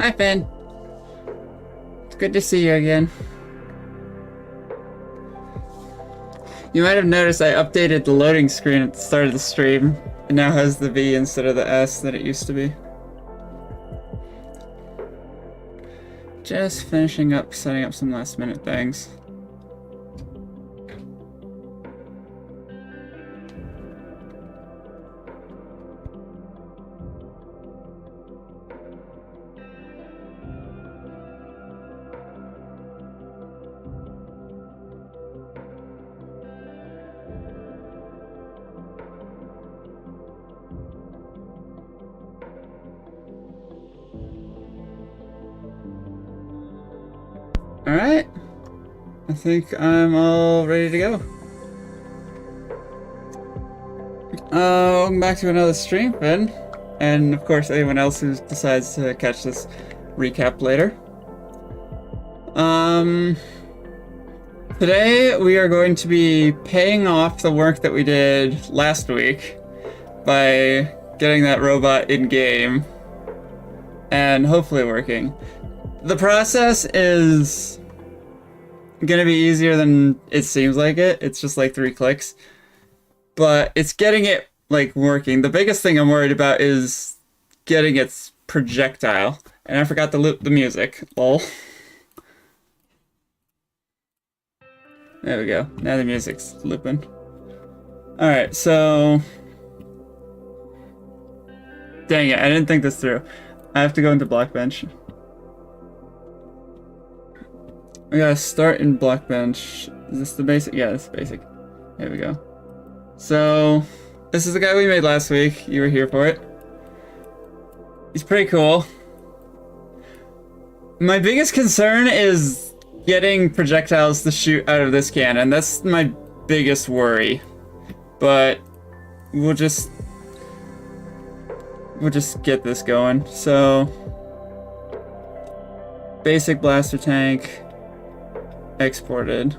Hi, Finn. It's good to see you again. You might have noticed I updated the loading screen at the start of the stream. It now has the V instead of the S that it used to be. Just finishing up setting up some last minute things. Alright, I think I'm all ready to go. Welcome back to another stream, Finn. And of course, anyone else who decides to catch this recap later. Today we are going to be paying off the work that we did last week by getting that robot in-game and hopefully working. The process is gonna be easier than it seems like it. It's just like 3 clicks. But it's getting it, like, working. The biggest thing I'm worried about is getting its projectile. And I forgot to loop the music. Lol. There we go. Now the music's looping. Alright, so... Dang it, I didn't think this through. I have to go into Blockbench. We gotta start in Blockbench. Is this the basic? Yeah, this is basic. There we go. So, this is the guy we made last week. You were here for it. He's pretty cool. My biggest concern is getting projectiles to shoot out of this cannon. That's my biggest worry. But we'll just get this going. So, basic blaster tank. Exported.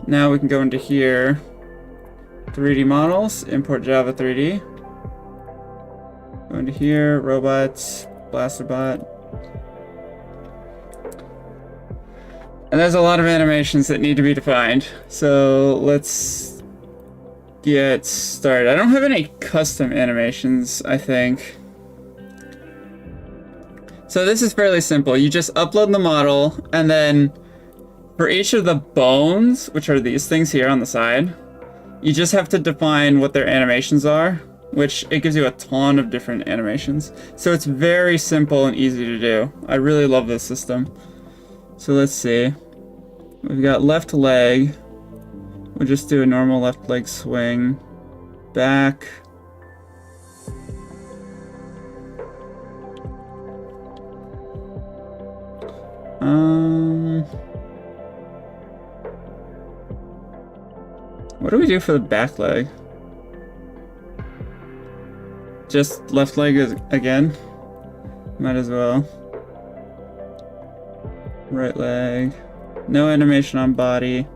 Now we can go into here, 3D models, import Java 3D. Go into here, robots, blaster bot. And there's a lot of animations that need to be defined. So let's get started. I don't have any custom animations, I think. So this is fairly simple. You just upload the model and then for each of the bones, which are these things here on the side, you just have to define what their animations are, which it gives you a ton of different animations. So it's very simple and easy to do. I really love this system. So let's see. We've got left leg. We'll just do a normal left leg swing. Back. What do we do for the back leg? Just left leg again? Might as well. Right leg. No animation on body.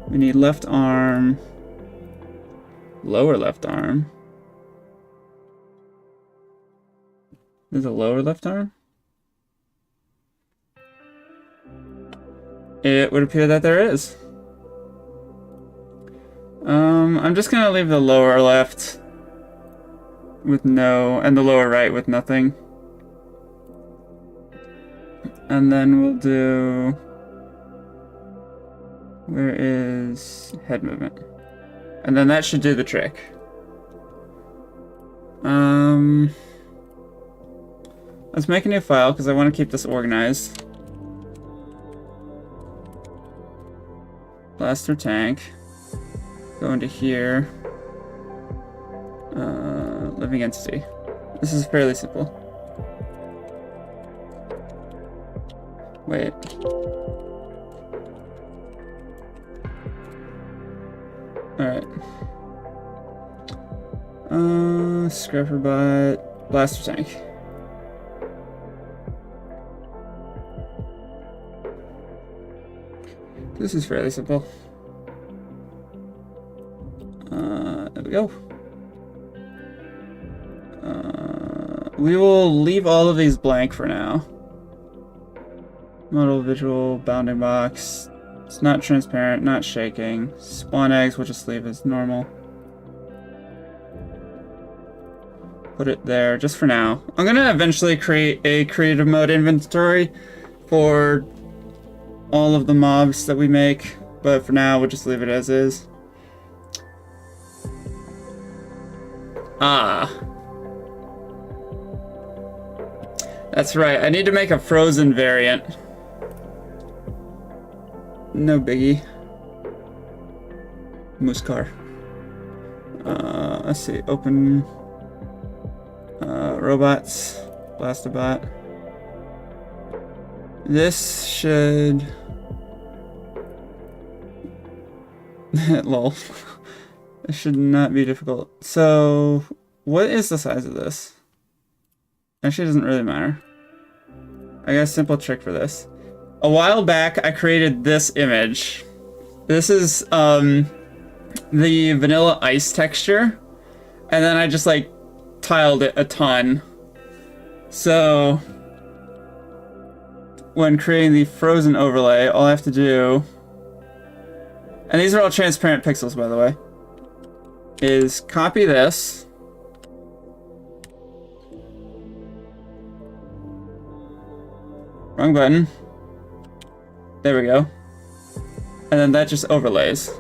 We need left arm. Lower left arm. There's a lower left arm? It would appear that there is. I'm just gonna leave the lower left with no, and the lower right with nothing. And then we'll do, where is head movement? And then that should do the trick. Let's make a new file because I want to keep this organized. Blaster tank. Go into here. Living entity. This is fairly simple. Wait. Alright. Scrapper bot. Blaster tank. This is fairly simple. There we go. We will leave all of these blank for now. Modal visual bounding box. It's not transparent, not shaking. Spawn eggs, we'll just leave as normal. Put it there just for now. I'm gonna eventually create a creative mode inventory for all of the mobs that we make, but for now we'll just leave it as is. Ah. That's right, I need to make a frozen variant. No biggie. Moose car. Let's see, open robots, Blastabot. This should lol. It should not be difficult. So, what is the size of this? Actually, it doesn't really matter. I got a simple trick for this. A while back, I created this image. This is the vanilla ice texture, and then I just like tiled it a ton. So, when creating the frozen overlay, all I have to do, and these are all transparent pixels, by the way, is copy this. Wrong button. There we go. And then that just overlays.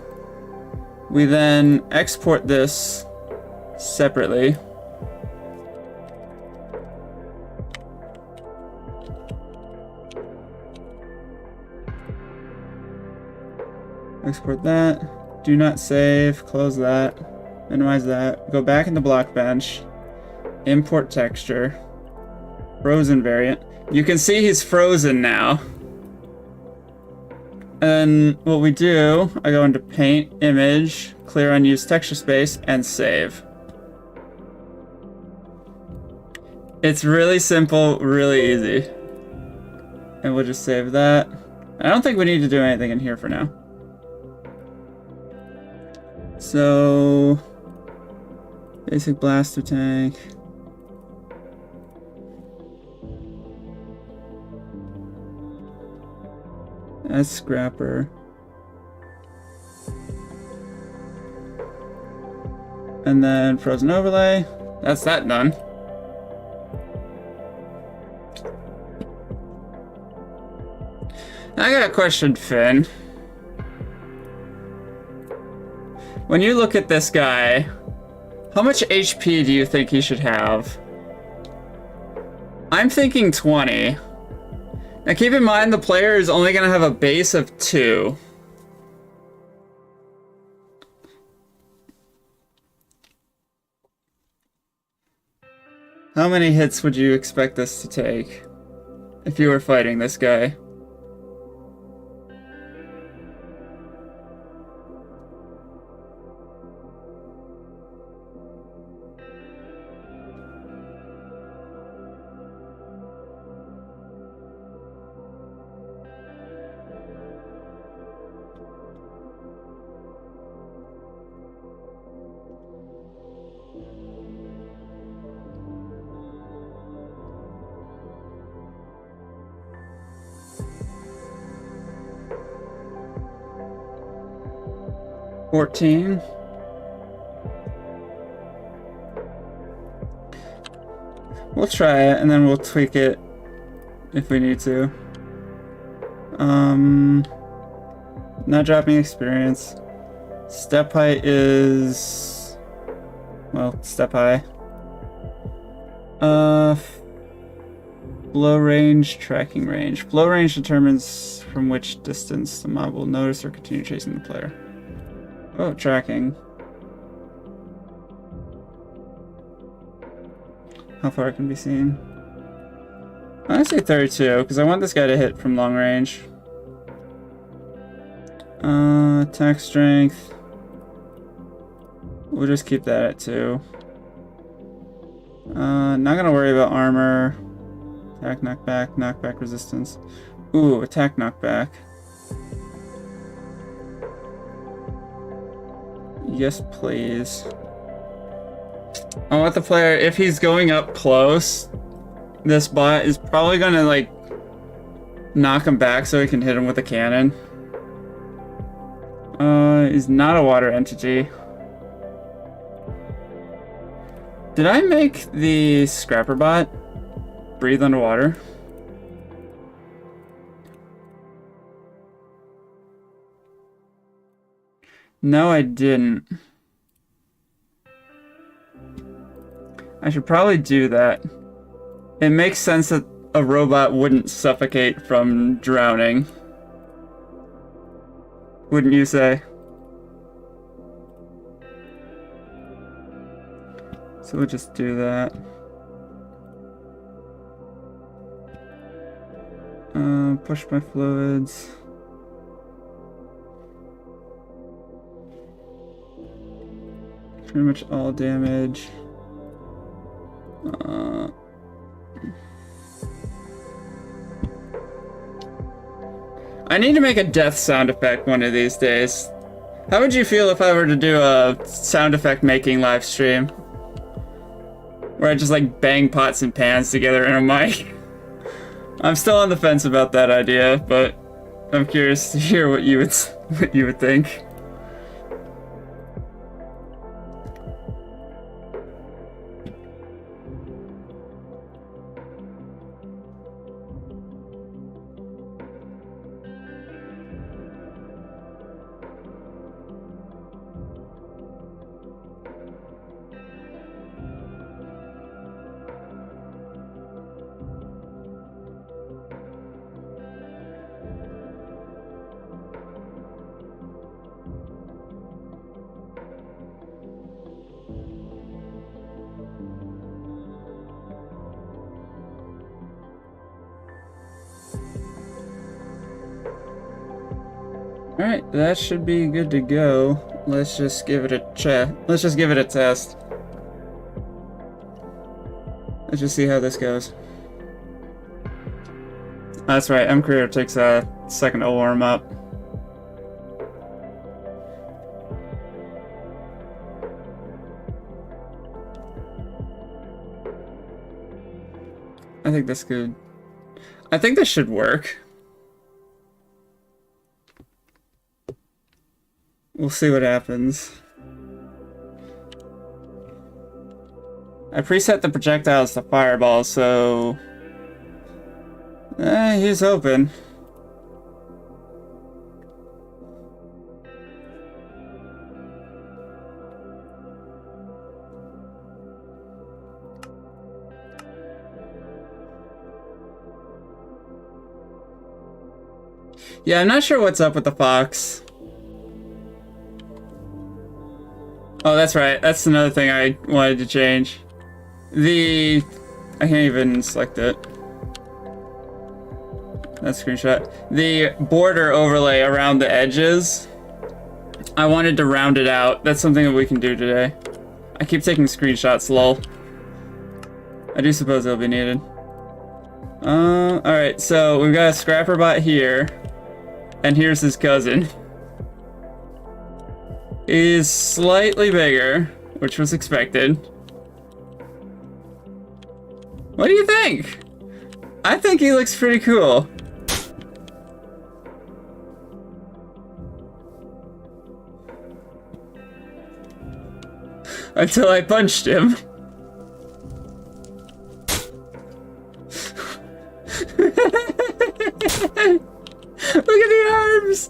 We then export this separately. Export that. Do not save. Close that. Minimize that. Go back into Blockbench. Import texture. Frozen variant. You can see he's frozen now. And what we do, I go into Paint, Image, Clear Unused Texture Space, and Save. It's really simple, really easy. And we'll just save that. I don't think we need to do anything in here for now. So, basic blaster tank. That's scrapper. And then frozen overlay. That's that done. I got a question, Finn. When you look at this guy, how much HP do you think he should have? I'm thinking 20. Now keep in mind the player is only going to have a base of 2. How many hits would you expect this to take if you were fighting this guy? $14. We'll try it and then we'll tweak it if we need to. Not dropping experience. Step height is, well, step high. Blow range, tracking range. Blow range determines from which distance the mob will notice or continue chasing the player. Oh, tracking. How far it can be seen. I'm gonna say 32, because I want this guy to hit from long range. Attack strength. We'll just keep that at 2. Not gonna worry about armor. Attack knockback, knockback resistance. Ooh, attack knockback. Yes, please. I want the player, if he's going up close, this bot is probably gonna like knock him back so he can hit him with a cannon. He's not a water entity. Did I make the scrapper bot breathe underwater? No, I didn't. I should probably do that. It makes sense that a robot wouldn't suffocate from drowning. Wouldn't you say? So we'll just do that. Push my fluids. Pretty much all damage. I need to make a death sound effect one of these days. How would you feel if I were to do a sound effect making live stream? Where I just like bang pots and pans together in a mic? I'm still on the fence about that idea, but I'm curious to hear what you would think. Alright, that should be good to go. Let's just give it a check. Let's just give it a test. Let's just see how this goes. That's right, MCreator takes a second to warm up. I think that's good. I think this should work. We'll see what happens. I preset the projectiles to fireballs, so... he's open. Yeah, I'm not sure what's up with the fox. Oh, that's right. That's another thing I wanted to change. I can't even select it. That screenshot. The border overlay around the edges. I wanted to round it out. That's something that we can do today. I keep taking screenshots, lol. I do suppose it'll be needed. Alright, so we've got a scrapper bot here. And here's his cousin. He's slightly bigger, which was expected. What do you think? I think he looks pretty cool. Until I punched him. Look at the arms!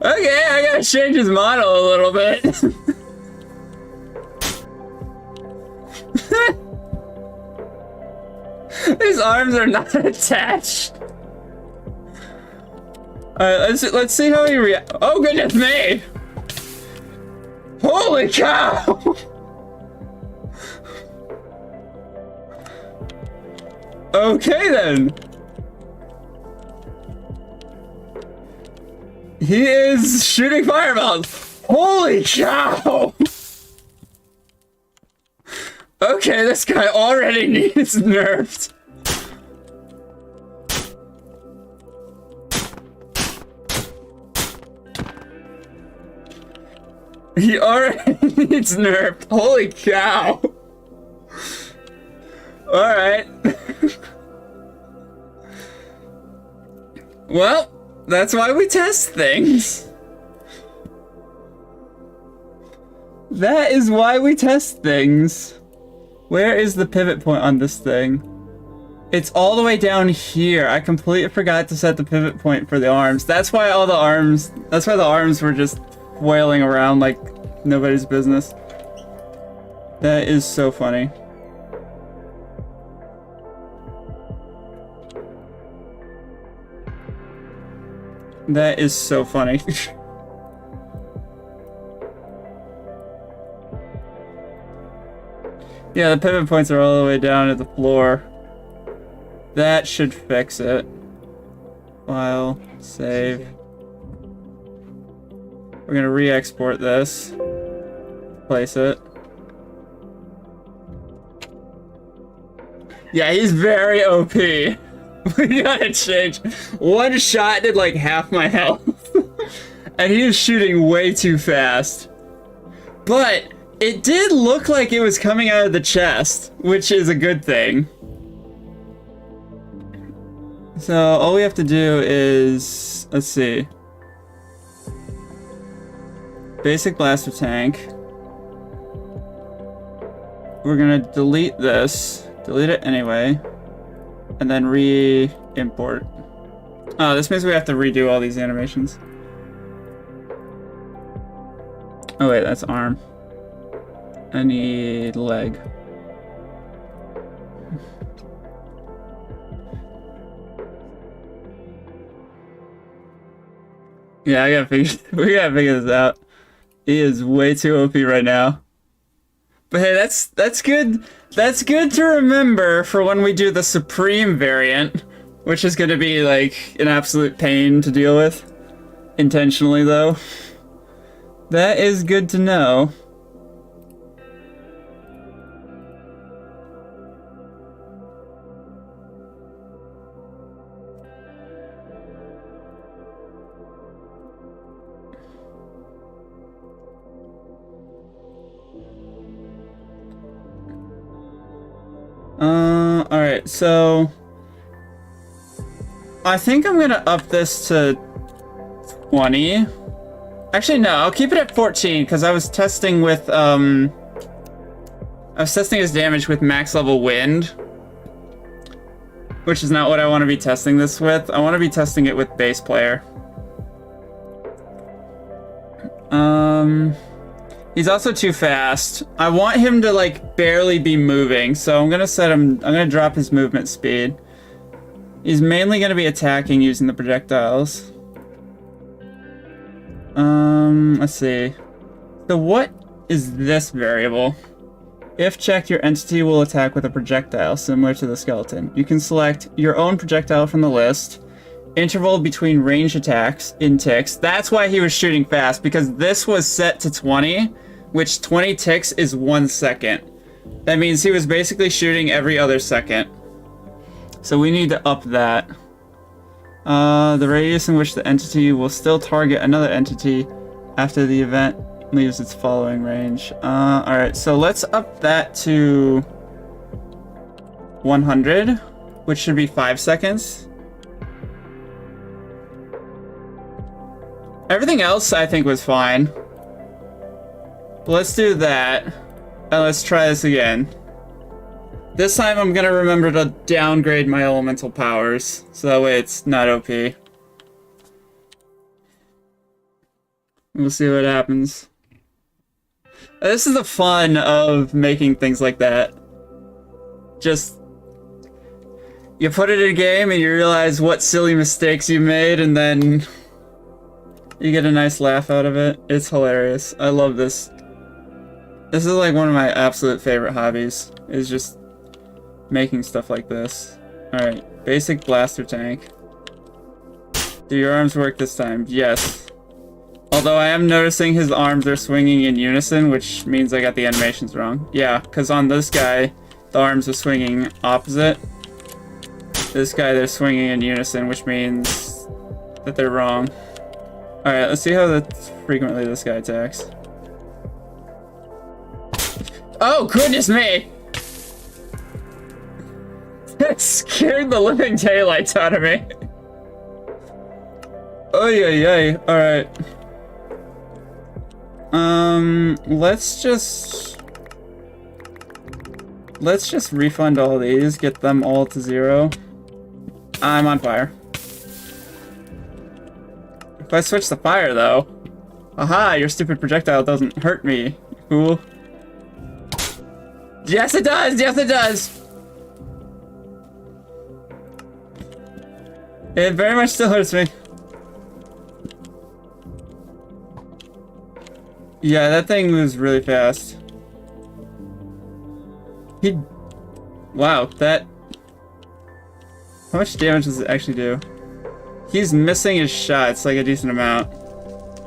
Okay, I gotta change his model a little bit. His arms are not attached. Alright, let's see how he reacts. Oh goodness me! Holy cow! Okay then. He is shooting fireballs. Holy cow! Okay, this guy already needs nerfed. He already needs nerfed. Holy cow. Alright. Well, that's why we test things. That is why we test things. Where is the pivot point on this thing? It's all the way down here. I completely forgot to set the pivot point for the arms. That's why the arms were just wailing around like nobody's business. That is so funny. That is so funny. Yeah, the pivot points are all the way down at the floor. That should fix it. File, save. We're gonna re-export this. Place it. Yeah, he's very OP. We gotta change. One shot did like half my health. And he is shooting way too fast. But it did look like it was coming out of the chest, which is a good thing. So all we have to do is, let's see. Basic blaster tank. We're gonna delete this. Delete it anyway. And then re-import. Oh, this means we have to redo all these animations. Oh wait, that's arm. I need leg. Yeah, we gotta figure this out. He is way too OP right now. But hey, that's good. That's good to remember for when we do the Supreme variant, which is gonna be like an absolute pain to deal with. Intentionally though. That is good to know. Alright, so I think I'm gonna up this to 20. Actually, no, I'll keep it at 14 because I was testing with his damage with max level wind, which is not what I want to be testing this with. I want to be testing it with base player. He's also too fast. I want him to like barely be moving, so I'm gonna drop his movement speed. He's mainly gonna be attacking using the projectiles. Let's see. So what is this variable? If checked, your entity will attack with a projectile similar to the skeleton. You can select your own projectile from the list. Interval between range attacks in ticks. That's why he was shooting fast, because this was set to 20, which 20 ticks is 1 second. That means he was basically shooting every other second. So we need to up that. The radius in which the entity will still target another entity after the event leaves its following range. Alright, so let's up that to 100, which should be 5 seconds. Everything else I think was fine. But let's do that. And let's try this again. This time I'm gonna remember to downgrade my elemental powers, so that way it's not OP. We'll see what happens. This is the fun of making things like that. Just, you put it in a game and you realize what silly mistakes you made, and then you get a nice laugh out of it. It's hilarious. I love this. This is like one of my absolute favorite hobbies, is just making stuff like this. Alright, basic blaster tank. Do your arms work this time? Yes. Although I am noticing his arms are swinging in unison, which means I got the animations wrong. Yeah, because on this guy, the arms are swinging opposite. This guy, they're swinging in unison, which means that they're wrong. Alright, let's see how frequently this guy attacks. Oh, goodness me! That scared the living daylights out of me. Oh, yeah. Alright. Let's just refund all these, get them all to 0. I'm on fire. If I switch to fire, though... Aha, your stupid projectile doesn't hurt me. Cool. Yes, it does! Yes, it does! It very much still hurts me. Yeah, that thing moves really fast. Wow, that... How much damage does it actually do? He's missing his shots, like a decent amount.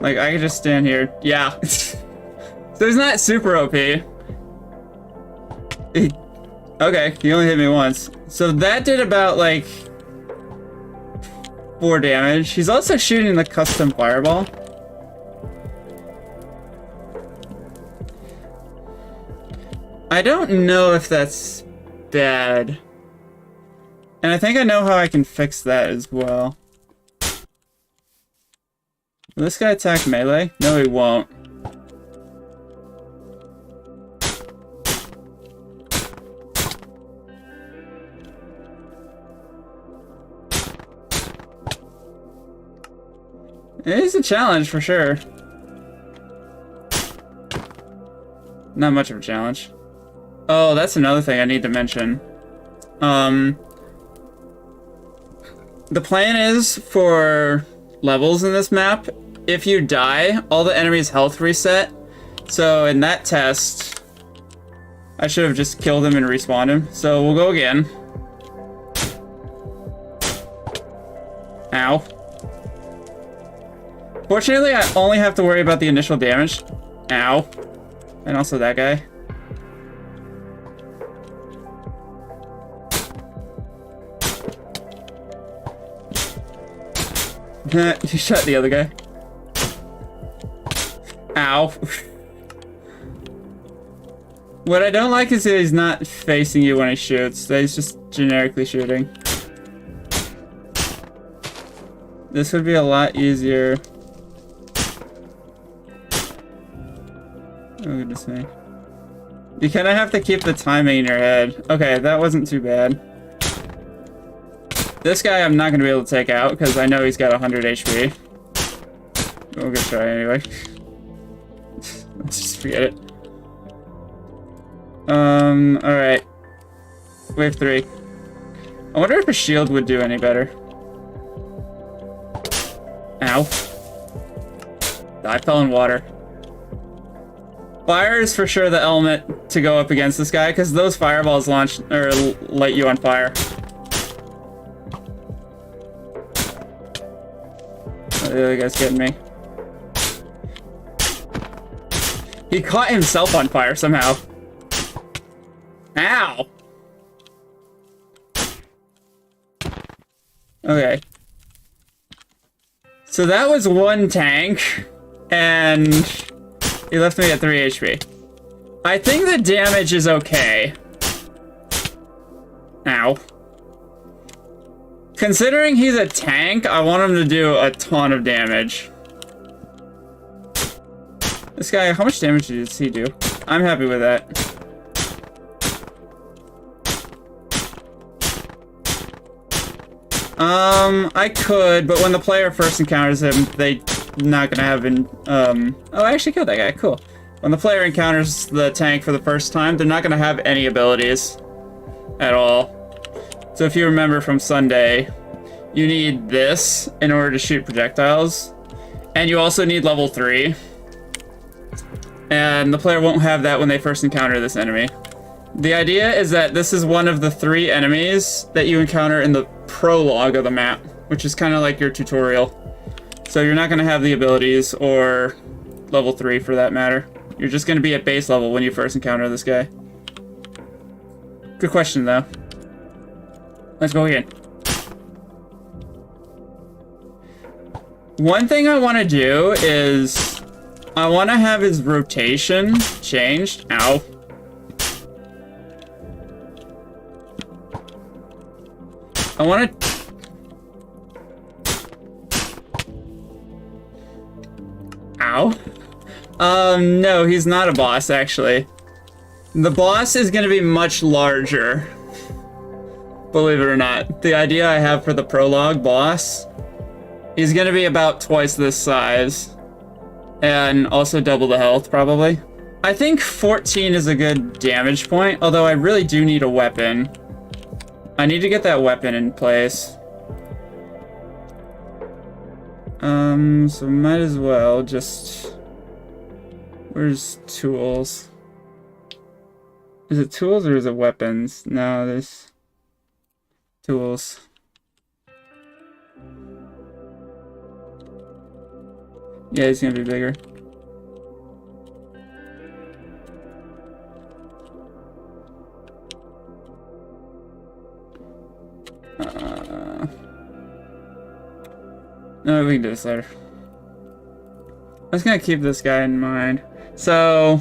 Like, I could just stand here. Yeah. So he's not super OP. Okay, he only hit me once. So that did about, like... 4 damage. He's also shooting the custom fireball. I don't know if that's bad. And I think I know how I can fix that as well. Will this guy attack melee? No, he won't. It is a challenge for sure. Not much of a challenge. Oh, that's another thing I need to mention. The plan is for levels in this map, if you die, all the enemies' health reset. So in that test, I should have just killed him and respawned him. So we'll go again. Ow. Fortunately, I only have to worry about the initial damage. Ow. And also that guy. You shot the other guy. Ow. What I don't like is that he's not facing you when he shoots. That he's just generically shooting. This would be a lot easier. Oh, goodness me. You kind of have to keep the timing in your head. Okay, that wasn't too bad. This guy I'm not going to be able to take out because I know he's got 100 HP. We'll go try anyway. Let's just forget it. Alright. Wave 3. I wonder if a shield would do any better. Ow. I fell in water. Fire is for sure the element to go up against this guy, because those fireballs launch or light you on fire. Oh, the other guy's getting me. He caught himself on fire somehow. Ow! Okay. So that was one tank, and he left me at 3 HP. I think the damage is okay. Ow. Considering he's a tank, I want him to do a ton of damage. This guy, how much damage does he do? I'm happy with that. I could, but when the player first encounters him, they're not gonna have oh, I actually killed that guy, cool. When the player encounters the tank for the first time, they're not gonna have any abilities at all. So if you remember from Sunday, you need this in order to shoot projectiles, and you also need level 3. And the player won't have that when they first encounter this enemy. The idea is that this is one of the 3 enemies that you encounter in the prologue of the map, which is kind of like your tutorial. So you're not going to have the abilities or level 3 for that matter. You're just going to be at base level when you first encounter this guy. Good question though. Let's go again. One thing I want to do is I want to have his rotation changed. Ow. I want to... Ow. No, he's not a boss, actually. The boss is gonna be much larger. Believe it or not. The idea I have for the prologue boss, he's gonna be about twice this size. And also double the health, probably. I think 14 is a good damage point, although I really do need a weapon. I need to get that weapon in place. So might as well just... Where's tools? Is it tools or is it weapons? No, there's... Tools. Yeah, he's gonna be bigger. No, we can do this later. I'm just gonna keep this guy in mind. So,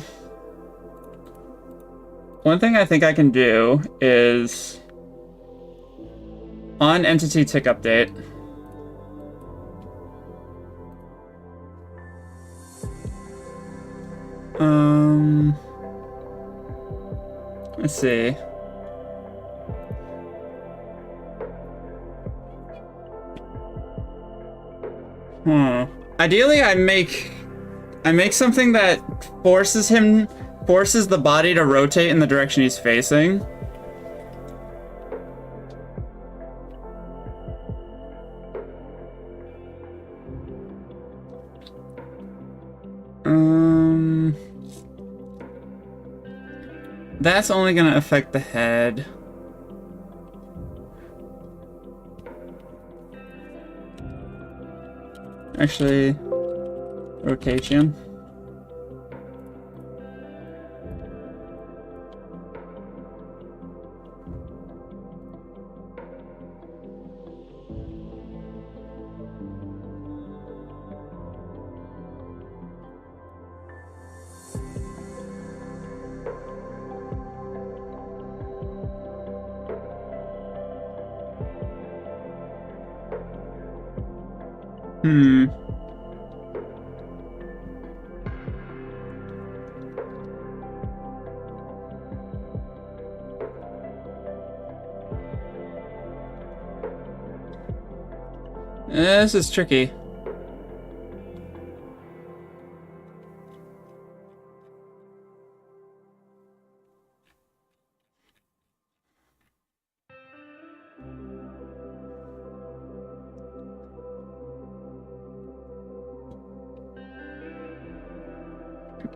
one thing I think I can do is on entity tick update. Let's see. Ideally, I make something that forces the body to rotate in the direction he's facing. That's only gonna affect the head. Actually, rotation. This is tricky.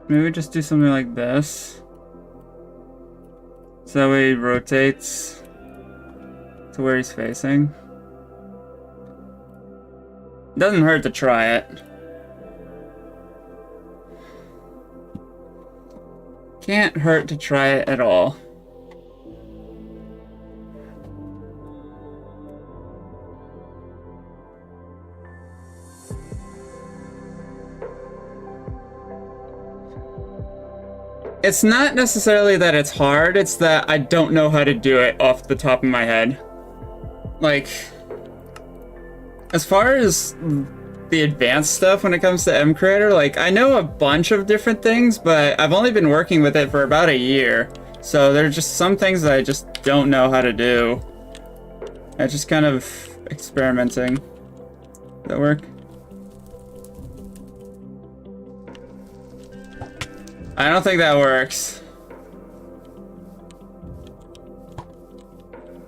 Maybe just do something like this. So that way he rotates to where he's facing. Doesn't hurt to try it. Can't hurt to try it at all. It's not necessarily that it's hard, it's that I don't know how to do it off the top of my head. Like, as far as the advanced stuff when it comes to MCreator, like, I know a bunch of different things, but I've only been working with it for about a year. So there are just some things that I just don't know how to do. I'm just kind of experimenting. Does that work? I don't think that works.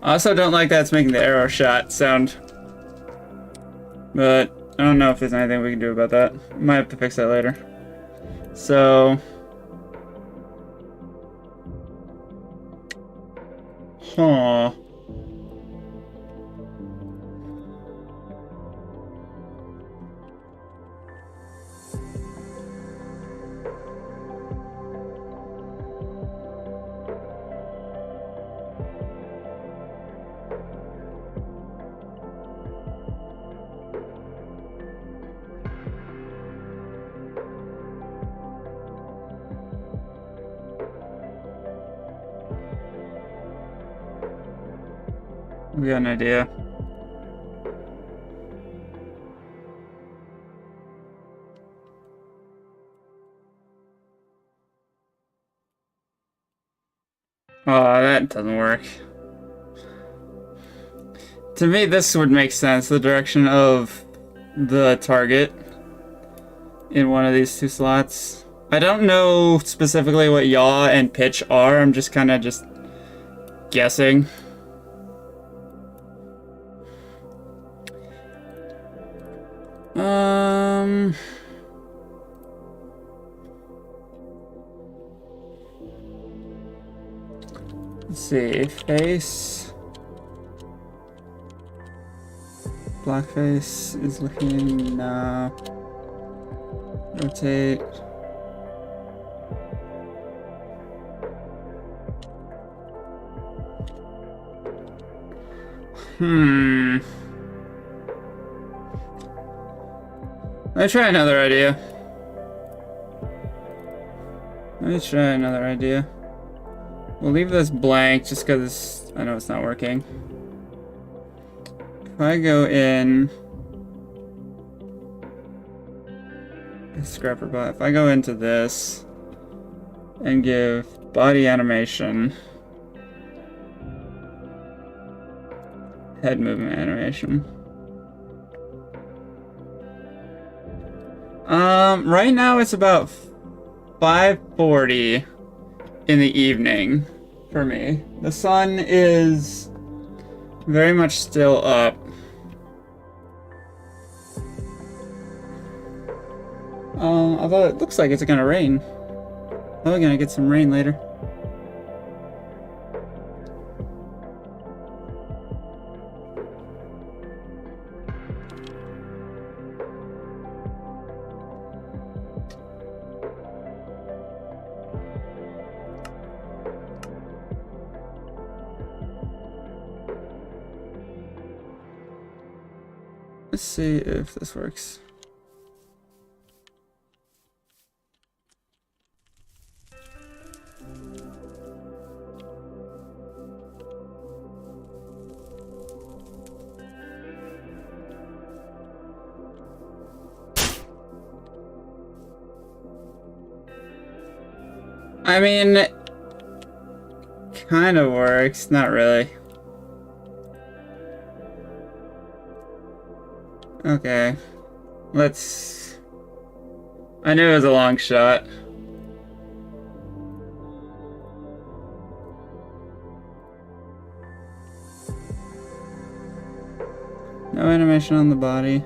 I also don't like that it's making the arrow shot sound. But I don't know if there's anything we can do about that. Might have to fix that later. So... Huh. We got an idea. Oh, that doesn't work. To me, this would make sense, the direction of the target in one of these two slots. I don't know specifically what yaw and pitch are, I'm just kind of just guessing. Let's see, face. Blackface is looking, no. Rotate. Let me try another idea. We'll leave this blank just because I know it's not working. If I go in... Scrapper bot. If I go into this and give body animation, head movement animation. Right now it's about 5:40 in the evening for me. The sun is very much still up. Although it looks like it's gonna rain. Oh, we're gonna get some rain later. Let's see if this works. I mean, it kind of works, not really. Okay, let's... I knew it was a long shot. No animation on the body.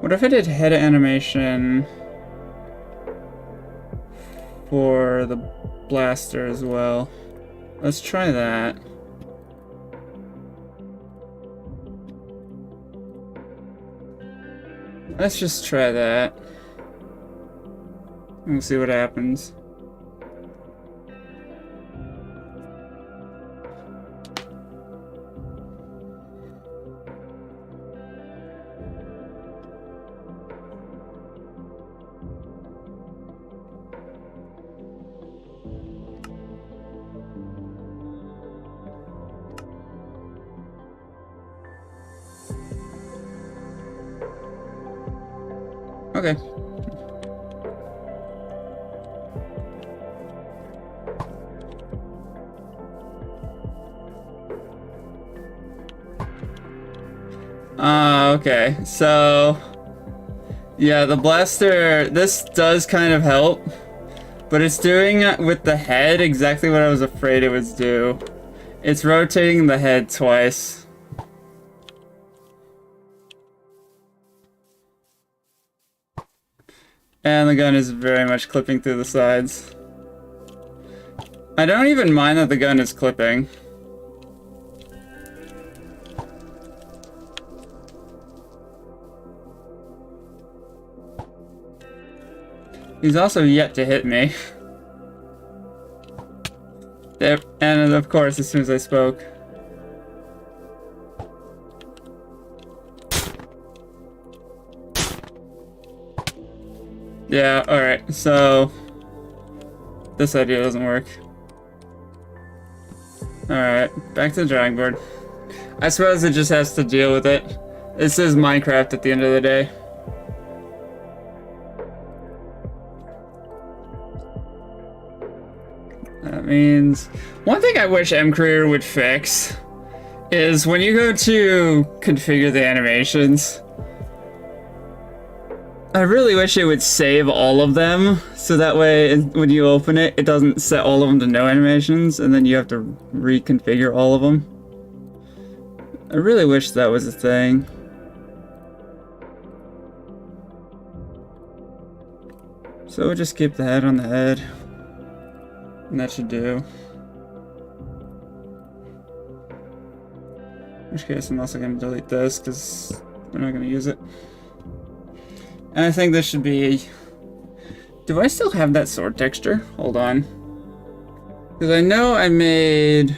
What if I did head animation for the blaster as well? Let's try that. Let's just try that. We'll see what happens. Okay. Okay, so yeah, the blaster, this does kind of help, but it's doing with the head exactly what I was afraid it would do. It's rotating the head twice. And the gun is very much clipping through the sides. I don't even mind that the gun is clipping. He's also yet to hit me. There, and of course, as soon as I spoke. Yeah, alright, so this idea doesn't work. Alright, back to the drawing board. I suppose it just has to deal with it. This is Minecraft at the end of the day. That means... One thing I wish MCreator would fix is when you go to configure the animations, I really wish it would save all of them, so that way when you open it, it doesn't set all of them to no animations, and then you have to reconfigure all of them. I really wish that was a thing. So we'll just keep the head on the head. And that should do. In which case I'm also going to delete this because we're not going to use it. And I think this should be... Do I still have that sword texture? Hold on. Because I know I made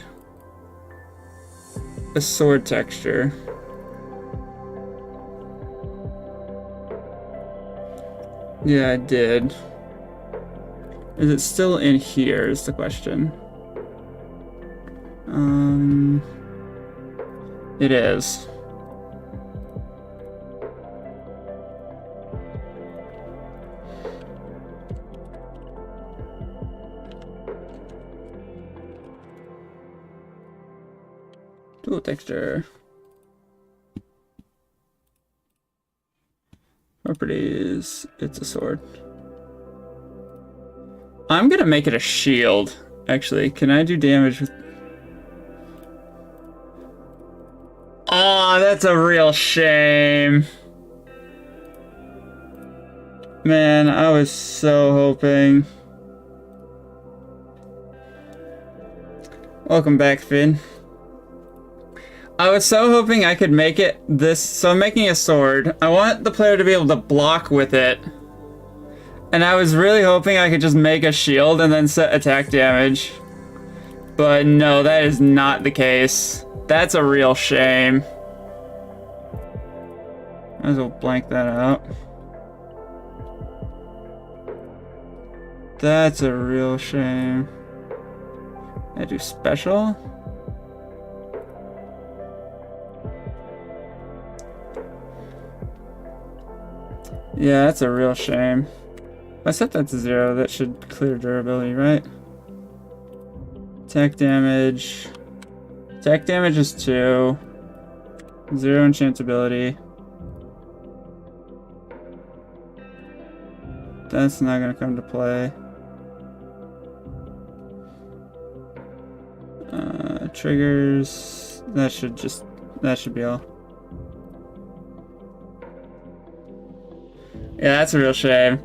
a sword texture. Yeah, I did. Is it still in here is the question. It is. Tool texture. Properties. It's a sword. I'm gonna make it a shield. Actually, can I do damage with... Oh, that's a real shame. Man, I was so hoping. Welcome back, Finn. I was so hoping I could make it this... So I'm making a sword. I want the player to be able to block with it. And I was really hoping I could just make a shield and then set attack damage. But no, that is not the case. That's a real shame. Might as well blank that out. That's a real shame. I do special? Yeah, that's a real shame. If I set that to 0, that should clear durability, right? Attack damage. Attack damage is 2. 0 enchantability. That's not gonna come to play. Triggers. That should be all. Yeah, that's a real shame.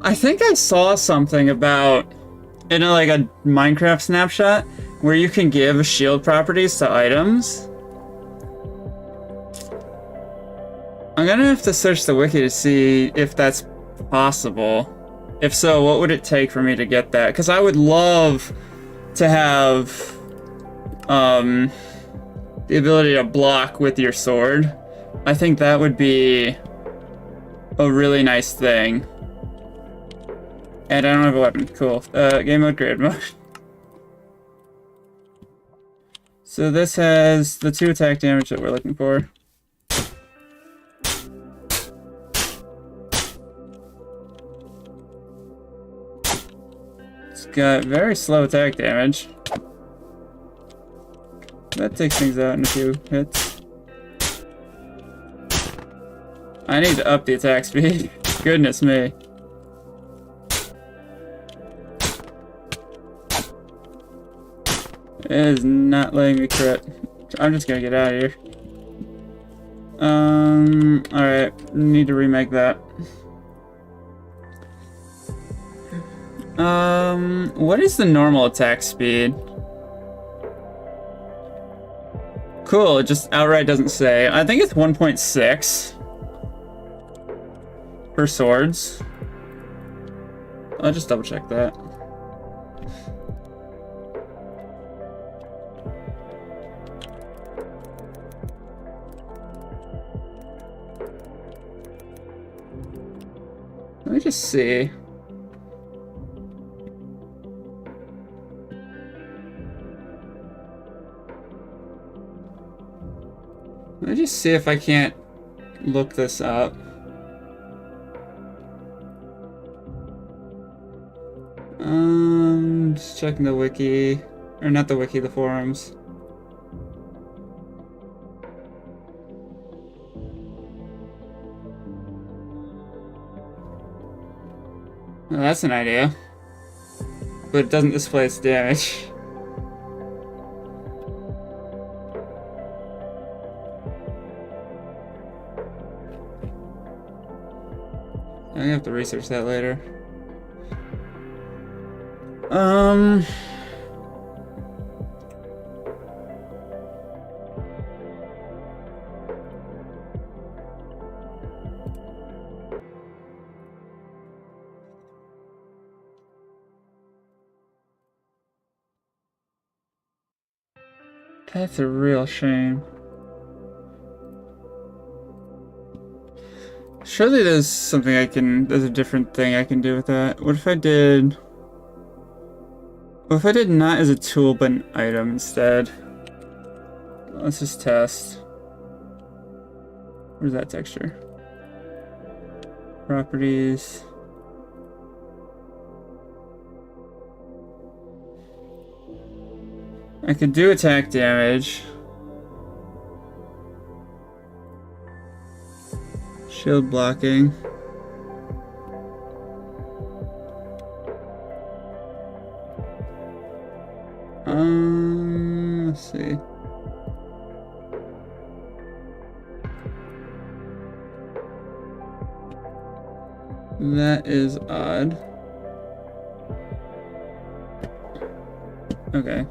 I think I saw something about, in like a Minecraft snapshot, where you can give shield properties to items. I'm gonna have to search the wiki to see if that's possible. If so, what would it take for me to get that? Because I would love to have the ability to block with your sword. I think that would be a really nice thing. And I don't have a weapon. Cool. Game mode, grid mode. So this has the 2 attack damage that we're looking for. It's got very slow attack damage. That takes things out in a few hits. I need to up the attack speed. Goodness me. It is not letting me crit. I'm just gonna get out of here. Alright. Need to remake that. What is the normal attack speed? Cool, it just outright doesn't say. I think it's 1.6 for swords. I'll just double check that. Let me just see. Let me just see if I can't look this up. Just checking the wiki. Or not the wiki, the forums. Well, that's an idea. But it doesn't display its damage. I'm gonna have to research that later. That's a real shame. Surely there's something there's a different thing I can do with that. What if I did not as a tool but an item instead? Let's just test. Where's that texture? Properties. I could do attack damage. Shield blocking. Let's see. That is odd. Okay.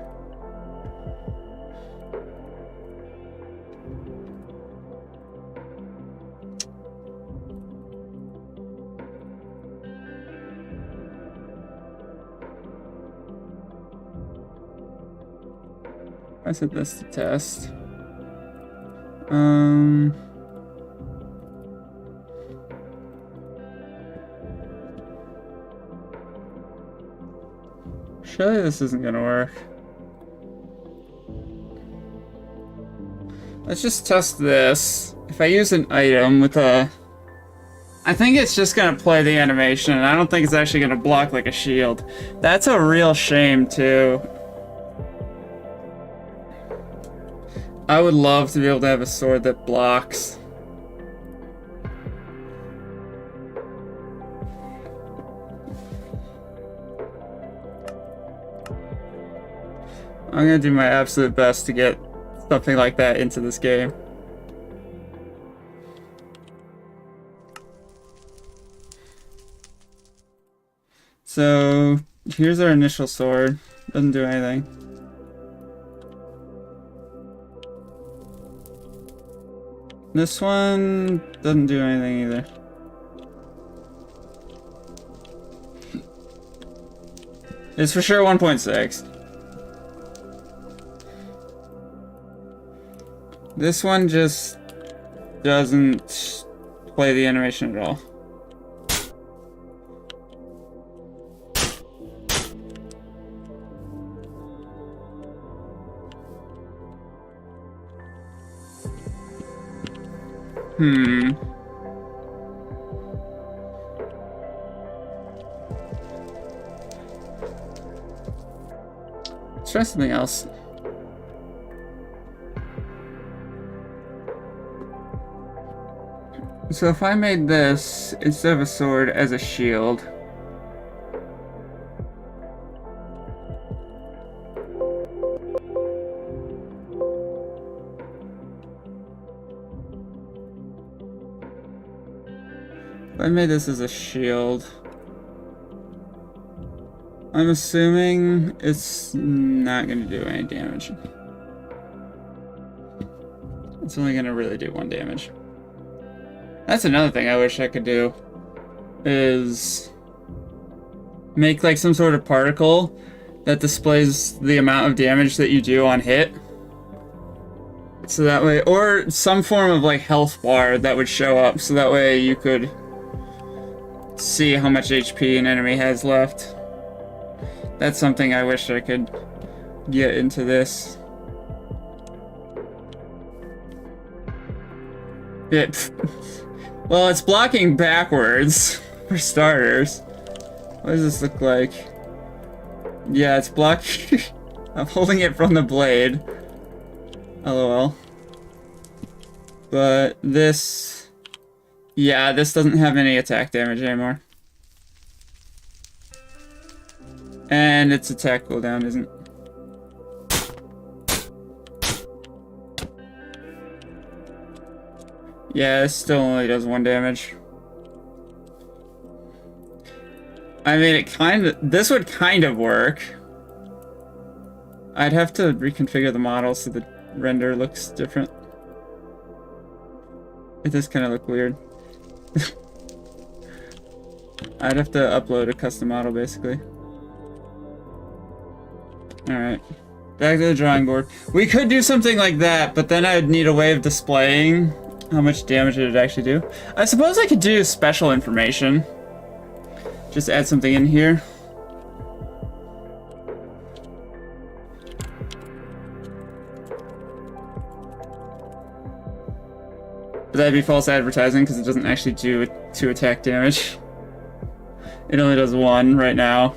I set this to test. Surely this isn't gonna work. Let's just test this. If I use an item with a... I think it's just gonna play the animation, and I don't think it's actually gonna block like a shield. That's a real shame, too. I would love to be able to have a sword that blocks. I'm gonna do my absolute best to get something like that into this game. So, here's our initial sword. Doesn't do anything. This one doesn't do anything either. It's for sure 1.6. This one just doesn't play the animation at all. Let's try something else. So if I made this, instead of a sword, as a shield. If I made this as a shield, I'm assuming it's not going to do any damage. It's only going to really do 1 damage. That's another thing I wish I could do, is make like some sort of particle that displays the amount of damage that you do on hit. So that way, or some form of like health bar that would show up, so that way you could see how much HP an enemy has left. That's something I wish I could get into this. Well, it's blocking backwards, for starters. What does this look like? Yeah, it's blocking... I'm holding it from the blade. LOL. But this... Yeah, this doesn't have any attack damage anymore. And its attack cooldown isn't. Yeah, it still only does 1 damage. I mean, this would kind of work. I'd have to reconfigure the model so the render looks different. It does kind of look weird. I'd have to upload a custom model, basically. Alright. Back to the drawing board. We could do something like that, but then I'd need a way of displaying how much damage it would actually do. I suppose I could do special information. Just add something in here. But that'd be false advertising because it doesn't actually do 2 attack damage. It only does 1 right now.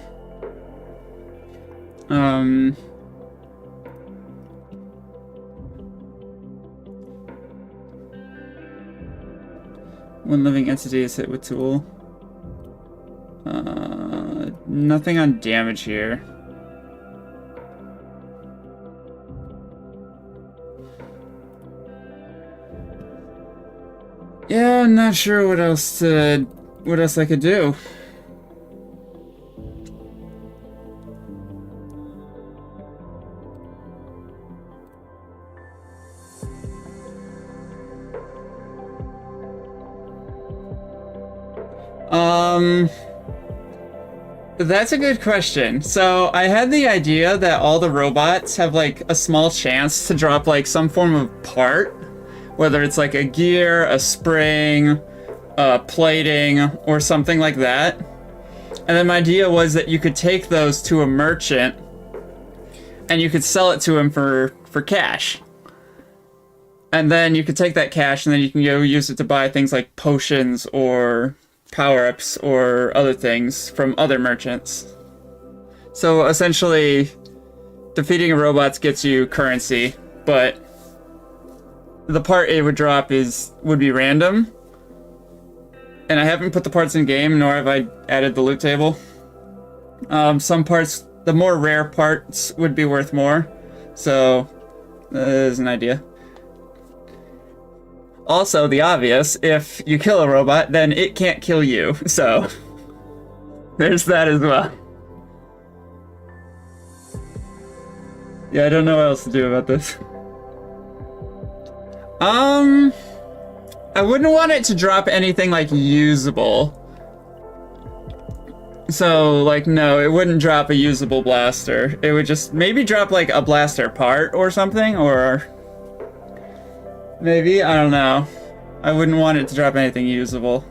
One living entity is hit with tool. Nothing on damage here. Yeah, I'm not sure what else I could do. That's a good question. So I had the idea that all the robots have like a small chance to drop like some form of part, whether it's like a gear, a spring, plating, or something like that. And then my idea was that you could take those to a merchant and you could sell it to him for cash. And then you could take that cash and then you can go use it to buy things like potions or power-ups or other things from other merchants. So essentially, defeating robots gets you currency, but the part it would drop would be random. And I haven't put the parts in game, nor have I added the loot table. Some parts, the more rare parts would be worth more. So, that is an idea. Also, the obvious, if you kill a robot, then it can't kill you, so there's that as well. Yeah, I don't know what else to do about this. I wouldn't want it to drop anything, like, usable. So, like, no, it wouldn't drop a usable blaster. It would just maybe drop, like, a blaster part or something, or... maybe? I don't know. I wouldn't want it to drop anything usable.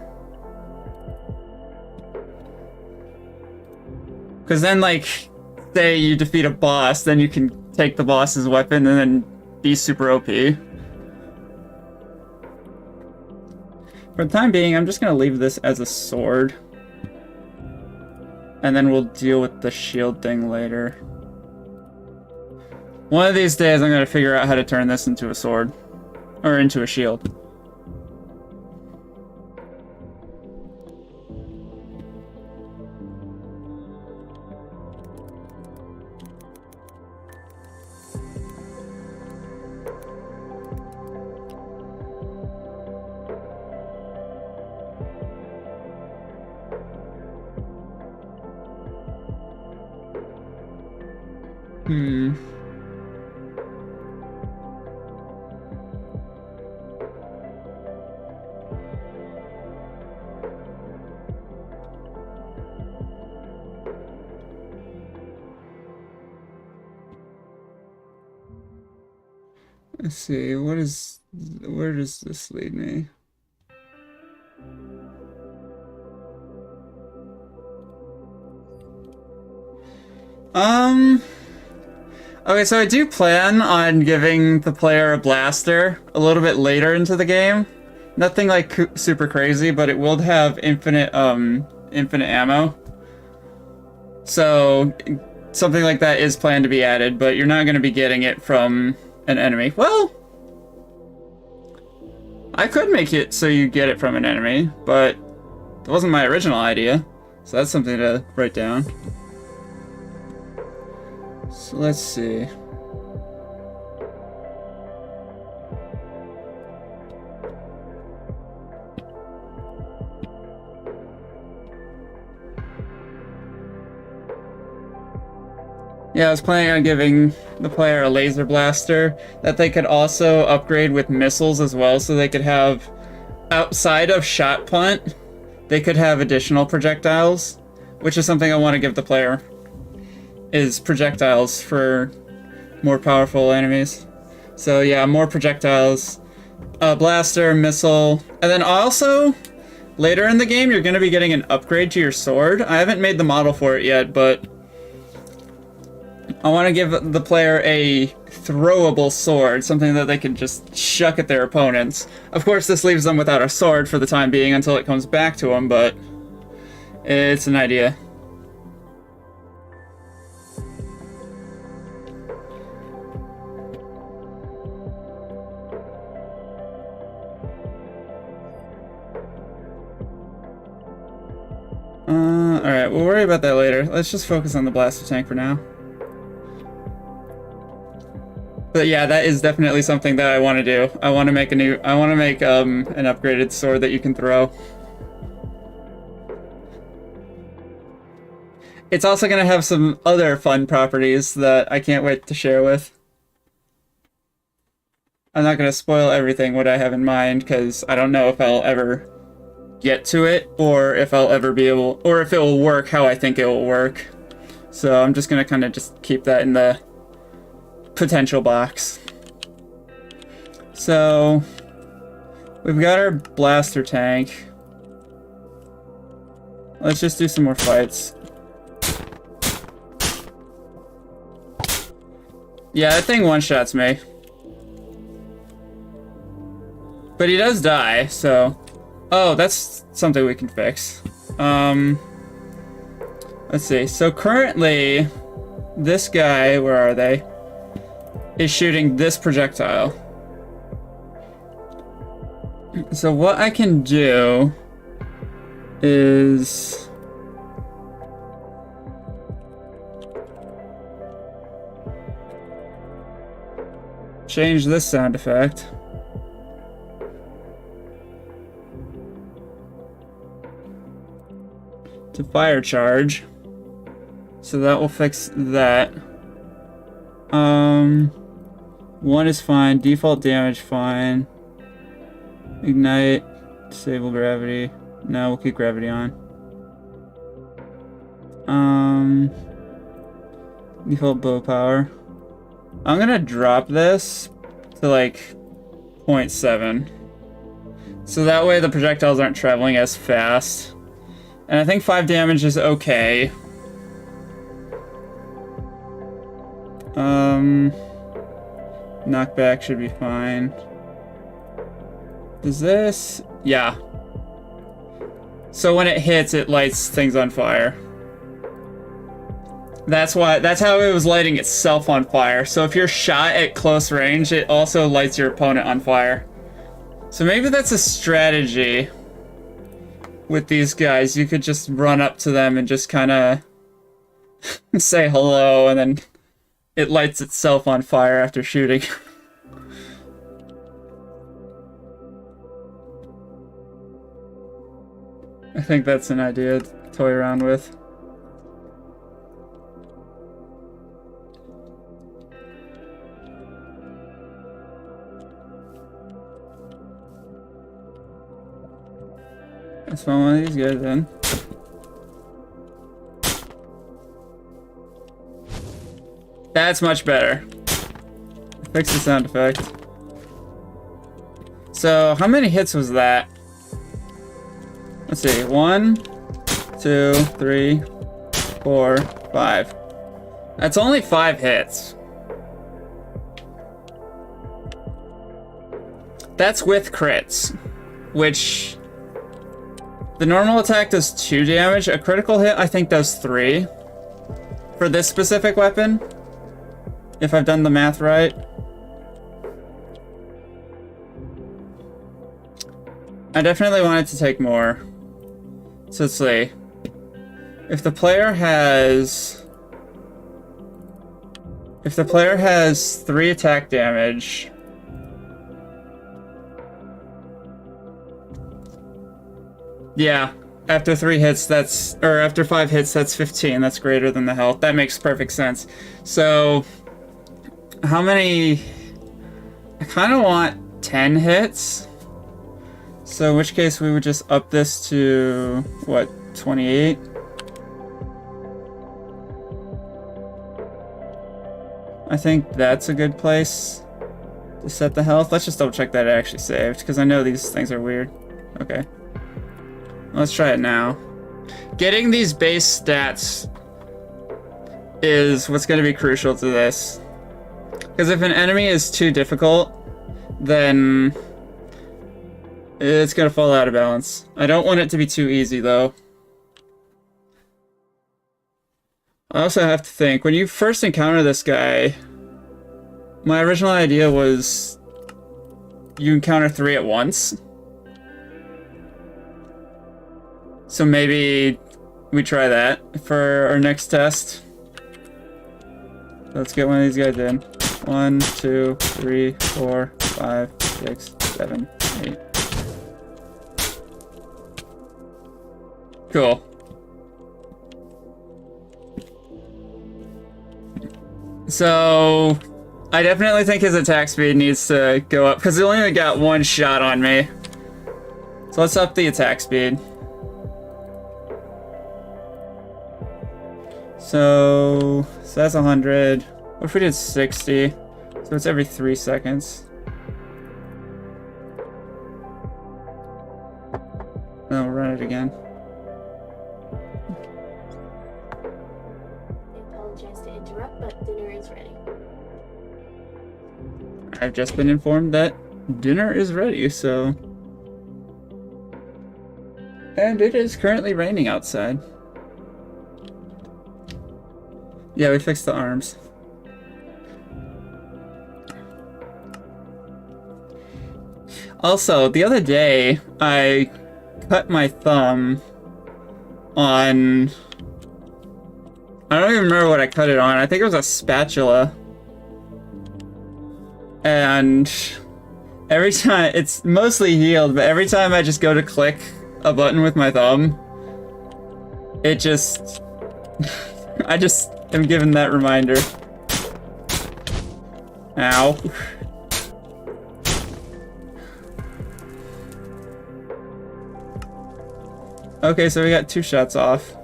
Because then, like, say you defeat a boss, then you can take the boss's weapon and then be super OP. For the time being, I'm just going to leave this as a sword. And then we'll deal with the shield thing later. One of these days, I'm going to figure out how to turn this into a sword. Or into a shield. Let's see, where does this lead me? Okay, so I do plan on giving the player a blaster a little bit later into the game. Nothing like super crazy, but it will have infinite ammo. So something like that is planned to be added, but you're not going to be getting it from an enemy. Well, I could make it so you get it from an enemy, but it wasn't my original idea. So that's something to write down. So let's see. Yeah, I was planning on giving the player a laser blaster that they could also upgrade with missiles as well, so they could have, outside of shot punt, they could have additional projectiles, which is something I want to give the player, is projectiles for more powerful enemies. So yeah, more projectiles, blaster, missile, and then also, later in the game, you're going to be getting an upgrade to your sword. I haven't made the model for it yet, but I want to give the player a throwable sword, something that they can just shuck at their opponents. Of course, this leaves them without a sword for the time being until it comes back to them, but it's an idea. Alright, we'll worry about that later. Let's just focus on the blaster tank for now. But yeah, that is definitely something that I want to do. I want to make an upgraded sword that you can throw. It's also going to have some other fun properties that I can't wait to share with. I'm not going to spoil everything what I have in mind, because I don't know if I'll ever get to it, or if I'll ever be able, or if it will work how I think it will work. So I'm just going to kind of just keep that in the potential box. So we've got our blaster tank. Let's just do some more fights. Yeah, that thing one-shots me. But he does die, so... Oh, that's something we can fix. Let's see. So currently, this guy, where are they? Is shooting this projectile. So what I can do is change this sound effect. To fire charge. So that will fix that. One is fine. Default damage, fine. Ignite. Disable gravity. No, we'll keep gravity on. Default bow power. I'm gonna drop this to like 0.7. So that way the projectiles aren't traveling as fast. And I think 5 damage is okay. Knockback should be fine. Does this? Yeah. So when it hits, it lights things on fire. That's how it was lighting itself on fire. So if you're shot at close range, it also lights your opponent on fire. So maybe that's a strategy with these guys. You could just run up to them and just kind of say hello, and then it lights itself on fire after shooting. I think that's an idea to toy around with. Let's find one of these guys then. That's much better. Fix the sound effect. So, how many hits was that? Let's see. 1, 2, 3, 4, 5. That's only 5 hits. That's with crits, which the normal attack does 2 damage. A critical hit, I think, does 3 for this specific weapon, if I've done the math right. I definitely wanted to take more. So let's see. If the player has 3 attack damage, yeah, after 3 hits, after 5 hits, that's 15. That's greater than the health. That makes perfect sense. So, how many? I kind of want 10 hits. So, in which case, we would just up this to, what, 28? I think that's a good place to set the health. Let's just double check that it actually saved, because I know these things are weird. Okay. Let's try it now. Getting these base stats is what's going to be crucial to this. Because if an enemy is too difficult, then it's going to fall out of balance. I don't want it to be too easy, though. I also have to think, when you first encounter this guy, my original idea was you encounter 3 at once. So maybe we try that for our next test. Let's get one of these guys in. 1, 2, 3, 4, 5, 6, 7, 8. Cool. So, I definitely think his attack speed needs to go up, because he only got 1 shot on me. So let's up the attack speed. So that's 100. What if we did 60? So it's every 3 seconds. Then we'll run it again. I apologize to interrupt, but dinner is ready. I've just been informed that dinner is ready, so... And it is currently raining outside. Yeah, we fixed the arms. Also, the other day, I cut my thumb on... I don't even remember what I cut it on. I think it was a spatula. And every time, it's mostly healed, but every time I just go to click a button with my thumb, it just... I just am given that reminder. Ow. Okay, so we got 2 shots off.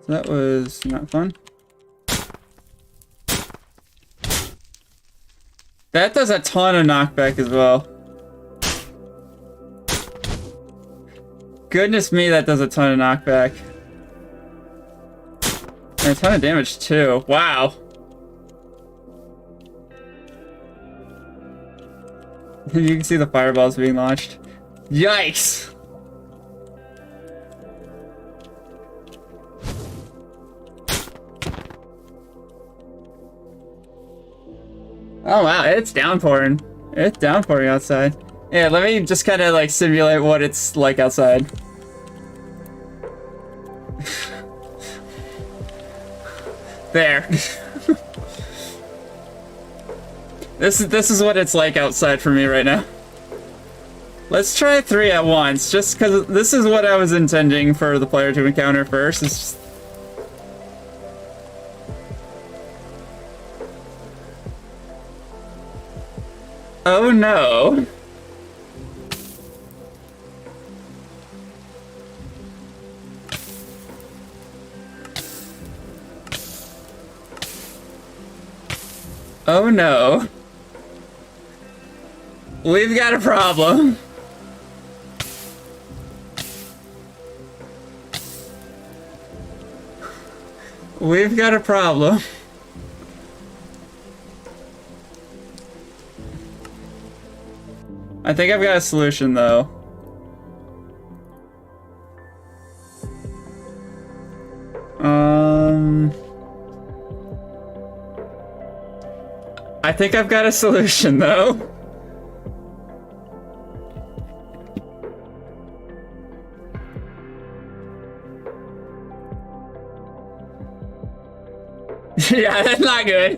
So that was not fun. That does a ton of knockback as well. Goodness me, that does a ton of knockback. And a ton of damage too. Wow. You can see the fireballs being launched. Yikes! Oh wow, it's downpouring. It's downpouring outside. Yeah, let me just kind of like simulate what it's like outside. There. This is what it's like outside for me right now. Let's try 3 at once, just because this is what I was intending for the player to encounter first. It's just... Oh no. Oh no. We've got a problem. We've got a problem. I think I've got a solution, though. I think I've got a solution, though. Yeah, that's not good.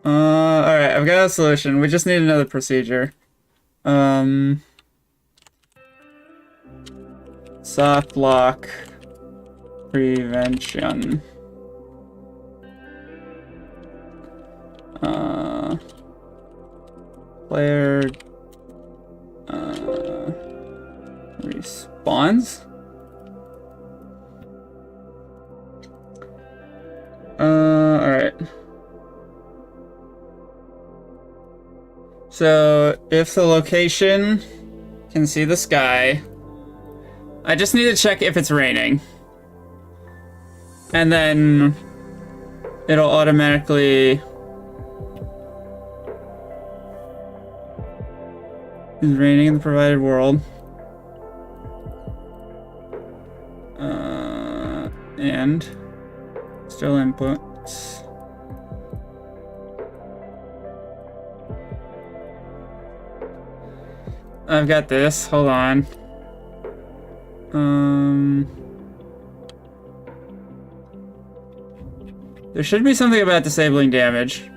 Alright, I've got a solution. We just need another procedure. Soft lock prevention. Player respawns. Alright. So, if the location can see the sky, I just need to check if it's raining. And then it'll automatically... Is raining in the provided world. And still inputs. I've got this. Hold on. There should be something about disabling damage.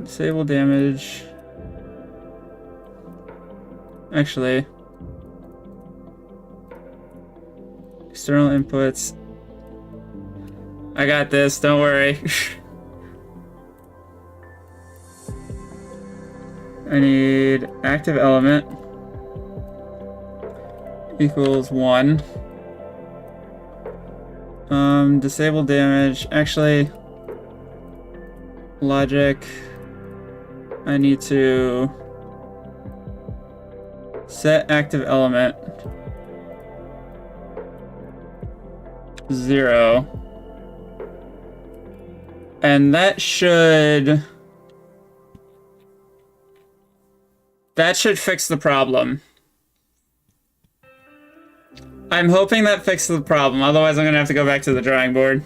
Disable damage. Actually. External inputs. I got this, don't worry. I need active element equals 1. Disable damage. Actually, logic. I need to set active element 0. And that should fix the problem. I'm hoping that fixes the problem, otherwise I'm gonna have to go back to the drawing board.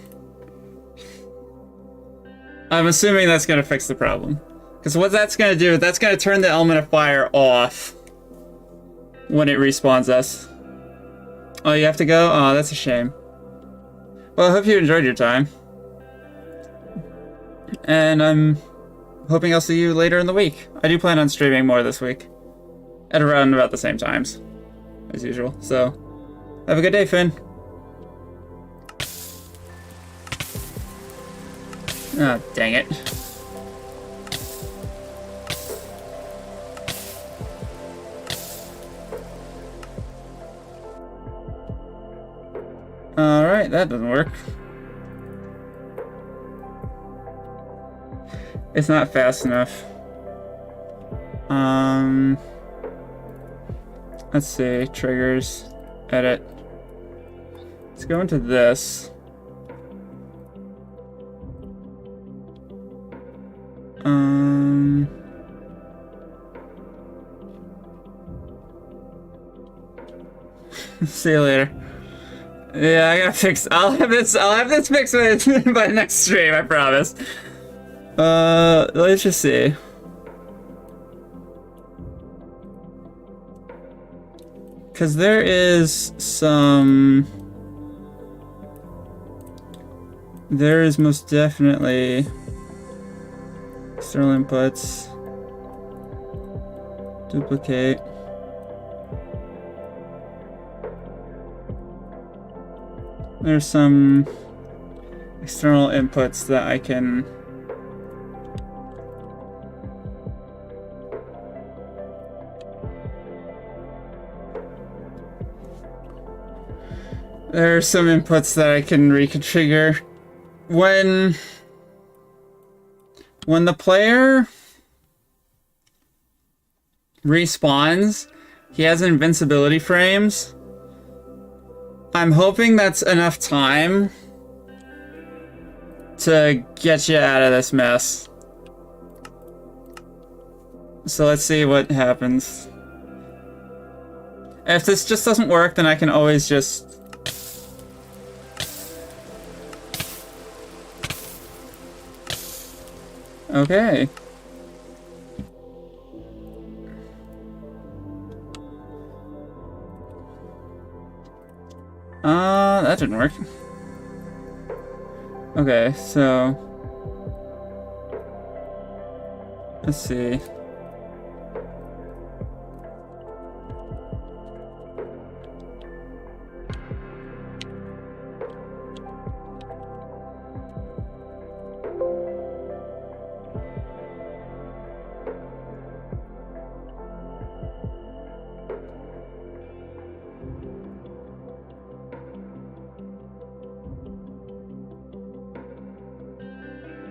I'm assuming that's gonna fix the problem. Because what that's gonna do, that's gonna turn the element of fire off when it respawns us. Oh, you have to go? Oh, that's a shame. Well, I hope you enjoyed your time. And I'm hoping I'll see you later in the week. I do plan on streaming more this week. At around about the same times, as usual. So, have a good day, Finn. Ah, oh, dang it. Alright, that doesn't work. It's not fast enough. Let's see, triggers, edit. Let's go into this. See you later. Yeah, I gotta fix. I'll have this fixed by next stream. I promise. Let's just see. Because there is some... There is most definitely... External inputs. Duplicate. There's some external inputs that I can... There are some inputs that I can reconfigure. When the player respawns, he has invincibility frames. I'm hoping that's enough time to get you out of this mess. So let's see what happens. If this just doesn't work, then I can always just... Okay. That didn't work. Okay, so... Let's see.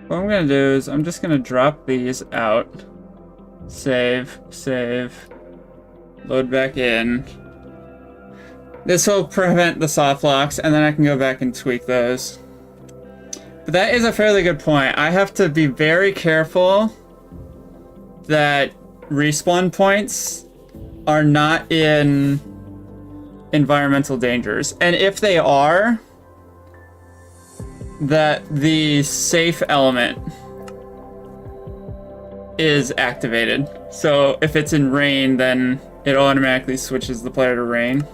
What I'm gonna do is I'm just gonna drop these out. Save, load back in. This will prevent the soft locks, and then I can go back and tweak those. But that is a fairly good point. I have to be very careful that respawn points are not in environmental dangers. And if they are, that the safe element is activated. So if it's in rain, then it automatically switches the player to rain.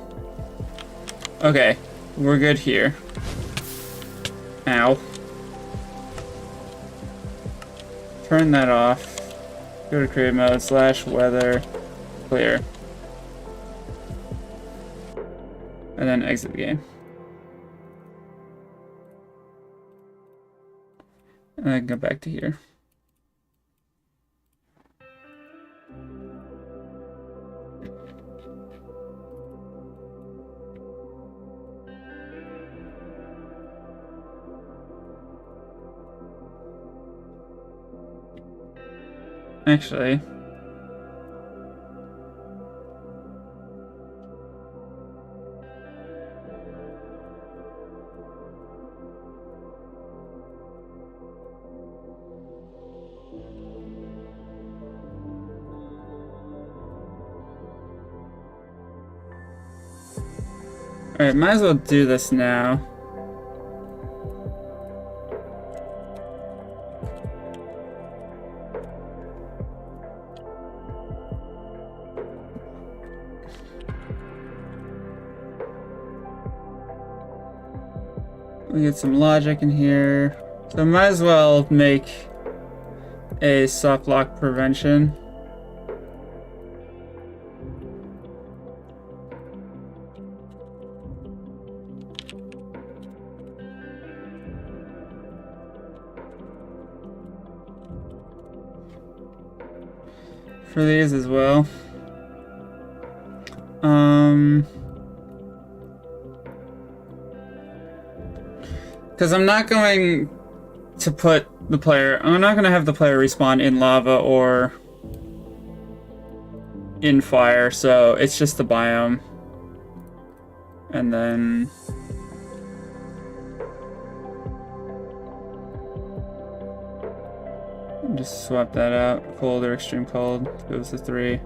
Okay, we're good here. Ow. Turn that off. Go to create mode / weather clear. And then exit the game. And I can go back to here. Actually, alright, might as well do this now. We get some logic in here. So might as well make a soft lock prevention. For these as well. Because I'm not going to put the player... I'm not going to have the player respawn in lava or in fire, so it's just the biome. And then... just swap that out. Cold or extreme cold goes to 3.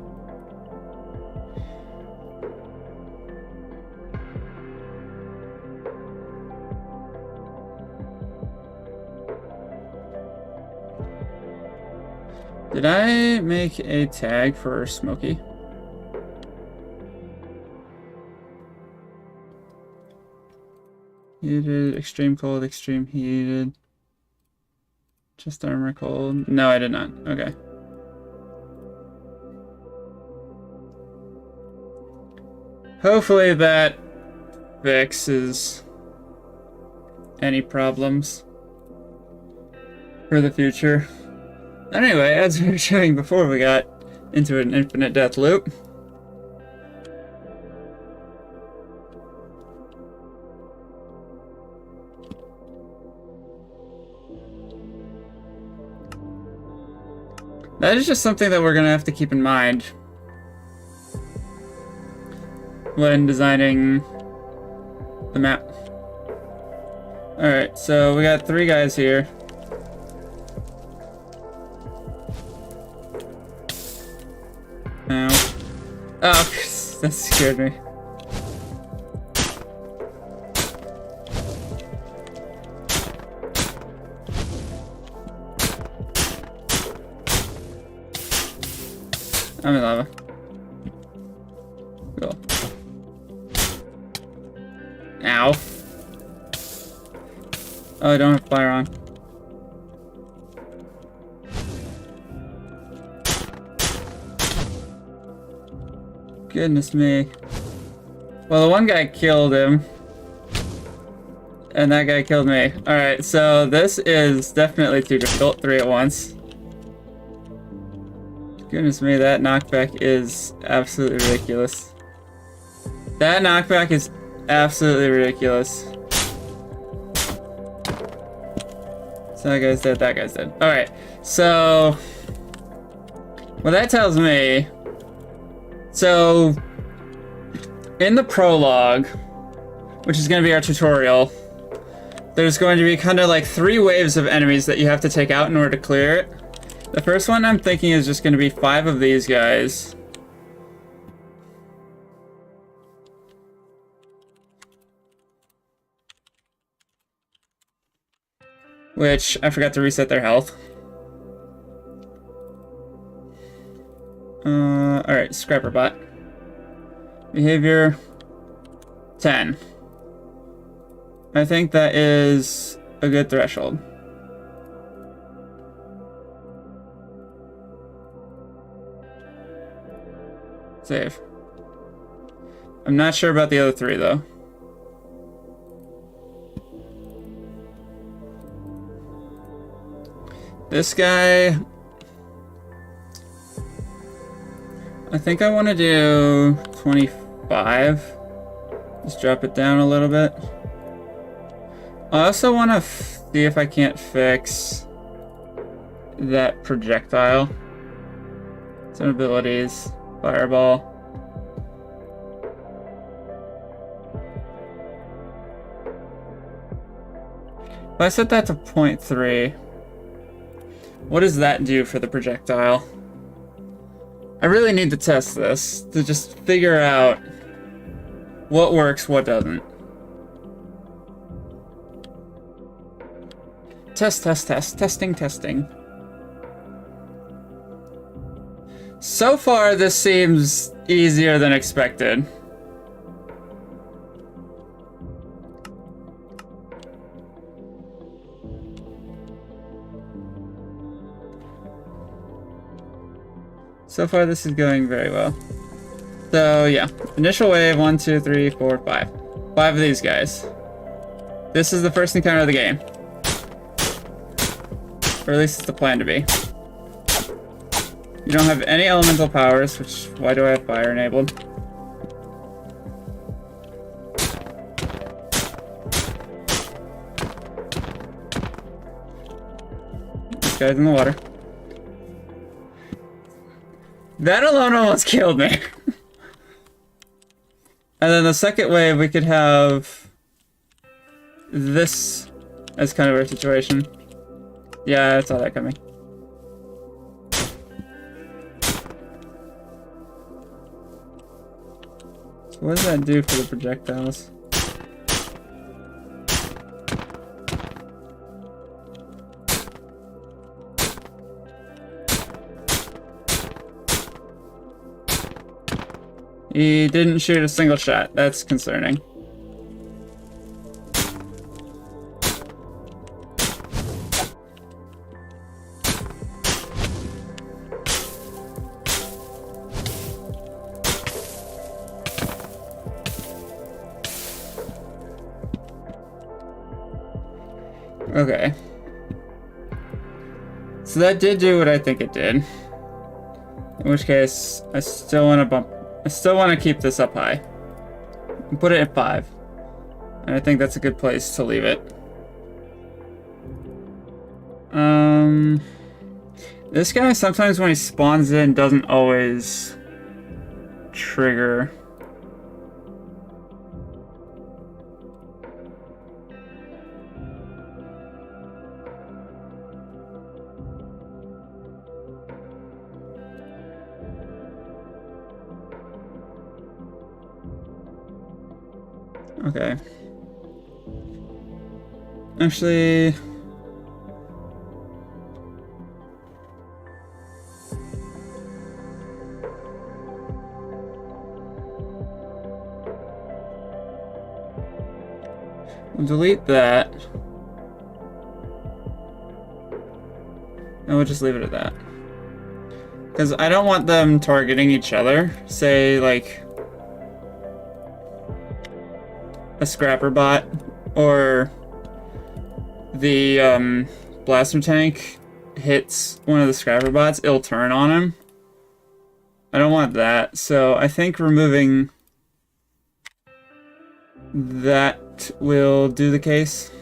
Did I make a tag for Smokey? Heated, extreme cold, extreme heated. Just armor cold. No, I did not. Okay. Hopefully that fixes any problems. for the future. Anyway, as we were showing before, we got into an infinite death loop. That is just something that we're gonna have to keep in mind when designing the map. Alright, so we got 3 guys here. Ow. Oh, that scared me. I'm in lava. Cool. Ow. Oh, I don't have fire on. Goodness me. Well, the one guy killed him. And that guy killed me. Alright, so this is definitely too difficult. 3 at once. Goodness me, that knockback is absolutely ridiculous. That knockback is absolutely ridiculous. So that guy's dead, that guy's dead. Alright, so what that tells me, so in the prologue, which is going to be our tutorial, there's going to be kind of like 3 waves of enemies that you have to take out in order to clear it. The first one I'm thinking is just going to be 5 of these guys. Which, I forgot to reset their health. Alright, Scrapper Bot. Behavior 10. I think that is a good threshold. Save. I'm not sure about the other 3 though. This guy, I think I want to do 25. Just drop it down a little bit. I also want to see if I can't fix that projectile. Some abilities. Fireball. If I set that to 0.3, what does that do for the projectile? I really need to test this to just figure out what works, what doesn't. Test, test, test, testing, testing. So far, this seems easier than expected. So far, this is going very well. So, yeah. Initial wave, 1, 2, 3, 4, 5. 5 of these guys. This is the first encounter of the game. Or at least it's the plan to be. You don't have any elemental powers, which, why do I have fire enabled? This guy's in the water. That alone almost killed me. And then the second wave, we could have this as kind of our situation. Yeah, I saw that coming. So what does that do for the projectiles? He didn't shoot a single shot. That's concerning. Okay. So that did do what I think it did. In which case, I still want to keep this up high. And put it at 5. And I think that's a good place to leave it. This guy sometimes when he spawns in doesn't always trigger. Okay. Actually... we'll delete that. And we'll just leave it at that. Because I don't want them targeting each other. Say, like... a scrapper bot, or the blaster tank hits one of the scrapper bots, it'll turn on him. I don't want that, so I think removing that will do the case,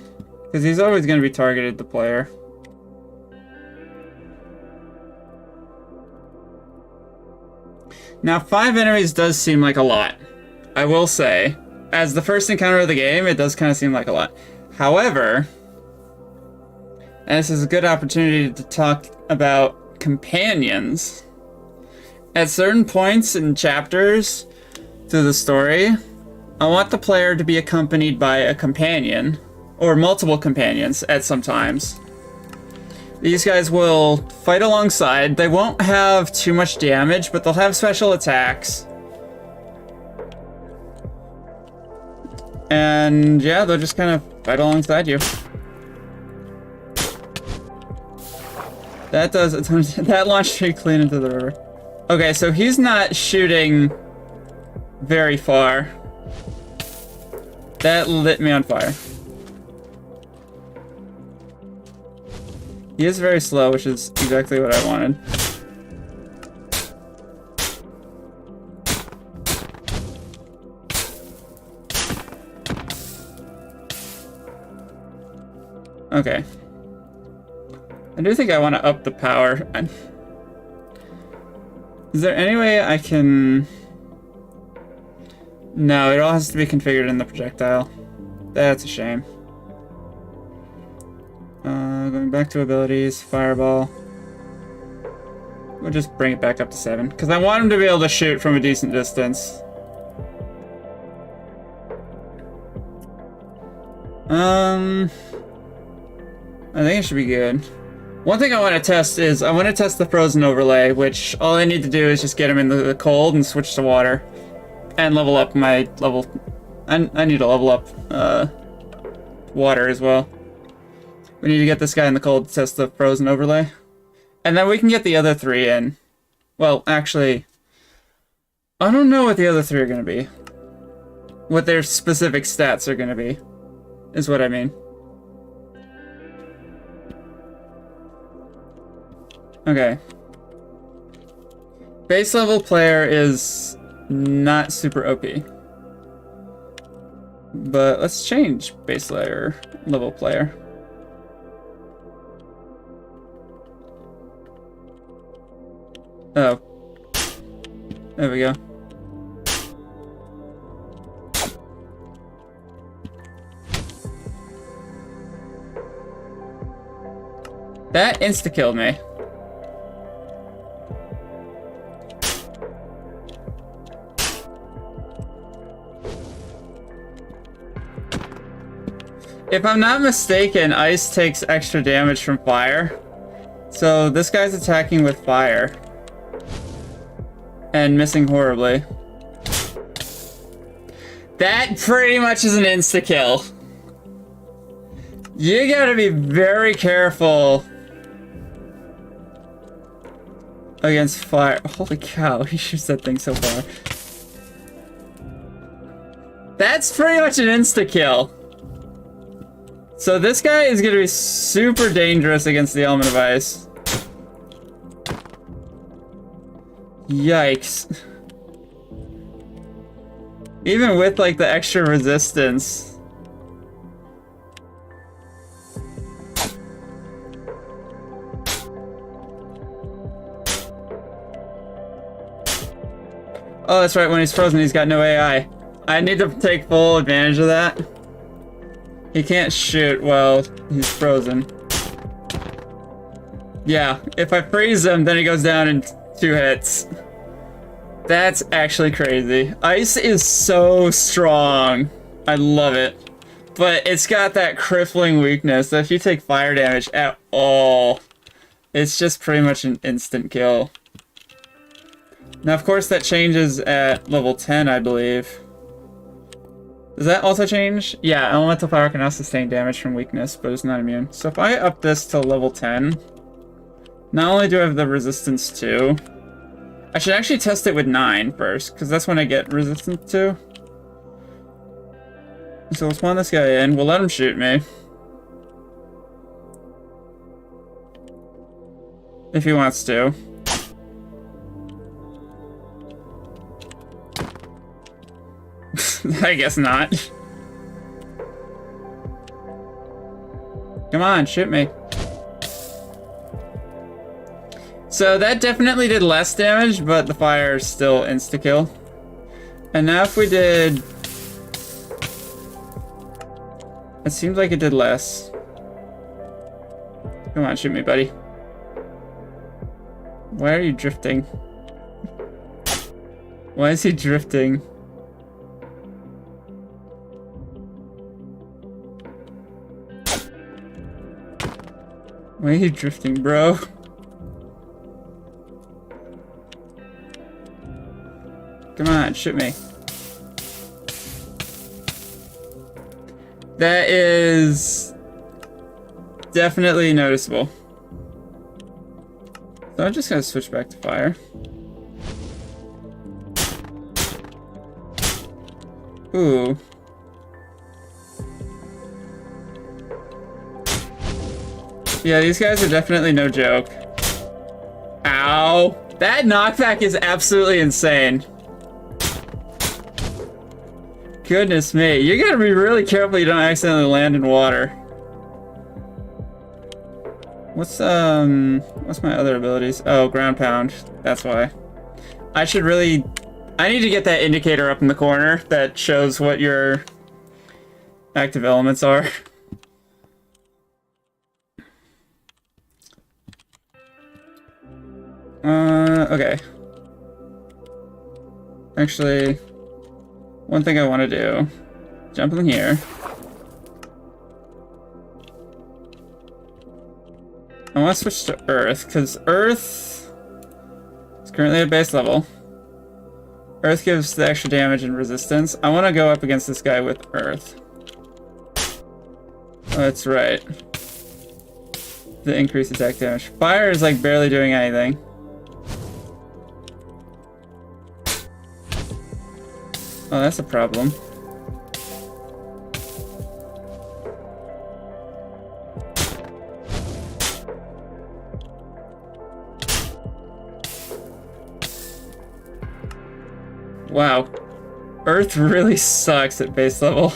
because he's always going to be targeted, the player. Now 5 enemies does seem like a lot, I will say. As the first encounter of the game, it does kind of seem like a lot. However, and this is a good opportunity to talk about companions. At certain points in chapters through the story, I want the player to be accompanied by a companion, or multiple companions at some times. These guys will fight alongside. They won't have too much damage, but they'll have special attacks. And yeah, they'll just kind of fight alongside you. That does a ton of, that launched pretty clean into the river. Okay, so he's not shooting very far. That lit me on fire. He is very slow, which is exactly what I wanted. Okay. I do think I want to up the power. Is there any way I can... No, it all has to be configured in the projectile. That's a shame. Going back to abilities, fireball. We'll just bring it back up to 7. Because I want him to be able to shoot from a decent distance. I think it should be good. One thing I want to test is, I want to test the frozen overlay, which all I need to do is just get him in the cold and switch to water. And level up my level... I need to level up water as well. We need to get this guy in the cold to test the frozen overlay. And then we can get the other 3 in. Well, actually... I don't know what the other 3 are going to be. What their specific stats are going to be, is what I mean. Okay. Base level player is not super OP. But let's change base layer level player. Oh. There we go. That insta-killed me. If I'm not mistaken, ice takes extra damage from fire. So this guy's attacking with fire. And missing horribly. That pretty much is an insta-kill. You gotta be very careful against fire. Holy cow, he shoots that thing so far. That's pretty much an insta-kill. So this guy is going to be super dangerous against the element of ice. Yikes. Even with like the extra resistance. Oh, that's right, when he's frozen he's got no AI. I need to take full advantage of that. He can't shoot while he's frozen. Yeah, if I freeze him, then he goes down in 2 hits. That's actually crazy. Ice is so strong. I love it. But it's got that crippling weakness that if you take fire damage at all, it's just pretty much an instant kill. Now, of course, that changes at level 10, I believe. Does that also change? Yeah, elemental power can now sustain damage from weakness, but it's not immune. So if I up this to level 10, not only do I have the resistance to, I should actually test it with 9 first, because that's when I get resistance to. So we'll spawn this guy in, we'll let him shoot me. If he wants to. I guess not. Come on, shoot me. So that definitely did less damage, but the fire is still insta-kill. And now if we did... It seems like it did less. Come on, shoot me, buddy. Why are you drifting? Why is he drifting? Why are you drifting, bro? Come on, shoot me. That is definitely noticeable. So I'm just gonna switch back to fire. Ooh. Yeah, these guys are definitely no joke. Ow. That knockback is absolutely insane. Goodness me. You gotta be really careful you don't accidentally land in water. What's my other abilities? Oh, ground pound. That's why. I need to get that indicator up in the corner that shows what your active elements are. Okay. Actually, one thing I want to do, jump in here. I want to switch to Earth, because Earth is currently at base level. Earth gives the extra damage and resistance. I want to go up against this guy with Earth. Oh, that's right. The increased attack damage. Fire is like barely doing anything. Oh, that's a problem. Wow. Earth really sucks at base level.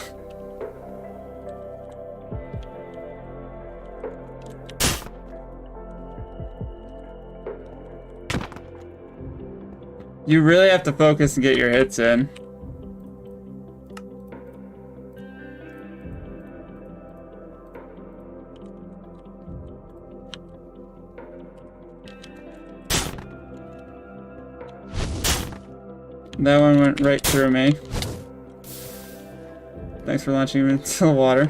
You really have to focus and get your hits in. That one went right through me. Thanks for launching him into the water.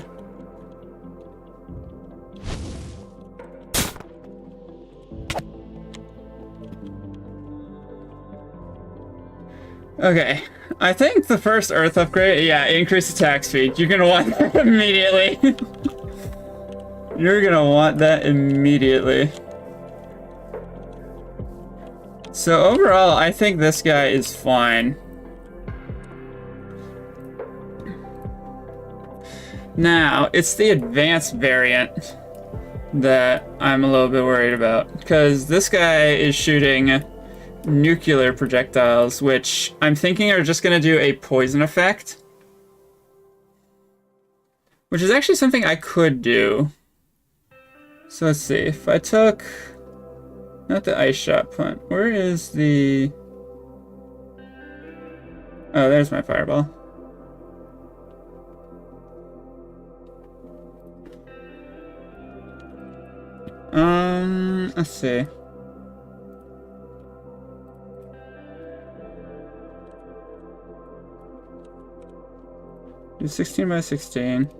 Okay, I think the first Earth upgrade, yeah, increase attack speed. You're gonna want that immediately. You're gonna want that immediately. So overall, I think this guy is fine. Now, it's the advanced variant that I'm a little bit worried about, because this guy is shooting nuclear projectiles, which I'm thinking are just going to do a poison effect. Which is actually something I could do. So let's see. If I took... Not the ice shot punt. Where is the... Oh, there's my fireball. Let's see. Do 16 by 16.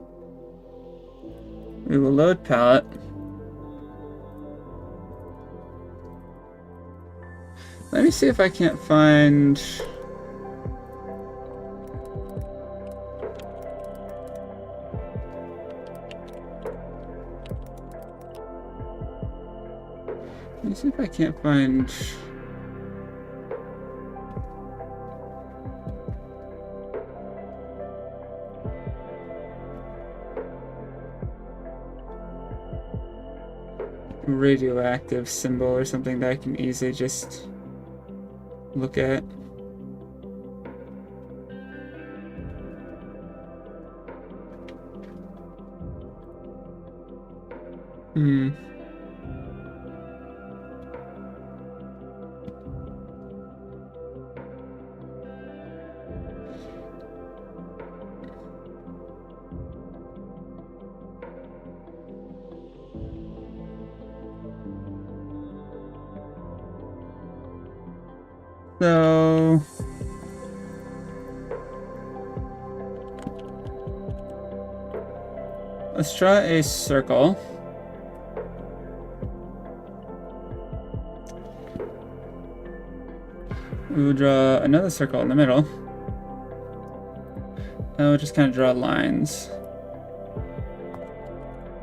We will load pallet. Let me see if I can't find... Let me see if I can't find... radioactive symbol or something that I can easily just look at. So let's draw a circle. We will draw another circle in the middle. And we'll just kind of draw lines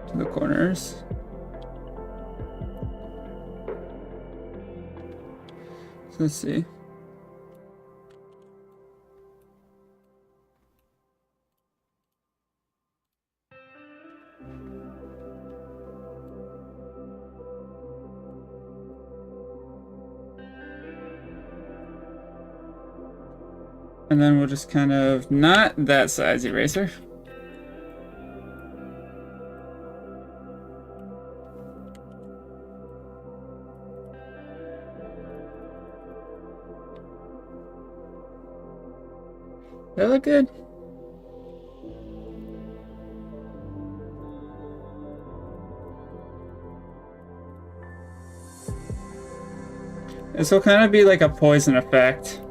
to the corners. So let's see. And then we'll just kind of, not that size eraser. That look good? This will kind of be like a poison effect.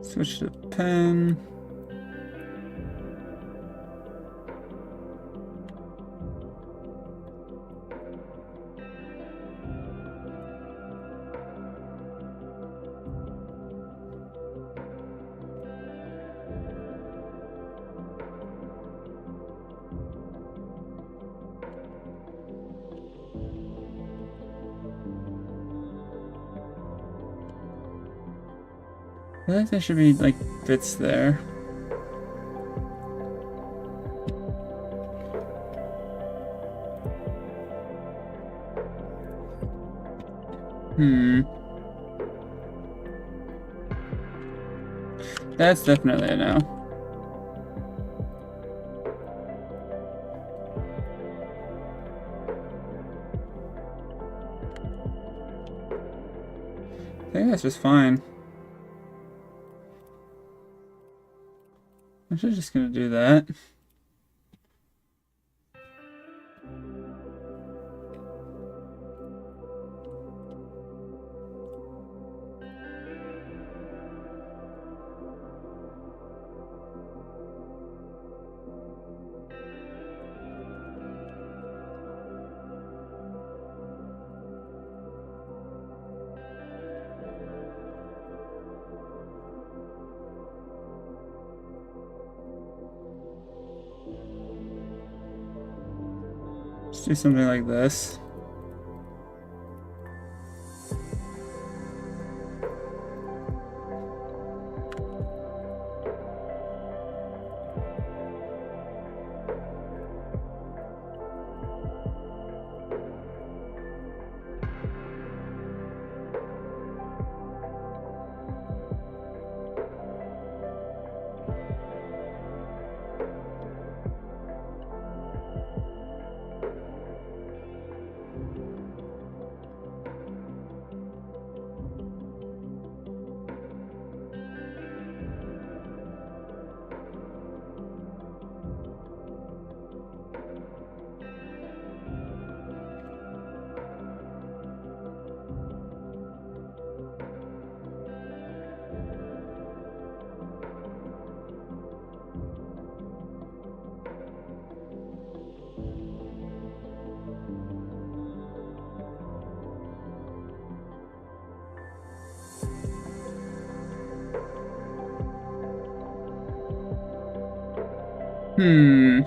Switch to pen. I think there should be like bits there. That's definitely a no. I think that's just fine. I'm just gonna do that. do something like this. Hmm.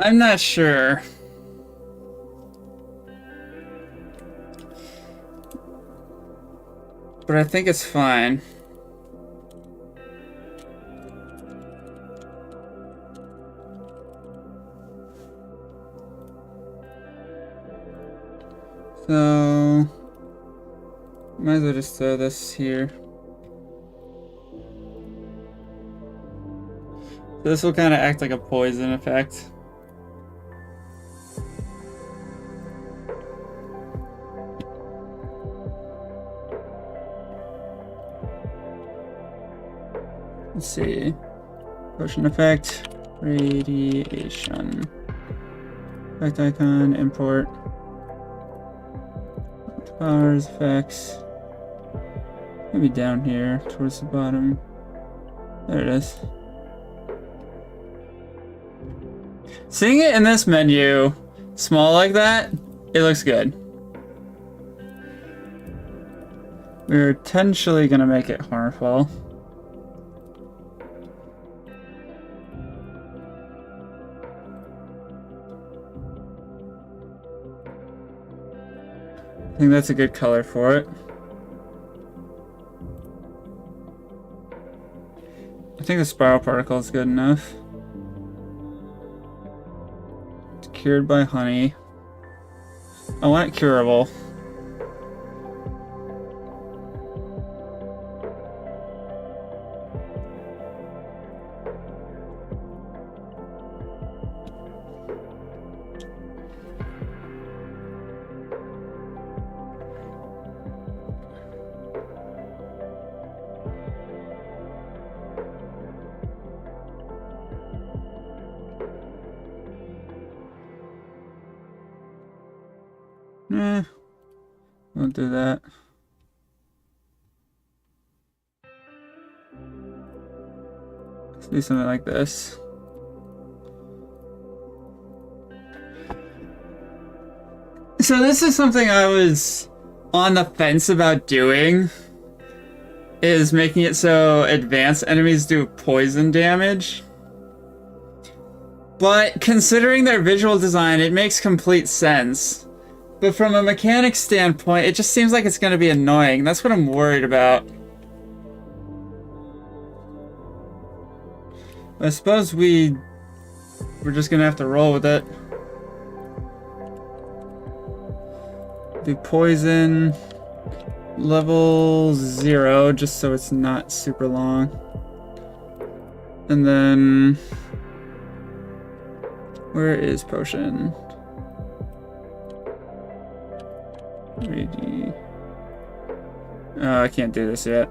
I'm not sure. But I think it's fine. So, might as well just throw this here. This will kind of act like a poison effect. Let's see. Potion effect, radiation. Effect icon, import. Powers, effects. Maybe down here, towards the bottom. There it is. Seeing it in this menu, small like that, it looks good. We're potentially gonna make it harmful. I think that's a good color for it. I think the spiral particle is good enough. It's cured by honey. I want curable. We'll do that. Let's do something like this. So this is something I was on the fence about doing, is making it so advanced enemies do poison damage. But considering their visual design, it makes complete sense. But from a mechanics standpoint, it just seems like it's going to be annoying. That's what I'm worried about. I suppose we're just going to have to roll with it. Do poison level 0, just so it's not super long. And then... where is potion? I can't do this yet.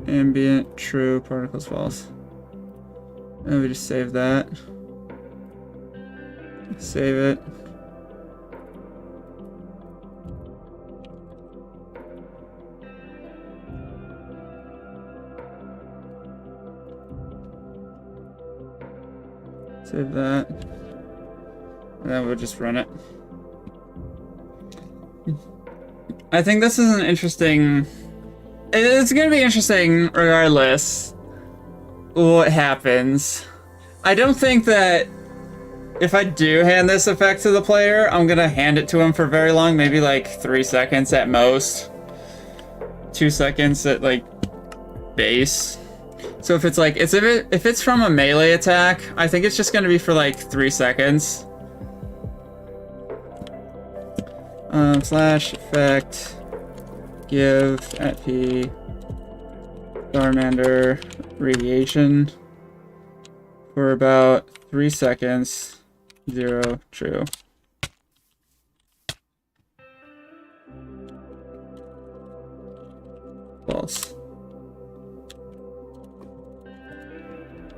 Ambient, true, particles, false. And we just save that. Save it. Save that. And then we'll just run it. I think this is an interesting... It's gonna be interesting regardless what happens. I don't think that if I do hand this effect to the player, I'm gonna hand it to him for very long, maybe like 3 seconds at most. 2 seconds at like base. So if it's like, if it's from a melee attack, I think it's just gonna be for like 3 seconds. Slash effect give at P Charmander radiation for about 3 seconds. 0 true. False.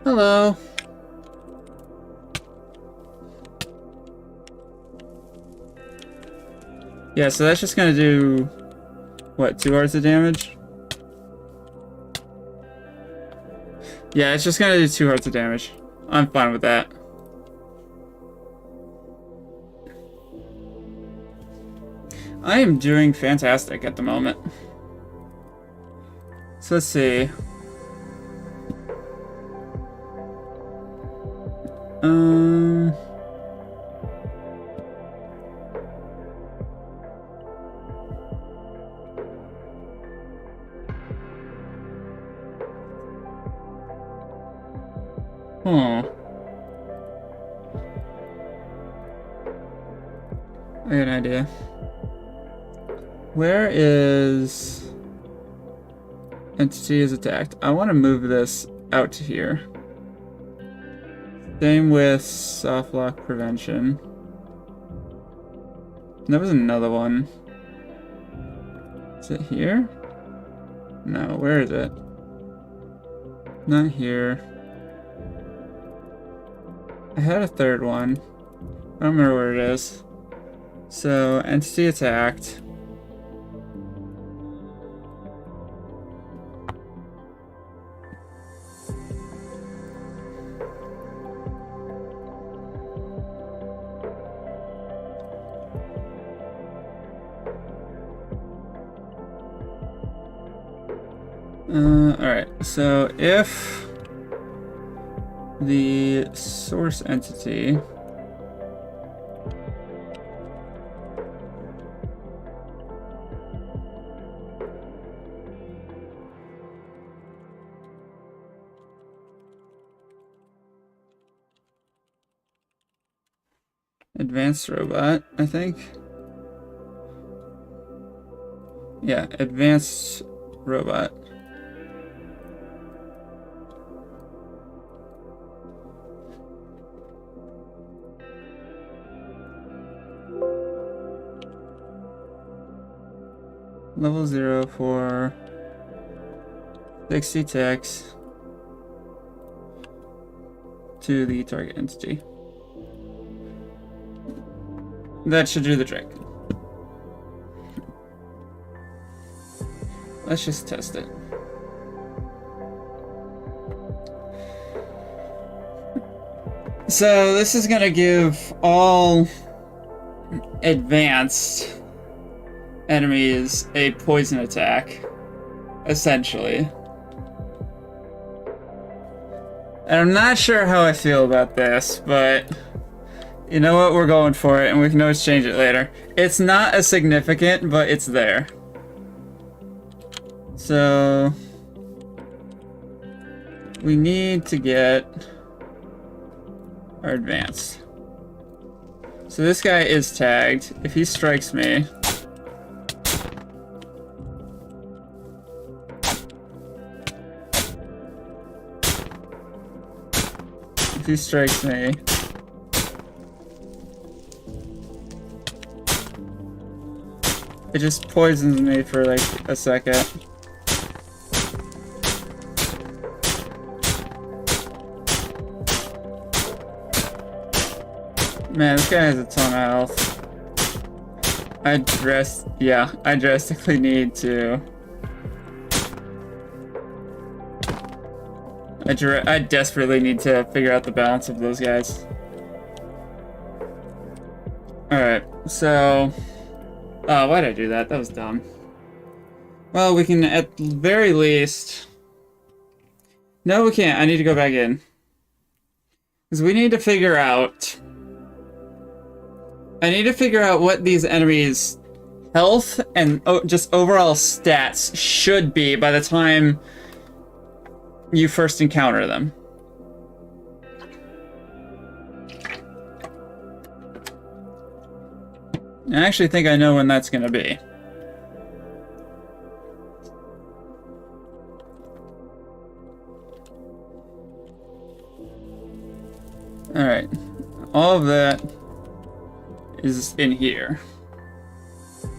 Hello. Yeah, so that's just gonna do, what, 2 hearts of damage? Yeah, it's just gonna do 2 hearts of damage. I'm fine with that. I am doing fantastic at the moment. So let's see. I got an idea. Where is entity is attacked? I want to move this out to here. Same with soft lock prevention. There was another one. Is it here? No, where is it? Not here. I had a third one. I don't remember where it is. So, entity attacked. Alright, so if the source entity advanced robot, I think. Yeah, advanced robot. Level 0 for 60 ticks to the target entity. That should do the trick. Let's just test it. So this is gonna give all advanced enemies a poison attack, essentially. And I'm not sure how I feel about this, but you know what, we're going for it, and we can always change it later. It's not as significant, but it's there. So we need to get our advanced. So this guy is tagged. If he strikes me, he strikes me, it just poisons me for like a second. Man, this guy has a ton of health. I drastically need to... I desperately need to figure out the balance of those guys. Alright, so... Oh, why'd I do that? That was dumb. Well, we can at the very least... No, we can't. I need to go back in. Because we need to figure out... I need to figure out what these enemies' health and just overall stats should be by the time you first encounter them. I actually think I know when that's going to be. Alright. All of that is in here.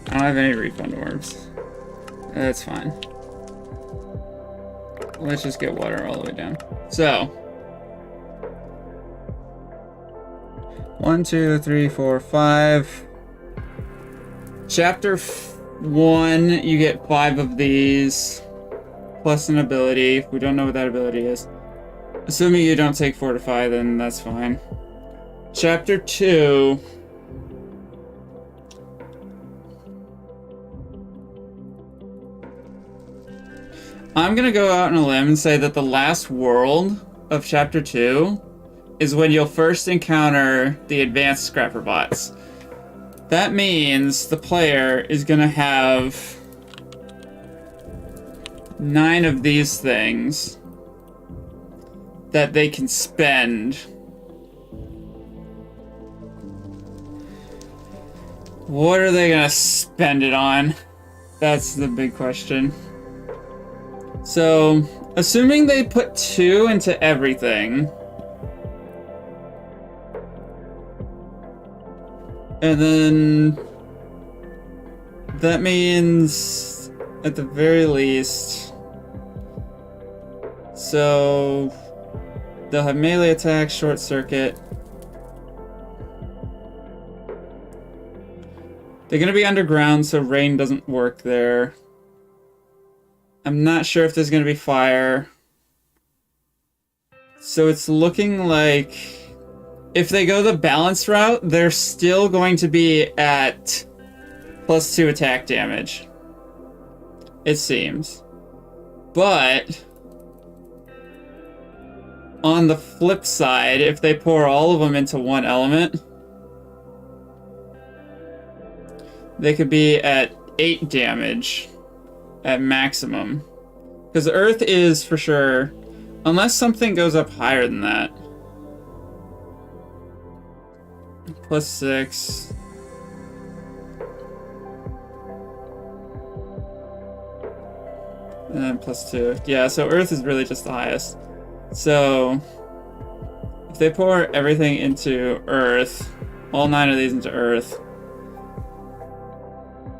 I don't have any refund orbs. That's fine. Let's just get water all the way down. So. 1, 2, 3, 4, 5. Chapter 1, you get 5 of these. Plus an ability. We don't know what that ability is. Assuming you don't take Fortify, then that's fine. Chapter 2. I'm gonna go out on a limb and say that the last world of Chapter 2 is when you'll first encounter the advanced scrapper bots. That means the player is gonna have 9 of these things that they can spend. What are they gonna spend it on? That's the big question. So, assuming they put 2 into everything, and then that means at the very least, so they'll have melee attack, short circuit. They're gonna be underground, so rain doesn't work there. I'm not sure if there's going to be fire. So it's looking like if they go the balanced route, they're still going to be at +2 attack damage. It seems. But on the flip side, if they pour all of them into one element, they could be at 8 damage. At maximum. Because Earth is for sure, unless something goes up higher than that. +6. And then +2. Yeah, so Earth is really just the highest. So, if they pour everything into Earth, all 9 of these into Earth,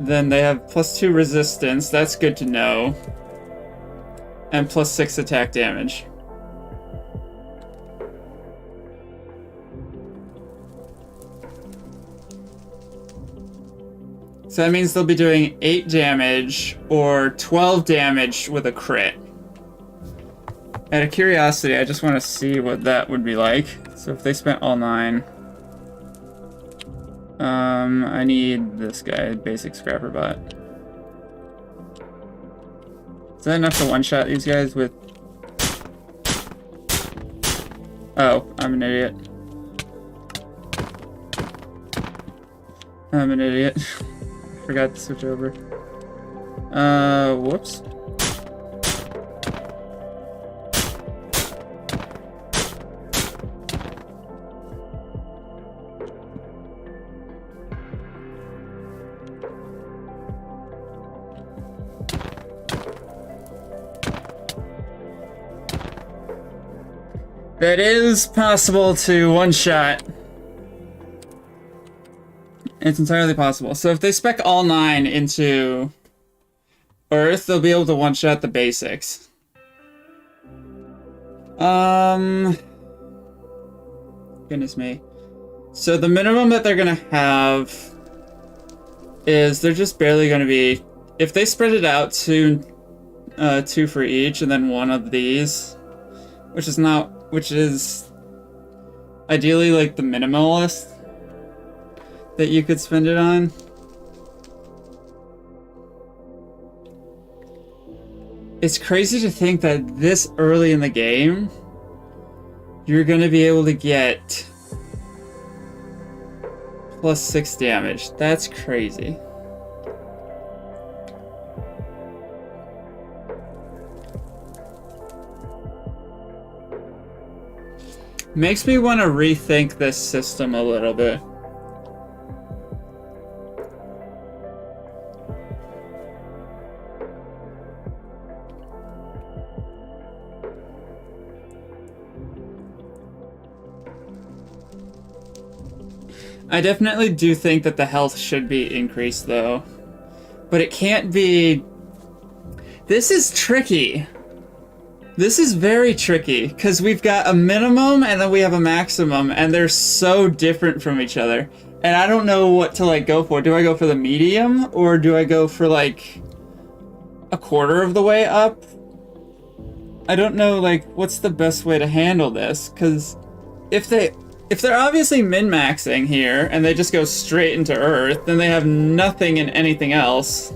then they have +2 resistance, that's good to know. And +6 attack damage. So that means they'll be doing 8 damage or 12 damage with a crit. Out of curiosity, I just want to see what that would be like. So if they spent all 9... I need this guy, basic scrapper bot. Is that enough to one-shot these guys with... Oh, I'm an idiot. I'm an idiot. Forgot to switch over. Whoops. That is possible to one-shot. It's entirely possible. So if they spec all 9 into Earth, they'll be able to one-shot the basics. Goodness me. So the minimum that they're gonna have is they're just barely gonna be, if they spread it out to 2 for each and then 1 of these, which is ideally like the minimalist that you could spend it on. It's crazy to think that this early in the game, you're gonna be able to get +6 damage. That's crazy. Makes me want to rethink this system a little bit. I definitely do think that the health should be increased though. But it can't be... This is tricky. This is very tricky, because we've got a minimum and then we have a maximum, and they're so different from each other. And I don't know what to like go for. Do I go for the medium, or do I go for like a quarter of the way up? I don't know like what's the best way to handle this, because if they're obviously min-maxing here and they just go straight into Earth, then they have nothing in anything else.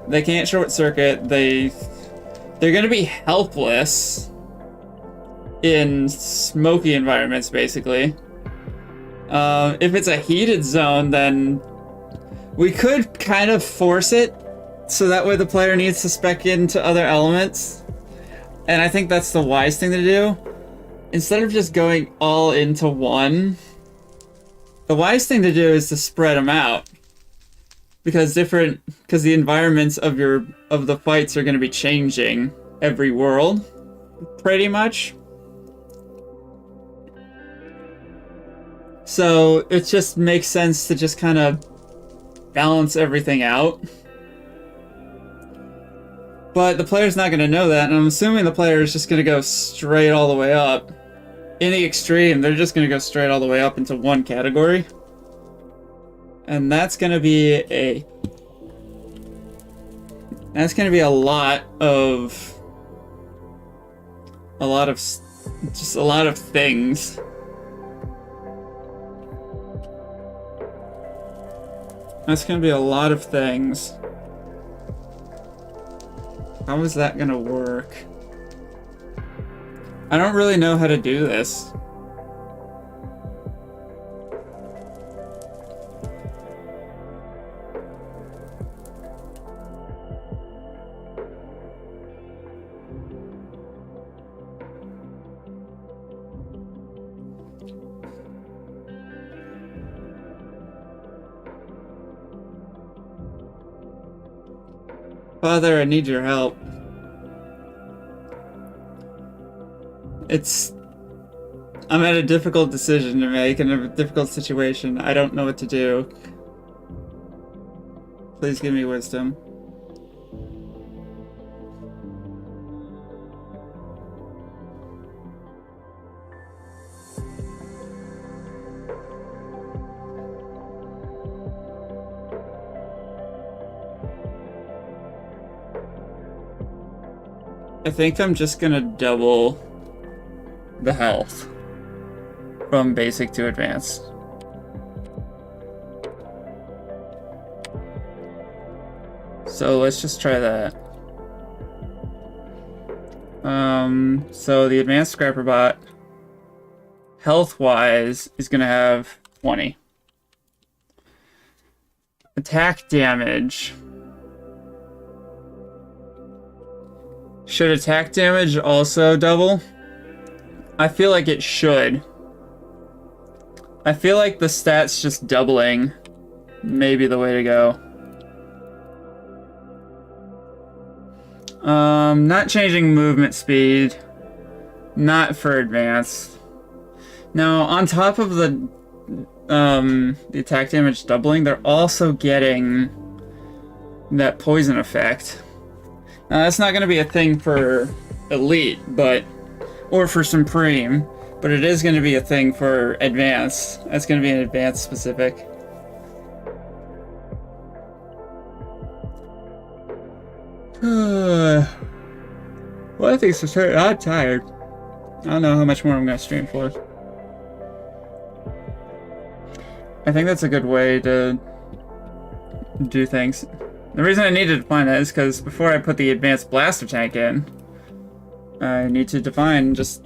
They can't short circuit. They're gonna be helpless in smoky environments, basically. If it's a heated zone, then we could kind of force it so that way the player needs to spec into other elements. And I think that's the wise thing to do. Instead of just going all into one, the wise thing to do is to spread them out. Because the environments of the fights are going to be changing every world, pretty much. So it just makes sense to just kind of balance everything out. But the player's not going to know that, and I'm assuming the player is just going to go straight all the way up. In the extreme, they're just going to go straight all the way up into one category. And that's going to be a lot of things. That's going to be a lot of things. How is that going to work? I don't really know how to do this. Father, I need your help. I'm at a difficult decision to make in a difficult situation. I don't know what to do. Please give me wisdom. I think I'm just gonna double the health from basic to advanced. So let's just try that. So the advanced scrapper bot, health-wise, is gonna have 20. Attack damage. Should attack damage also double? I feel like it should. I feel like the stats just doubling may be the way to go. Not changing movement speed. Not for advanced. Now, on top of the attack damage doubling, they're also getting that poison effect. Now, that's not going to be a thing for Elite, or for Supreme, But it is going to be a thing for advanced. That's going to be an advanced specific. Well, I think so. I'm tired. I don't know how much more I'm going to stream for. I think that's a good way to do things. The reason I needed to define that is because before I put the advanced blaster tank in, I need to define just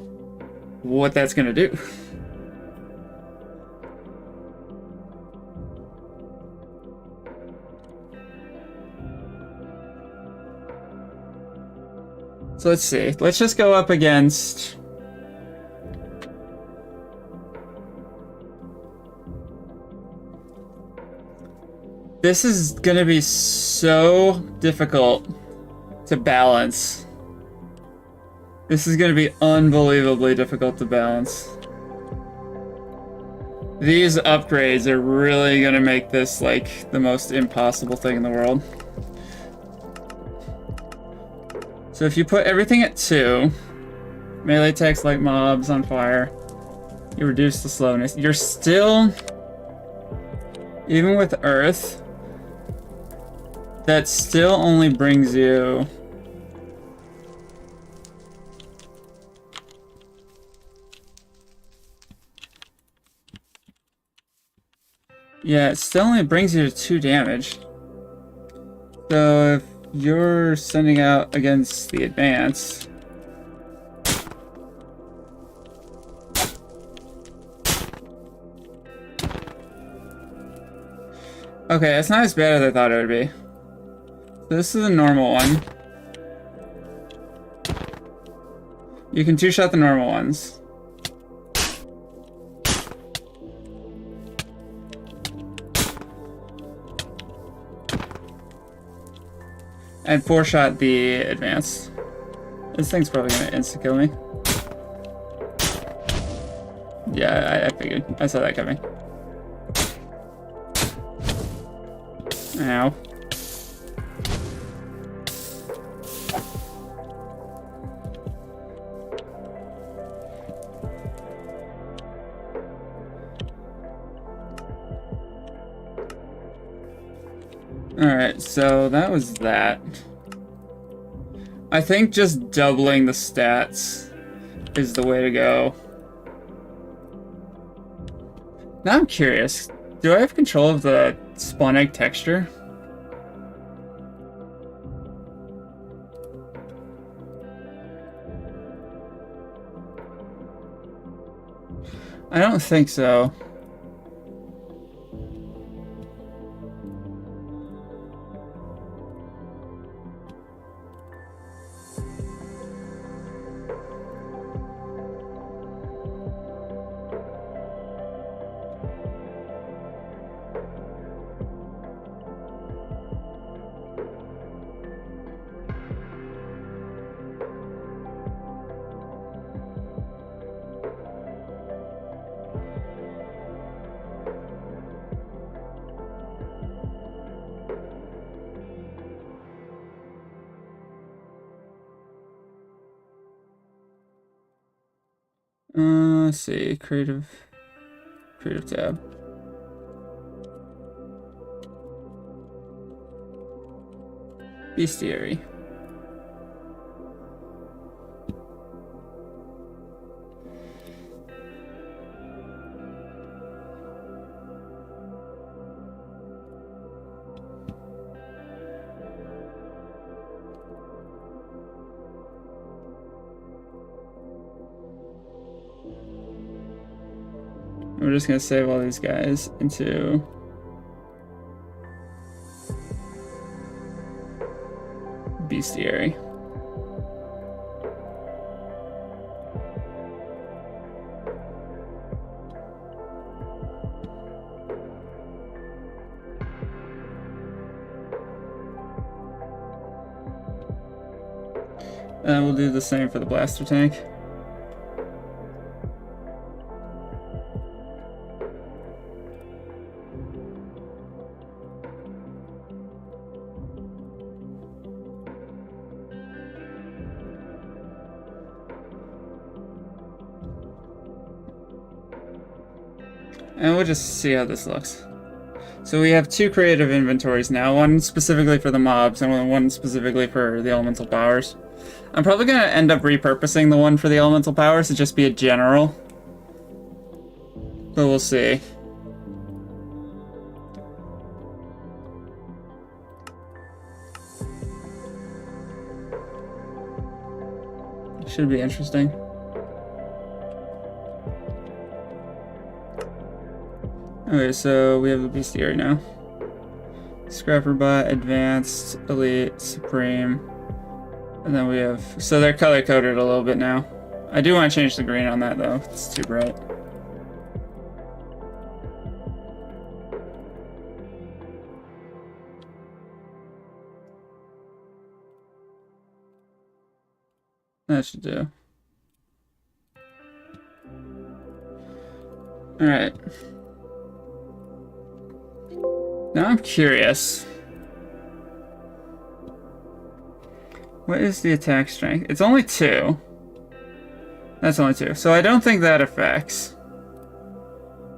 what that's going to do. So let's see. Let's just go up against... This is gonna be so difficult to balance. This is gonna be unbelievably difficult to balance. These upgrades are really gonna make this like the most impossible thing in the world. So if you put everything at 2, melee attacks like mobs on fire, you reduce the slowness. You're still, even with Earth, that still only brings you yeah, it still only brings you to 2 damage. So if you're sending out against the advance, okay, it's not as bad as I thought it would be. This is a normal one. You can 2-shot the normal ones. And 4-shot the advance. This thing's probably gonna insta-kill me. Yeah, I figured. I saw that coming. Ow. Alright, so that was that. I think just doubling the stats is the way to go. Now I'm curious, do I have control of the spawn egg texture? I don't think so. Let's see, creative tab. Bestiary. We're just gonna save all these guys into bestiary. And we'll do the same for the blaster tank. And we'll just see how this looks. So we have two creative inventories now, one specifically for the mobs and one specifically for the elemental powers. I'm probably going to end up repurposing the one for the elemental powers to just be a general. But we'll see. Should be interesting. Okay, so we have the bestiary now. Scrapper Bot, Advanced, Elite, Supreme. And then we have... So they're color-coded a little bit now. I do want to change the green on that, though. It's too bright. That should do. Alright. Now I'm curious. What is the attack strength? It's only 2. That's only 2. So I don't think that affects.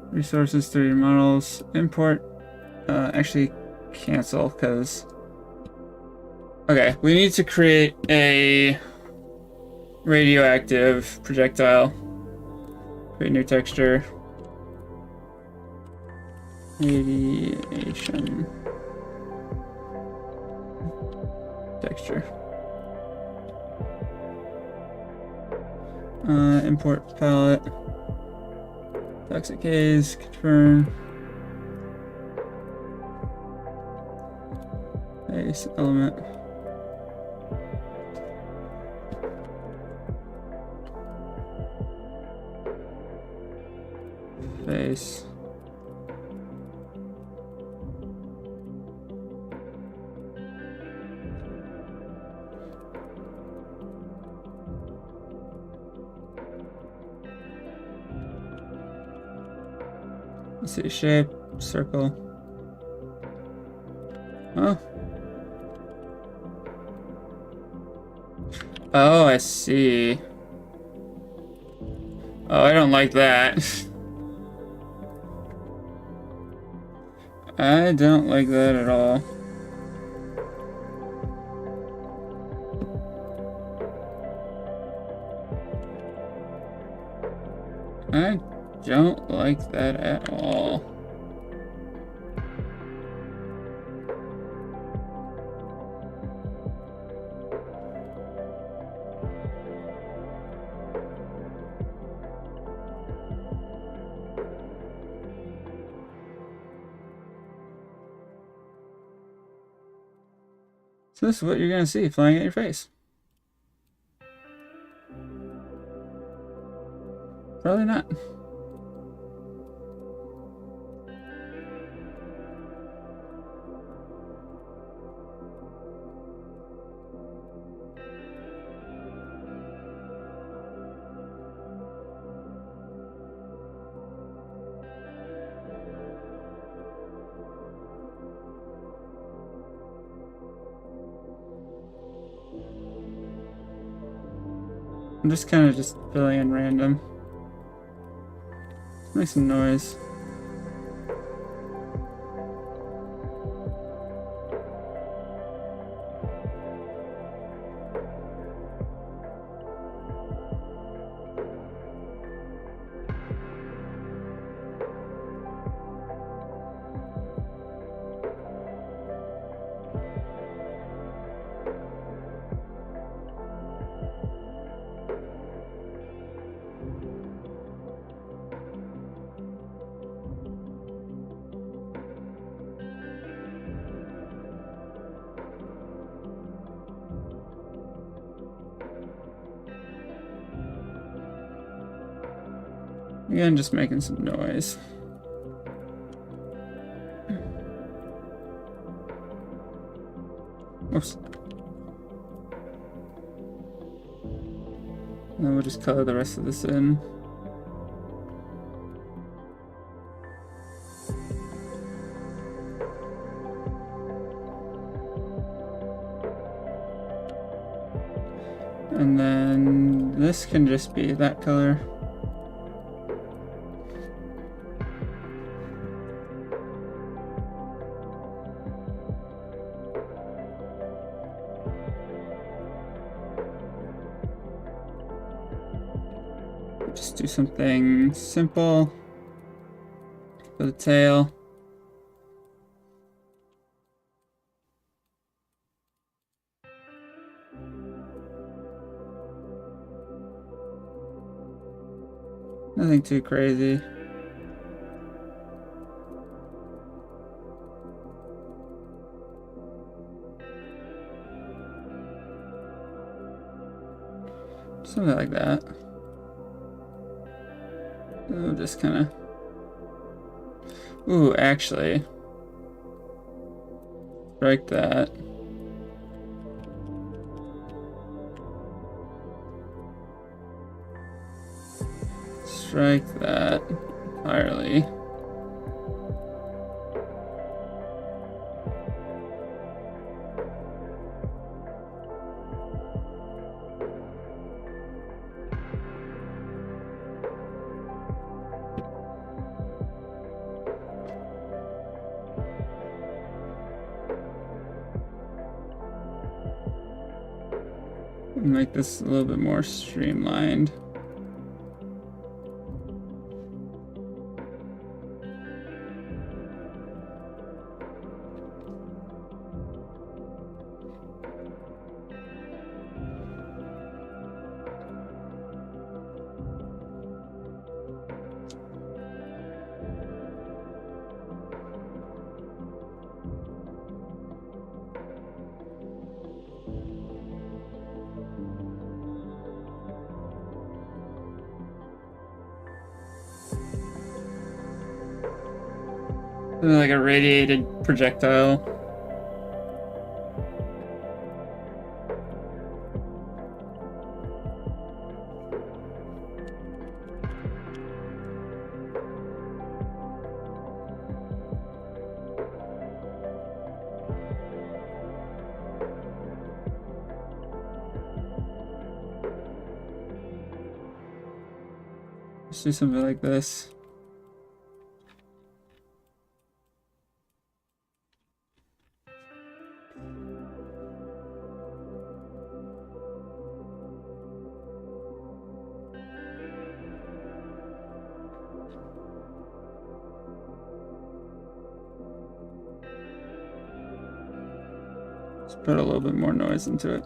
Resources 3 models. Import. Actually cancel, because... Okay, we need to create a radioactive projectile. Create new texture. Radiation texture. Import palette. Toxic haze, confirm. Base element. Face. Let's see, shape, circle. Oh. Oh, I see. Oh, I don't like that. I don't like that at all. I don't like that at all. So this is what you're gonna see flying at your face. Probably not. I'm just kind of just filling in random. Make some noise. Again, just making some noise. Oops. And then we'll just color the rest of this in. And then this can just be that color. do something simple for the tail. Nothing too crazy. Something like that. Ooh, just kind of... Ooh, actually. Strike that. Strike that entirely. Make this a little bit more streamlined. Like a radiated projectile. Let's do something like this. Let's put a little bit more noise into it.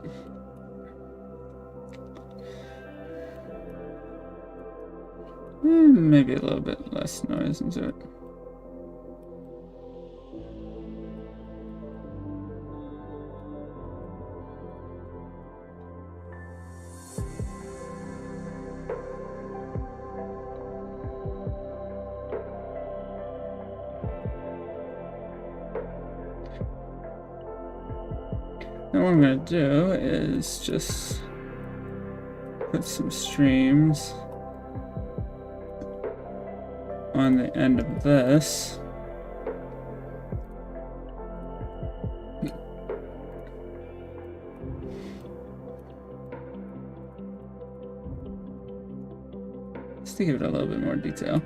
Maybe a little bit less noise into it. Now what I'm going to do is just put some streams on the end of this. Just to give it a little bit more detail.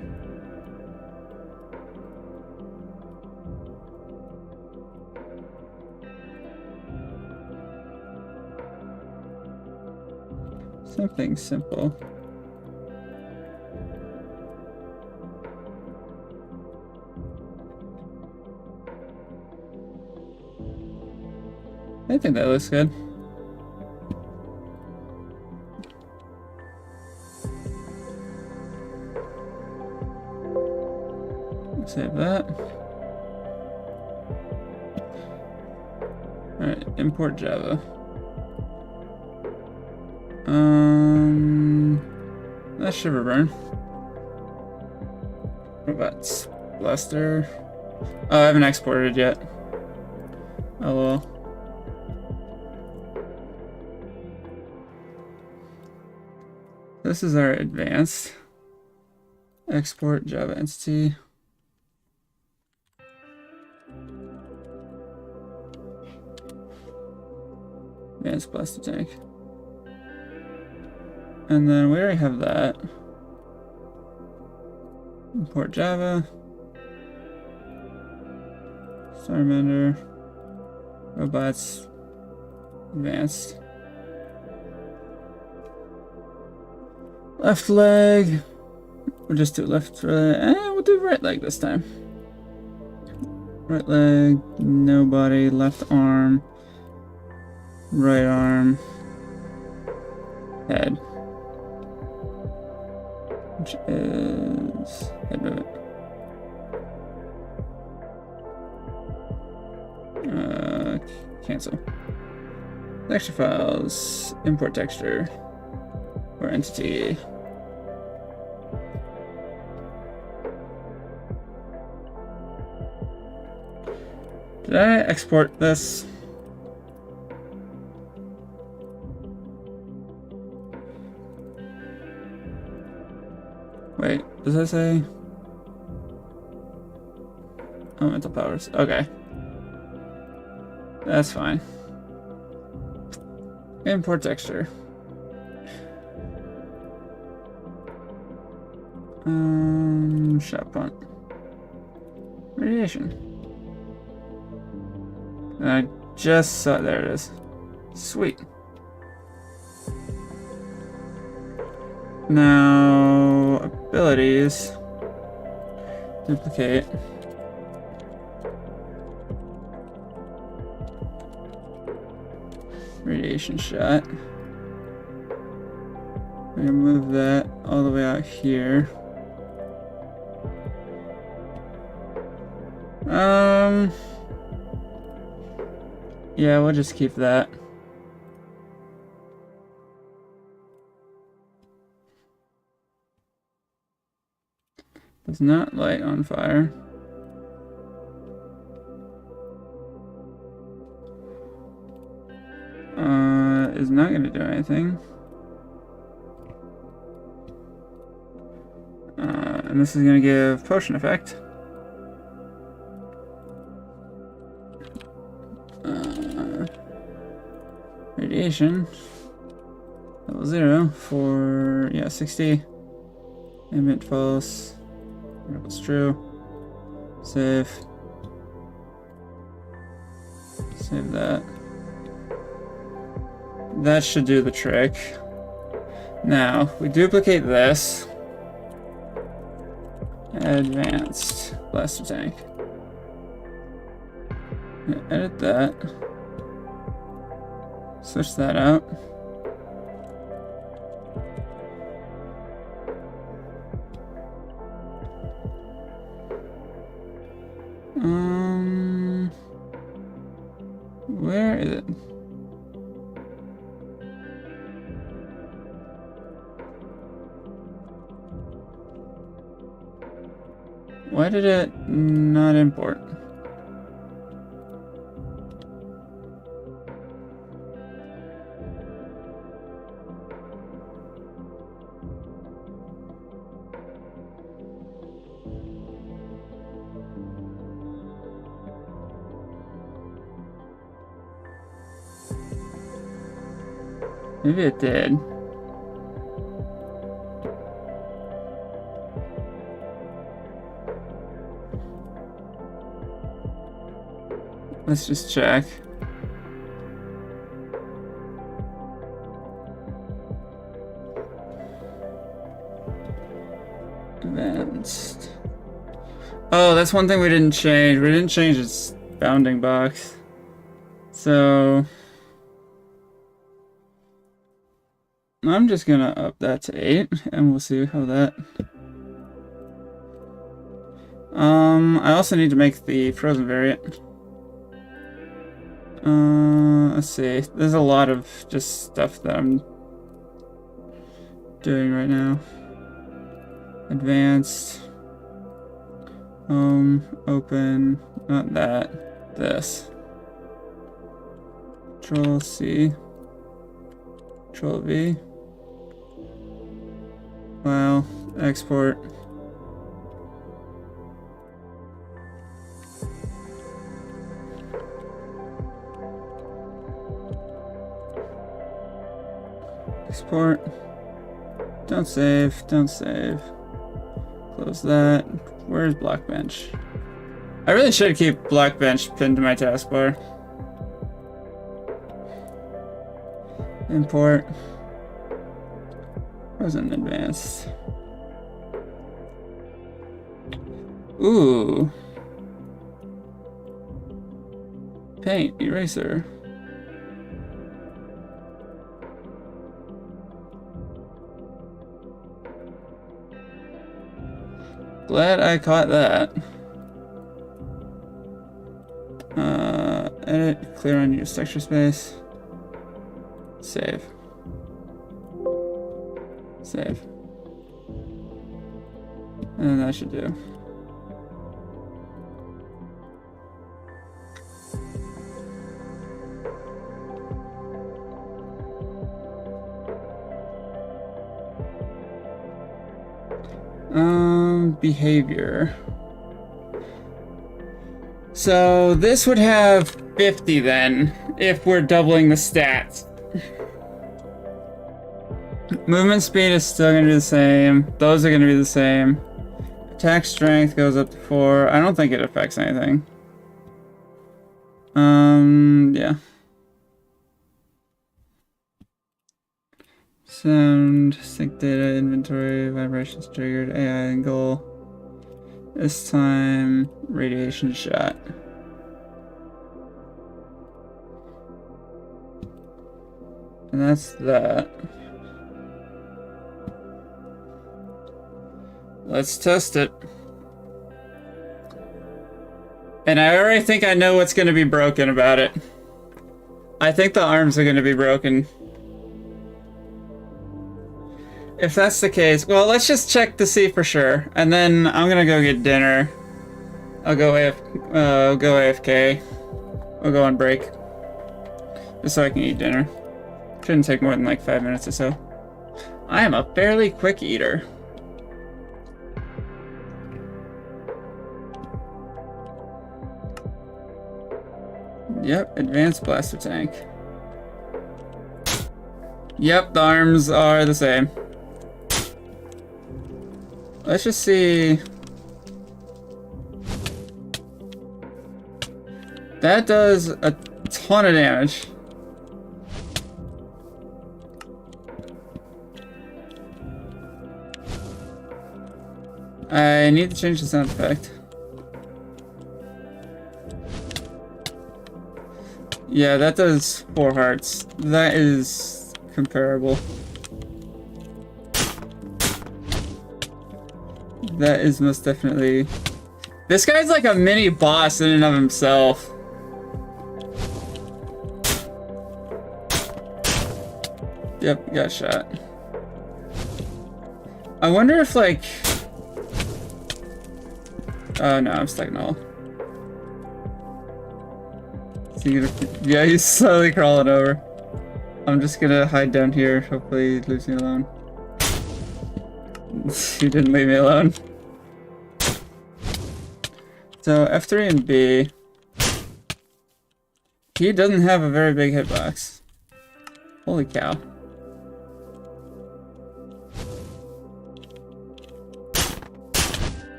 Something simple. I think that looks good. Save that. Alright, import Java. That's Shiverburn. Robots. Blaster. Oh, I haven't exported yet. Oh well. This is our advanced. Export Java entity. Advanced blaster tank. And then we already have that. Import Java. Starmander. Robots. Advanced. Left leg. We'll just do left leg. We'll do right leg this time. Right leg, no body, left arm, right arm, head. Which is head movement. Cancel. Texture files, import texture, or entity. Did I export this? Wait, does that say? Elemental powers. Okay. That's fine. Import texture. Shot punt. Radiation. I just saw, there it is. Sweet. Now, abilities. Duplicate. Radiation shot. I'm gonna move that all the way out here. Yeah, we'll just keep that. Does not light on fire. Is not going to do anything. And this is going to give potion effect. Radiation. Level 0 for, yeah, 60. Emit false. It's true. Save. Save that. That should do the trick. Now, we duplicate this. Advanced blaster tank. Edit that. Switch that out. Where is it? Why did it not import? Maybe it did. Let's just check. Advanced. Oh, that's one thing we didn't change. We didn't change its bounding box. So I'm just gonna up that to 8 and we'll see how that. I also need to make the frozen variant. Let's see. There's a lot of just stuff that I'm doing right now. Advanced. Home. Open. Not that. This. Control C. Control V. Wow. Export. Export. Don't save. Don't save. Close that. Where's Blockbench? I really should keep Blockbench pinned to my taskbar. Import. Wasn't advanced. Ooh. Paint, eraser. Glad I caught that. Edit, clear unused texture space. Save. Save. And that should do. Behavior. So this would have 50 then, if we're doubling the stats. Movement speed is still gonna be the same. Those are gonna be the same. Attack strength goes up to 4. I don't think it affects anything. Yeah. Sound, sync data, inventory, vibrations triggered, AI and goal. This time, radiation shot. And that's that. Let's test it. And I already think I know what's going to be broken about it. I think the arms are going to be broken. If that's the case, well, let's just check to see for sure. And then I'm going to go get dinner. I'll go AFK. We'll go on break. Just so I can eat dinner. Shouldn't take more than like 5 minutes or so. I am a fairly quick eater. Yep, advanced blaster tank. Yep, the arms are the same. Let's just see. That does a ton of damage. I need to change the sound effect. Yeah, that does 4 hearts. That is comparable. That is most definitely... This guy's like a mini boss in and of himself. Yep, got shot. I wonder if like... Oh no, I'm stuck in a hole. Yeah, he's slowly crawling over. I'm just gonna hide down here. Hopefully he leaves me alone. He didn't leave me alone. So F3 and B. He doesn't have a very big hitbox. Holy cow.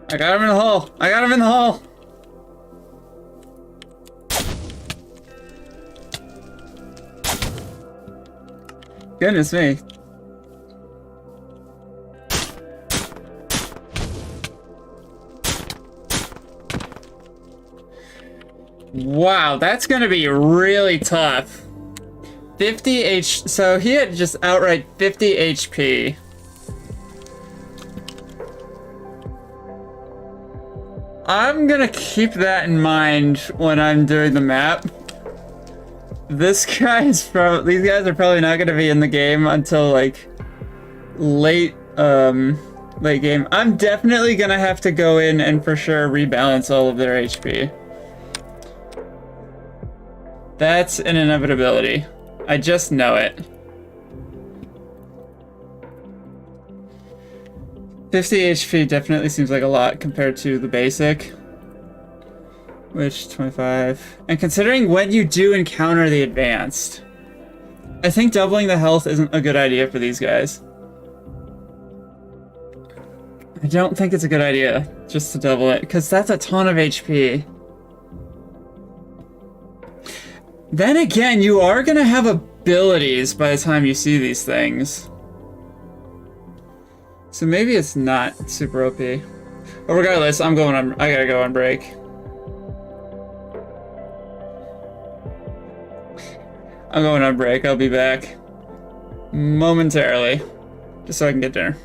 I got him in the hole! I got him in the hole! Goodness me. Wow, that's gonna be really tough. 50 H, so he had just outright 50 HP. I'm gonna keep that in mind when I'm doing the map. These guys are probably not gonna be in the game until like late game. I'm definitely gonna have to go in and for sure rebalance all of their HP. That's an inevitability. I just know it. 50 HP definitely seems like a lot compared to the basic. Which, 25. And considering when you do encounter the advanced, I think doubling the health isn't a good idea for these guys. I don't think it's a good idea just to double it, because that's a ton of HP. Then again, you are going to have abilities by the time you see these things. So maybe it's not super OP. But regardless, I gotta go on break. I'm going on break. I'll be back momentarily, just so I can get dinner.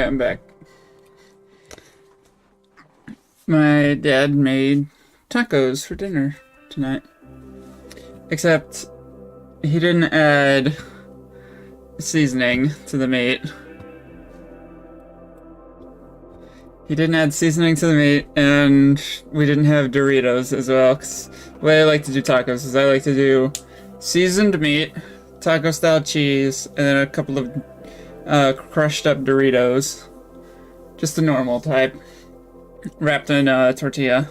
Alright, I'm back. My dad made tacos for dinner tonight. Except he didn't add seasoning to the meat. He didn't add seasoning to the meat, and we didn't have Doritos as well. 'Cause the way I like to do tacos is I like to do seasoned meat, taco-style cheese, and then a couple of crushed up Doritos. Just the normal type. Wrapped in a tortilla.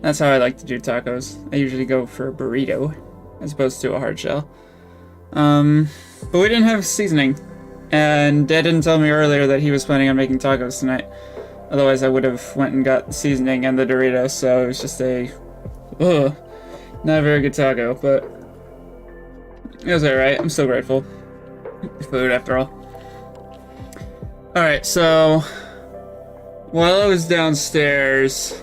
That's how I like to do tacos. I usually go for a burrito as opposed to a hard shell. But we didn't have seasoning. And Dad didn't tell me earlier that he was planning on making tacos tonight. Otherwise I would have went and got the seasoning and the Doritos, so it was just not a very good taco, but it was alright. I'm still grateful. Food, after all. Alright, so while I was downstairs,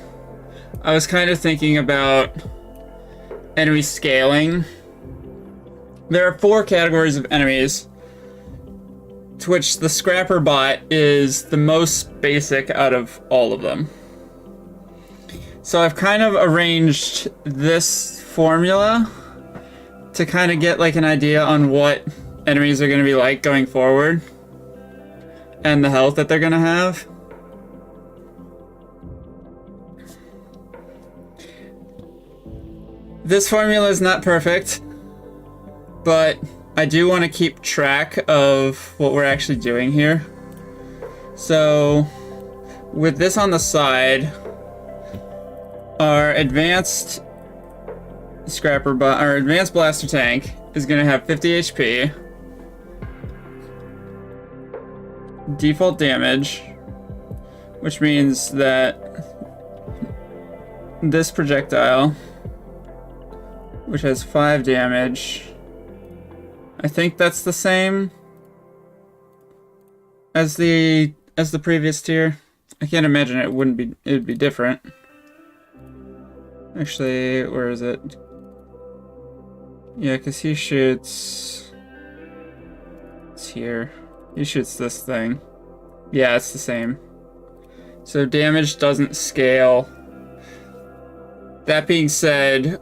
I was kind of thinking about enemy scaling. There are 4 categories of enemies, to which the Scrapper bot is the most basic out of all of them. So I've kind of arranged this formula to kind of get like an idea on what enemies are going to be like going forward and the health that they're going to have. This formula is not perfect, but I do want to keep track of what we're actually doing here. So, with this on the side, our advanced our advanced blaster tank is going to have 50 HP, default damage, which means that this projectile, which has 5 damage, I think that's the same as the previous tier. I can't imagine it'd be different. Actually, where is it? Yeah, because he shoots... It's here. He shoots this thing. Yeah, it's the same. So damage doesn't scale. That being said,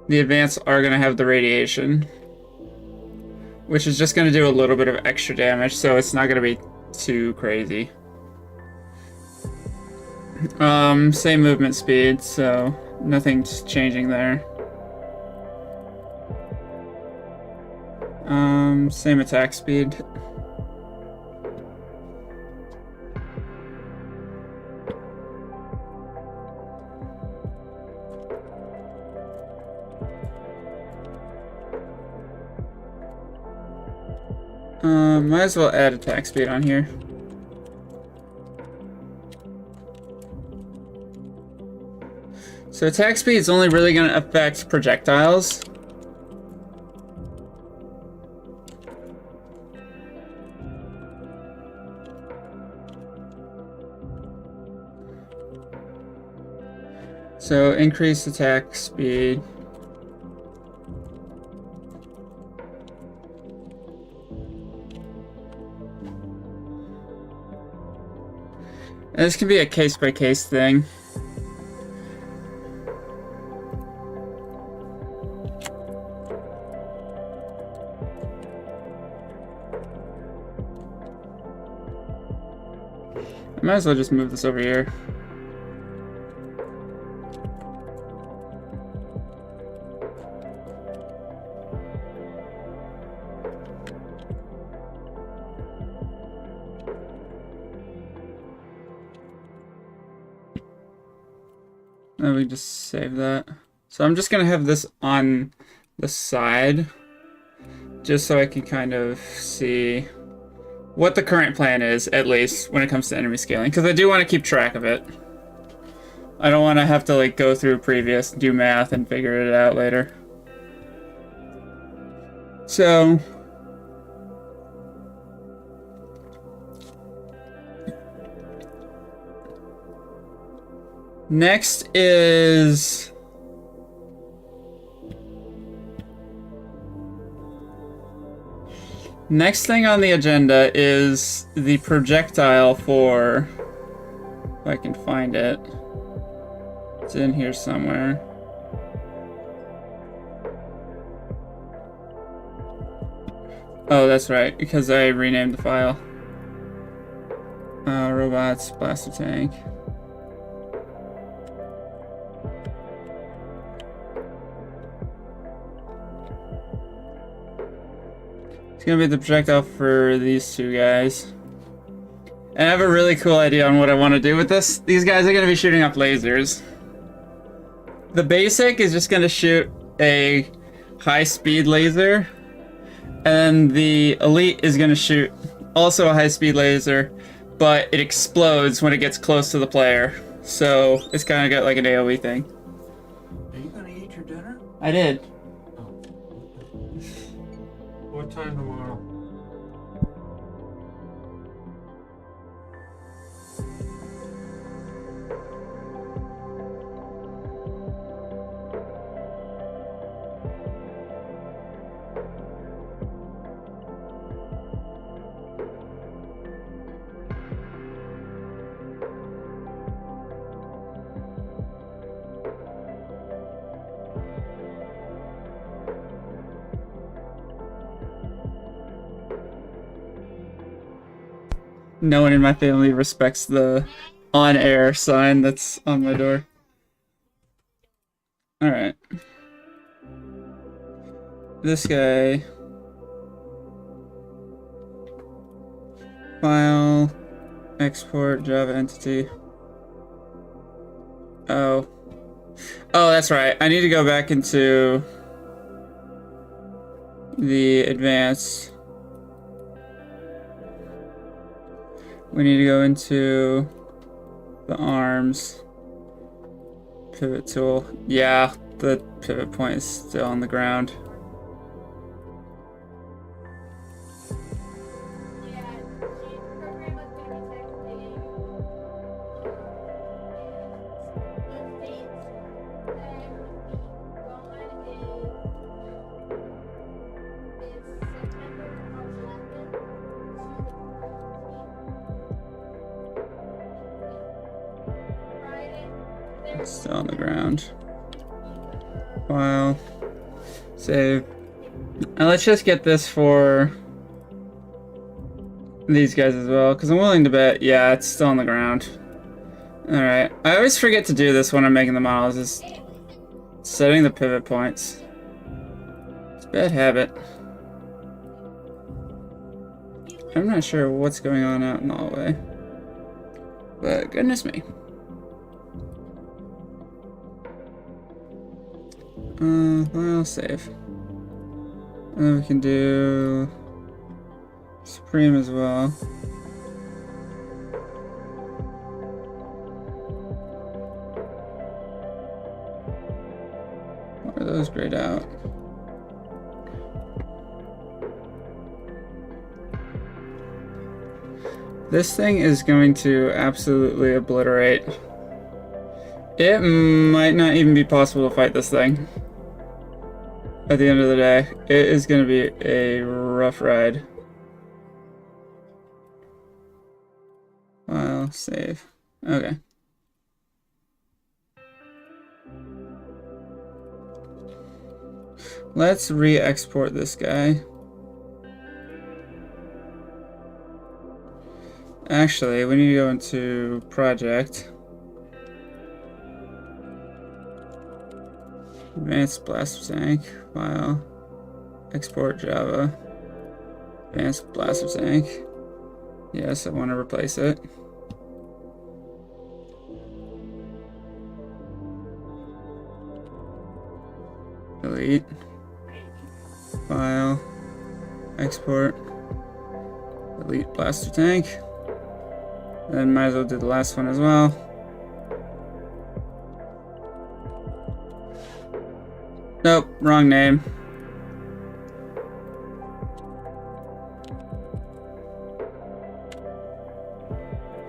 the advanced are going to have the radiation, which is just going to do a little bit of extra damage, so it's not going to be too crazy. Same movement speed, so nothing's changing there. Same attack speed. Might as well add attack speed on here. So attack speed is only really going to affect projectiles. So increase attack speed. And this can be a case-by-case thing. I might as well just move this over here. And we just save that. So I'm just gonna have this on the side, just so I can kind of see what the current plan is, at least when it comes to enemy scaling, because I do want to keep track of it. I don't want to have to like go through previous, do math, and figure it out later. So next is Next thing on the agenda is the projectile for... If I can find it. It's in here somewhere. Oh, that's right, because I renamed the file. Robots, blaster tank. It's gonna be the projectile for these two guys. And I have a really cool idea on what I want to do with this. These guys are gonna be shooting up lasers. The basic is just gonna shoot a high-speed laser. And the elite is gonna shoot also a high-speed laser, but it explodes when it gets close to the player. So it's kind of got like an AoE thing. Are you gonna eat your dinner? I did. What time tomorrow? No one in my family respects the on-air sign that's on my door. Alright. This guy... File... Export Java entity. Oh. Oh, that's right. I need to go back into... the advanced... We need to go into the arms pivot tool. Yeah, the pivot point is still on the ground. Still on the ground. File. Save. And let's just get this for these guys as well, because I'm willing to bet, yeah, it's still on the ground. Alright. I always forget to do this when I'm making the models, is setting the pivot points. It's a bad habit. I'm not sure what's going on out in the hallway. But goodness me. File save. And then we can do Supreme as well. Why are those grayed out? This thing is going to absolutely obliterate. It might not even be possible to fight this thing. At the end of the day, it is going to be a rough ride. File, save. Okay. Let's re-export this guy. Actually, we need to go into project. Advanced blaster tank, file, export Java, advanced blaster tank. Yes, I want to replace it. Delete, file, export, delete blaster tank. Then might as well do the last one as well. Nope, wrong name.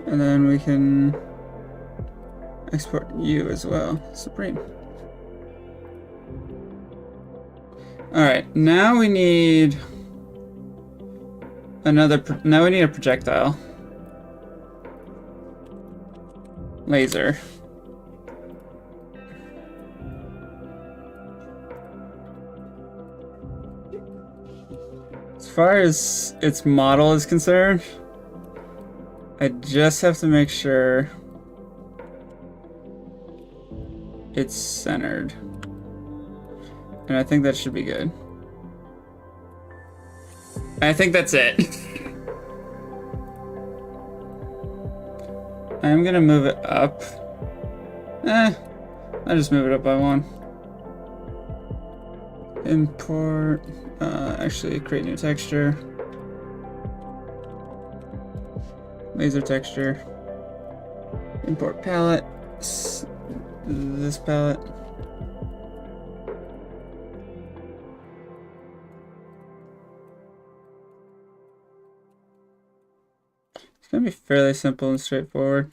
And then we can export you as well, Supreme. Alright, now we need Now we need a projectile. Laser. As far as its model is concerned, I just have to make sure it's centered. And I think that should be good. I think that's it. I'm gonna move it up. I'll just move it up by one. Import, actually create new texture. Laser texture. Import palette. This palette. It's gonna be fairly simple and straightforward.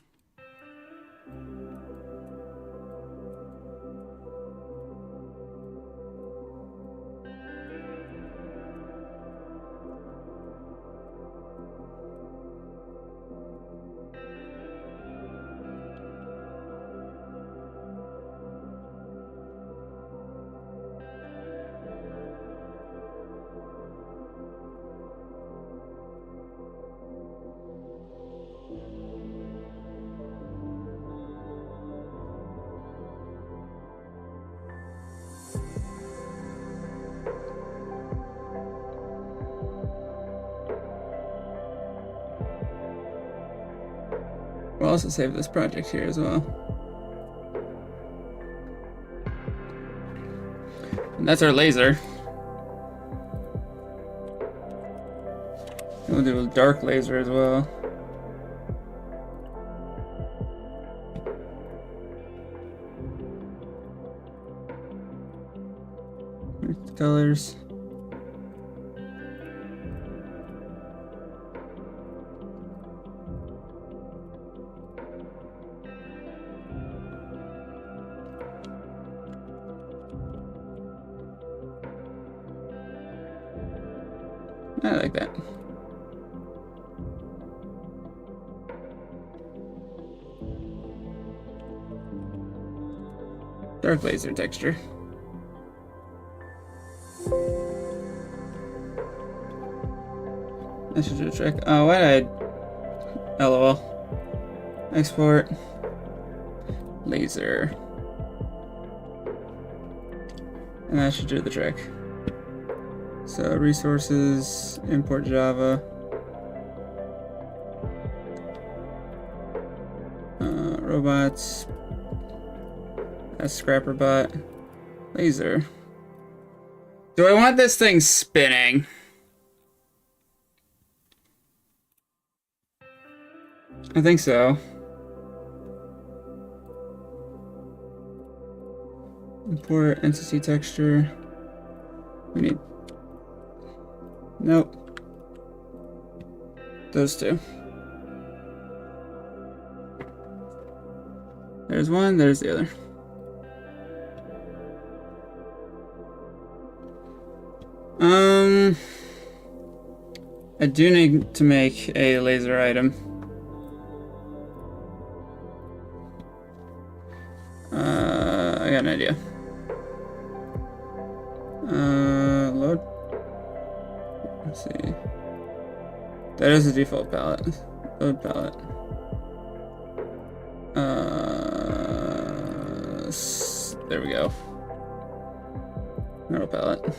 We'll also save this project here as well. And that's our laser. We'll do a dark laser as well. Here's the colors. I like that. Dark laser texture. That should do the trick. Oh, why did I... LOL. Export. Laser. And that should do the trick. So resources, import Java. Robots. That's scrapper bot. Laser. Do I want this thing spinning? I think so. Import entity texture. We need... Nope. Those two. There's one, there's the other. I do need to make a laser item. I got an idea. Load. Let's see. That is the default palette. Load palette. There we go. Metal palette.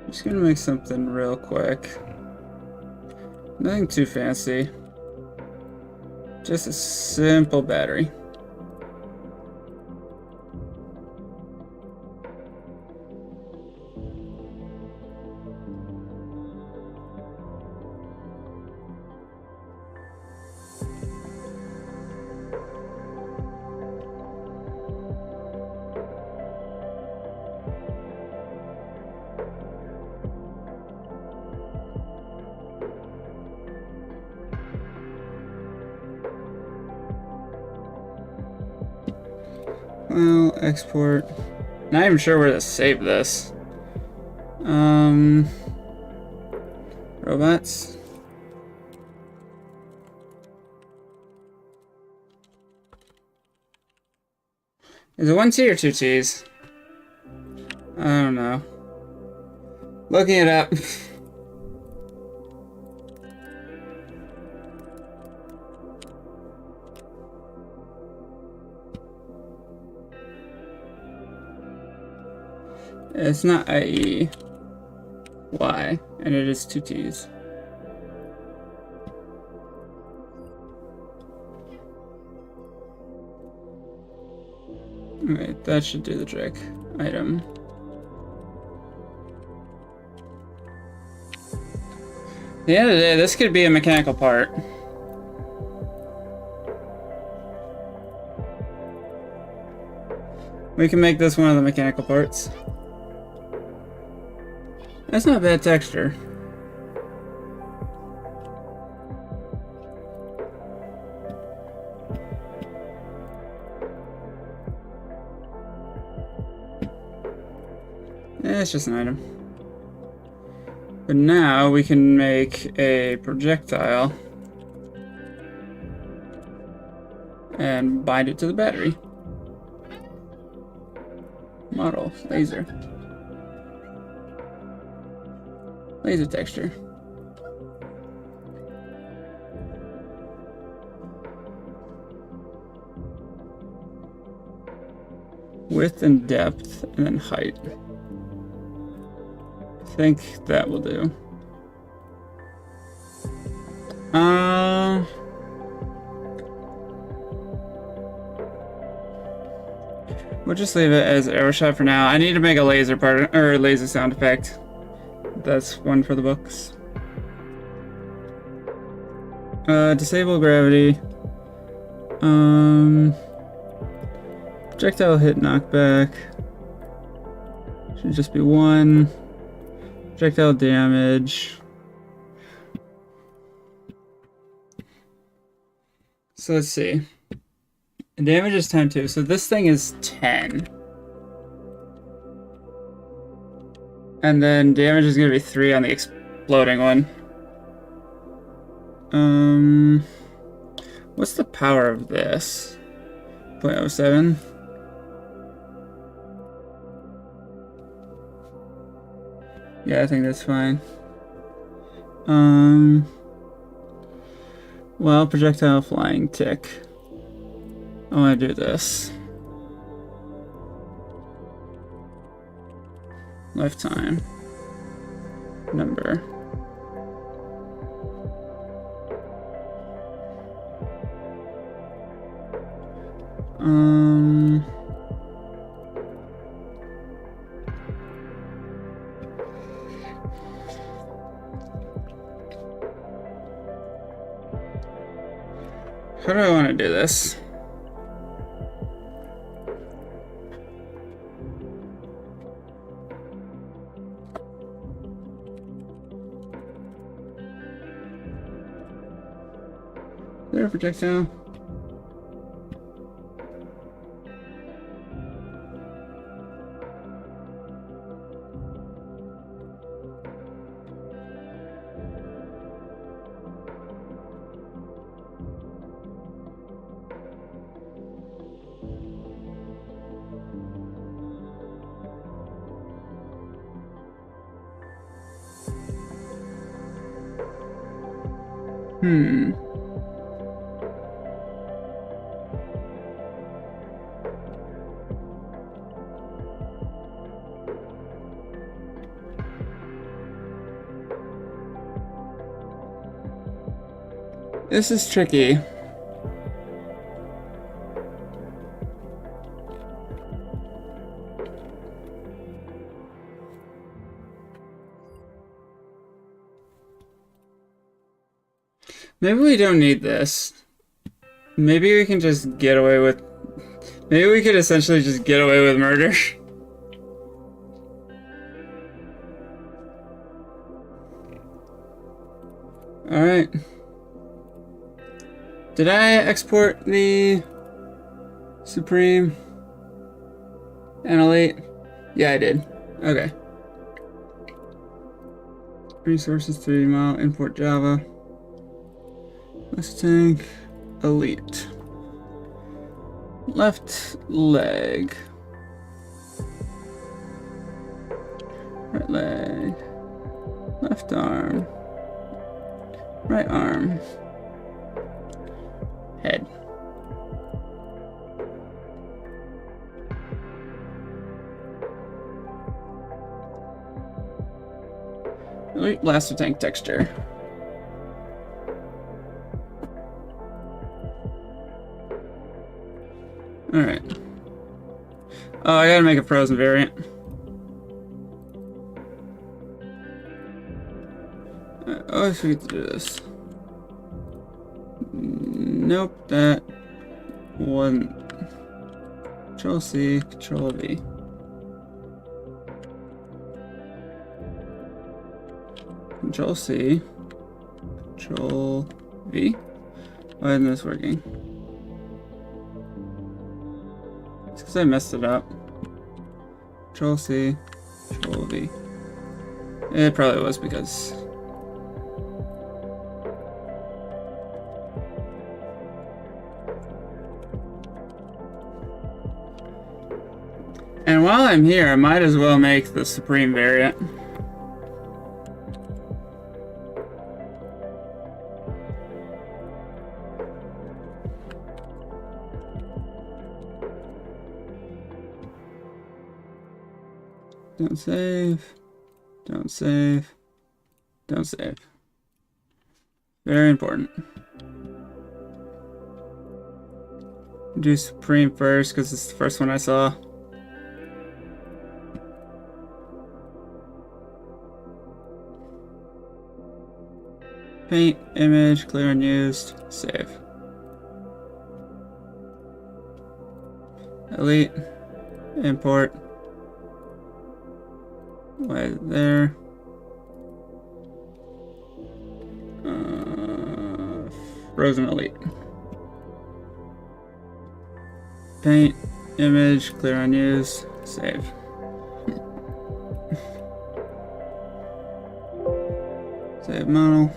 Just gonna make something real quick. Nothing too fancy. Just a simple battery. File, export. Not even sure where to save this. Robots. Is it 1 T or 2 T's? I don't know. Looking it up. It's not IE. Y. And it is 2 T's. Alright, that should do the trick. Item. At the end of the day, this could be a mechanical part. We can make this one of the mechanical parts. That's not a bad texture. It's just an item. But now we can make a projectile and bind it to the battery. Model, laser. Laser texture. Width and depth, and then height. I think that will do. We'll just leave it as arrow shot for now. I need to make a laser part or laser sound effect. That's one for the books. Disable gravity. Projectile hit knockback. Should just be 1. Projectile damage. So let's see. Damage is time 2, so this thing is 10. And then damage is gonna be 3 on the exploding one. What's the power of this? 0.07. Yeah, I think that's fine. Well, projectile flying tick. I want to do this. Lifetime. Number. How do I want to do this? Is there a projectile? This is tricky. Maybe we don't need this. Maybe we can just get away with... Maybe we could essentially just get away with murder. Alright. Did I export the Supreme? And elite? Yeah, I did. Okay. Resources 3 mile, import Java. Let's tank elite. Left leg. Right leg. Left arm. Right arm. Head. Elite blaster tank texture. Alright. Oh, I gotta make a frozen variant. I always forget to do this. Nope, that wasn't. Control C, Control V. Control C, Control V. Why isn't this working? It's because I messed it up. Control C, Control V. It probably was because. And while I'm here, I might as well make the Supreme variant. Don't save. Don't save. Don't save. Very important. Do Supreme first because it's the first one I saw. Paint, image, clear unused, save. Elite, import. Right there. Frozen elite. Paint, image, clear unused, save. Save model.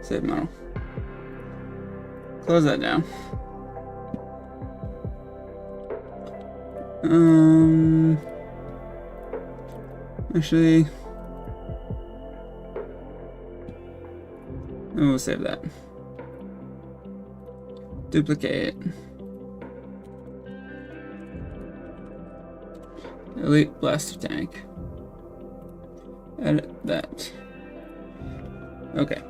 Save model. Close that down. Actually, we'll save that. Duplicate. Elite blaster tank. Edit that. Okay.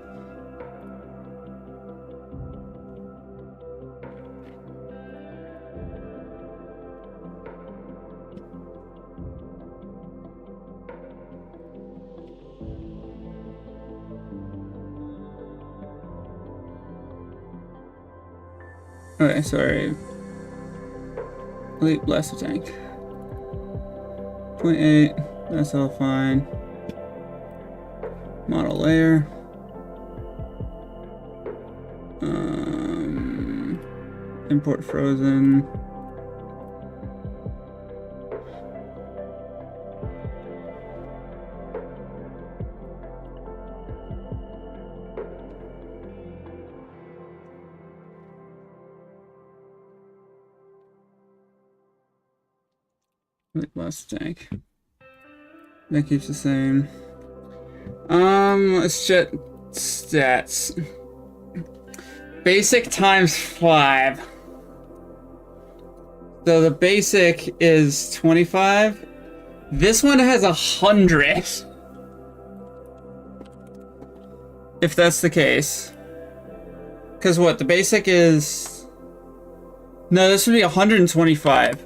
Okay, sorry. Elite blaster tank. 0.8, that's all fine. Model layer. Import frozen. Last tank. That keeps the same. Let's check stats. Basic times 5. So the basic is 25. This one has 100. If that's the case. Because what? The basic is... No, this would be 125.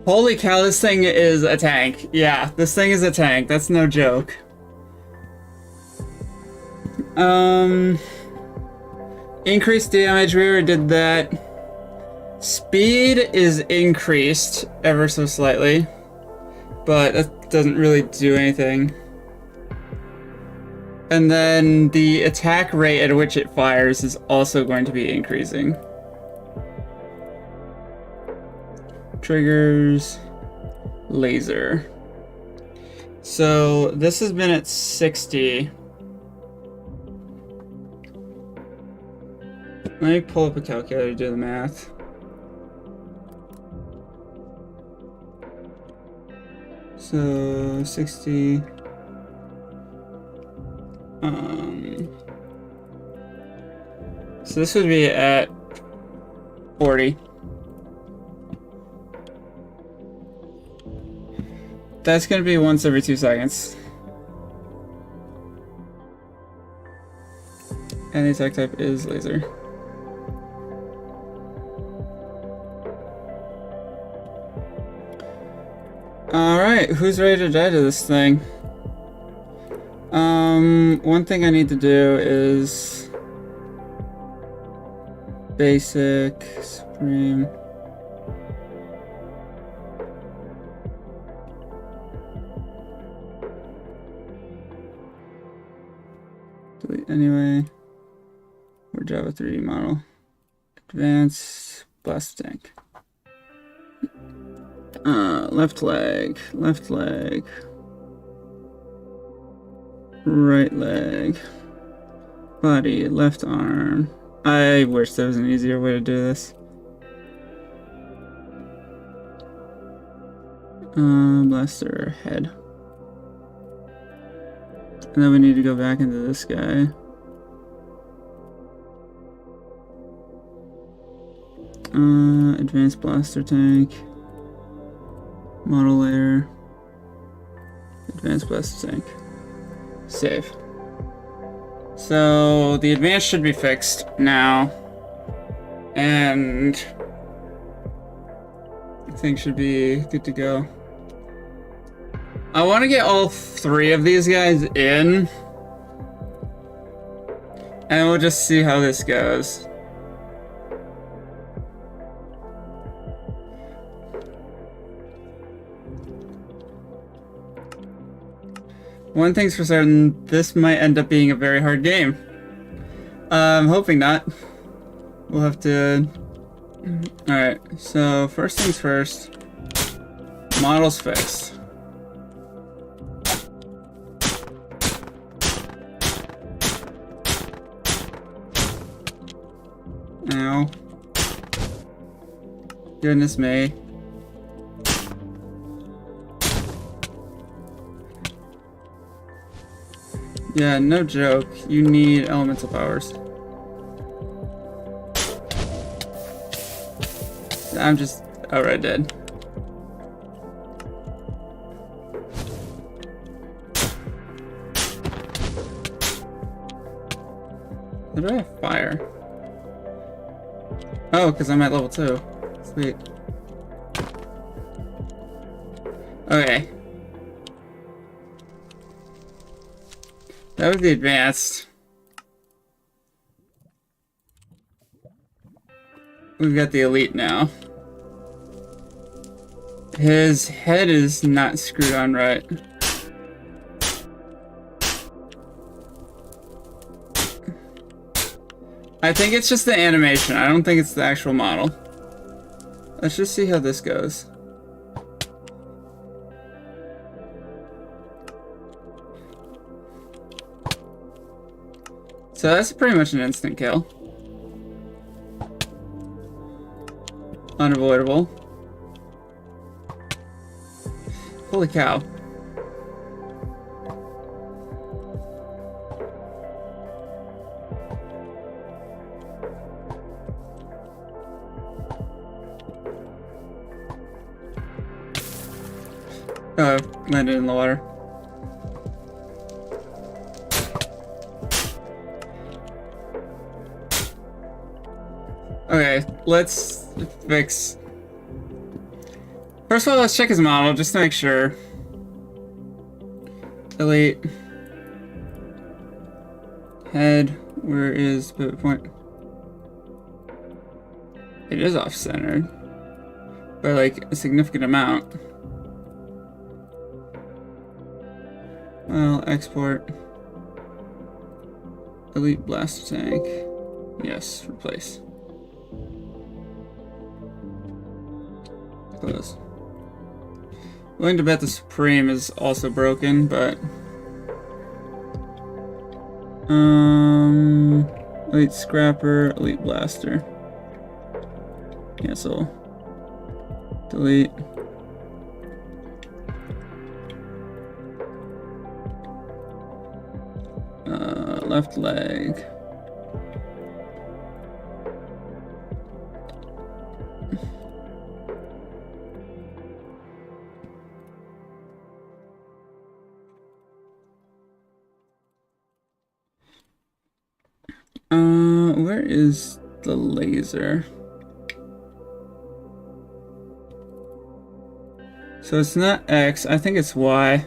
Holy cow, this thing is a tank. Yeah, this thing is a tank. That's no joke. Increased damage, we already did that. Speed is increased ever so slightly, but that doesn't really do anything. And then the attack rate at which it fires is also going to be increasing. Triggers, laser. So this has been at 60. Let me pull up a calculator to do the math. So 60. So this would be at 40. That's gonna be once every 2 seconds. And the attack type is laser. Alright, who's ready to die to this thing? One thing I need to do is basic, supreme. Delete anyway. Or Java 3D model. Advanced blast tank. Left leg, right leg, body, left arm. I wish there was an easier way to do this. Blaster head. And then we need to go back into this guy. Advanced blaster tank. Model layer. Advanced blaster tank. Save. So the advance should be fixed now. And I think should be good to go. I want to get all 3 of these guys in. And we'll just see how this goes. One thing's for certain, this might end up being a very hard game. I'm hoping not. We'll have to... Alright, so first things first. Models fixed. Ow. Goodness me. Yeah, no joke. You need elemental powers. I'm just outright dead. How do I have fire? Oh, because I'm at level 2. Sweet. Okay. That was the advanced. We've got the elite now. His head is not screwed on right. I think it's just the animation. I don't think it's the actual model. Let's just see how this goes. So that's pretty much an instant kill. Unavoidable. Holy cow. Oh, landed in the water. Okay, let's fix... First of all, let's check his model, just to make sure. Elite. Head, where is pivot point? It is off-centered. By, like, a significant amount. Well, export. Elite Blaster Tank. Yes, replace. Close. Willing to bet the Supreme is also broken, but... Elite Scrapper, Elite Blaster. Cancel. Delete. Left leg. Where is the laser? So it's not X, I think it's Y.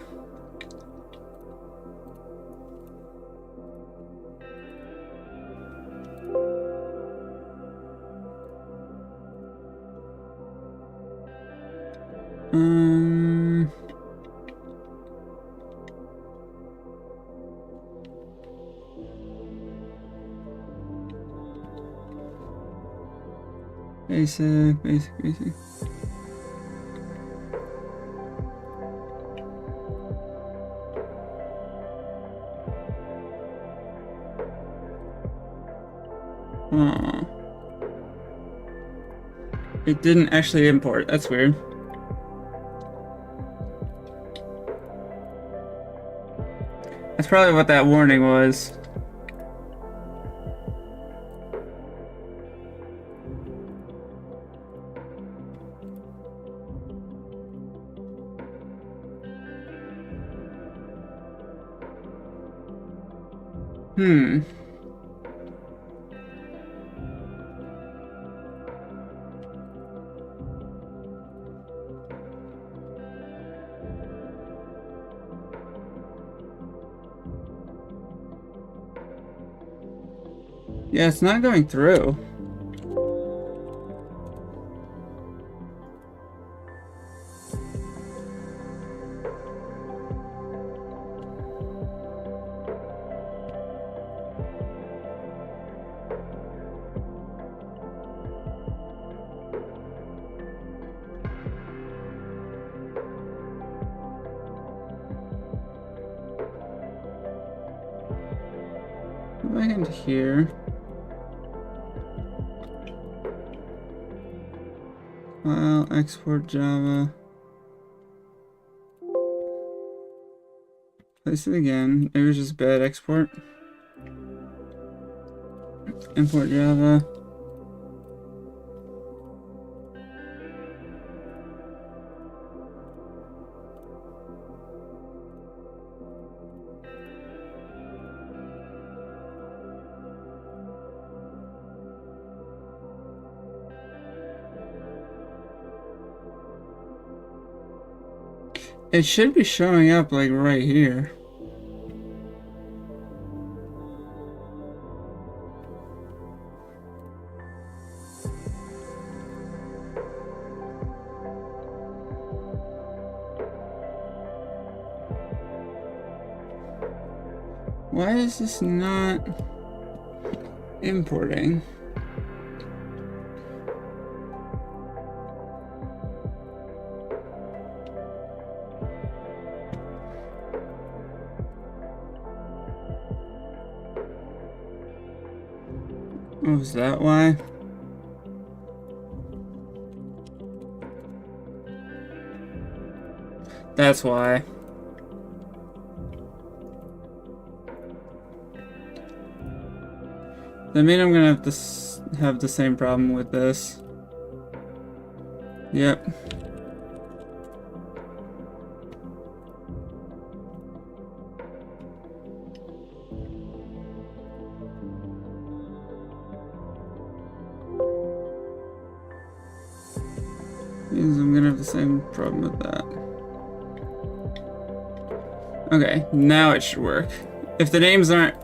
Basic. Oh. It didn't actually import. That's weird. That's probably what that warning was. Yeah, it's not going through. Go back into here. File, export Java. Place it again. Maybe it's just bad export. Import Java. It should be showing up like right here. Why is this not importing? Oh, is that why? That's why. That means I'm gonna have to have the same problem with this. Yep. Means I'm gonna have the same problem with that. Okay, now it should work. If the names aren't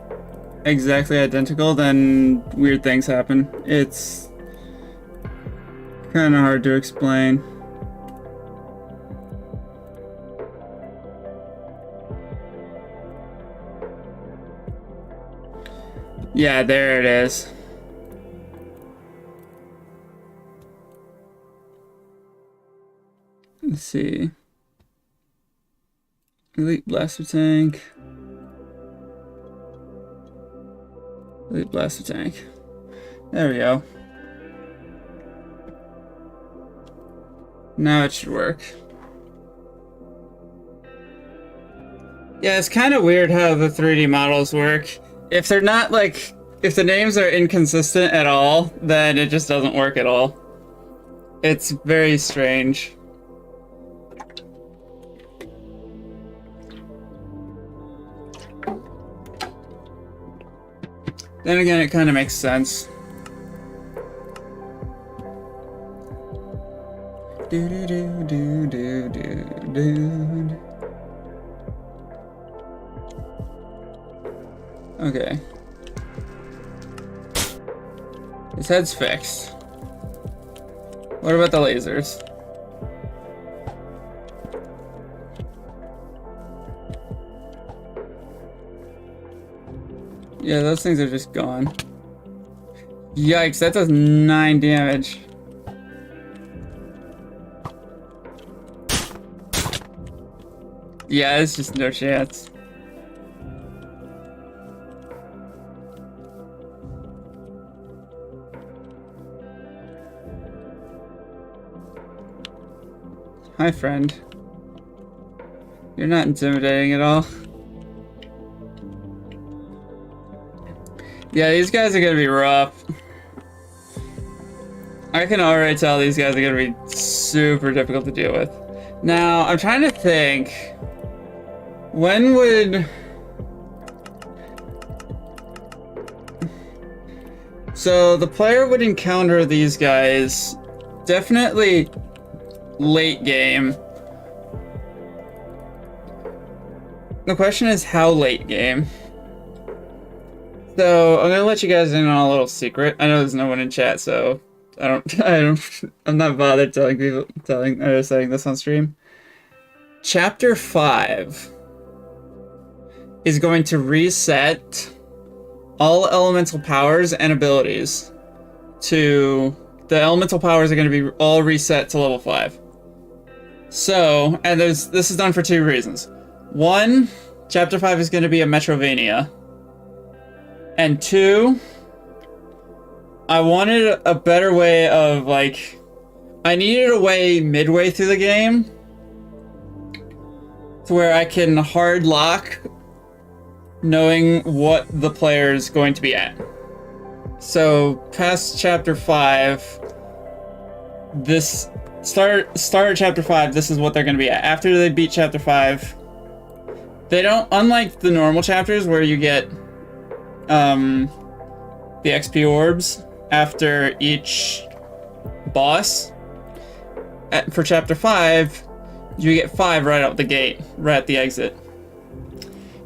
exactly identical, then weird things happen. It's kind of hard to explain. Yeah, there it is. Let's see. Elite blaster tank. Elite blaster tank. There we go. Now it should work. Yeah, it's kind of weird how the 3D models work. If they're not like, if the names are inconsistent at all, then it just doesn't work at all. It's very strange. Then again, it kind of makes sense. Do do do do do do do. Okay. His head's fixed. What about the lasers? Yeah, those things are just gone. Yikes, that does 9 damage. Yeah, it's just no chance. Hi, friend. You're not intimidating at all. Yeah, these guys are gonna be rough. I can already tell these guys are gonna be super difficult to deal with. Now, I'm trying to think. When would... So, the player would encounter these guys definitely late game. The question is how late game. So I'm gonna let you guys in on a little secret. I know there's no one in chat, so I'm not bothered telling people, saying this on stream. Chapter 5 is going to reset all elemental powers and abilities to... The elemental powers are going to be all reset to level 5. So, and this is done for 2 reasons. 1, Chapter 5 is going to be a Metrovania. And 2, I wanted a better way of, like... I needed a way midway through the game to where I can hard lock knowing what the player is going to be at. So, past Chapter 5, this... Start at Chapter 5, this is what they're going to be at. After they beat Chapter 5, they don't... Unlike the normal chapters where you get the XP orbs after each boss, for Chapter 5, you get 5 right out the gate, right at the exit.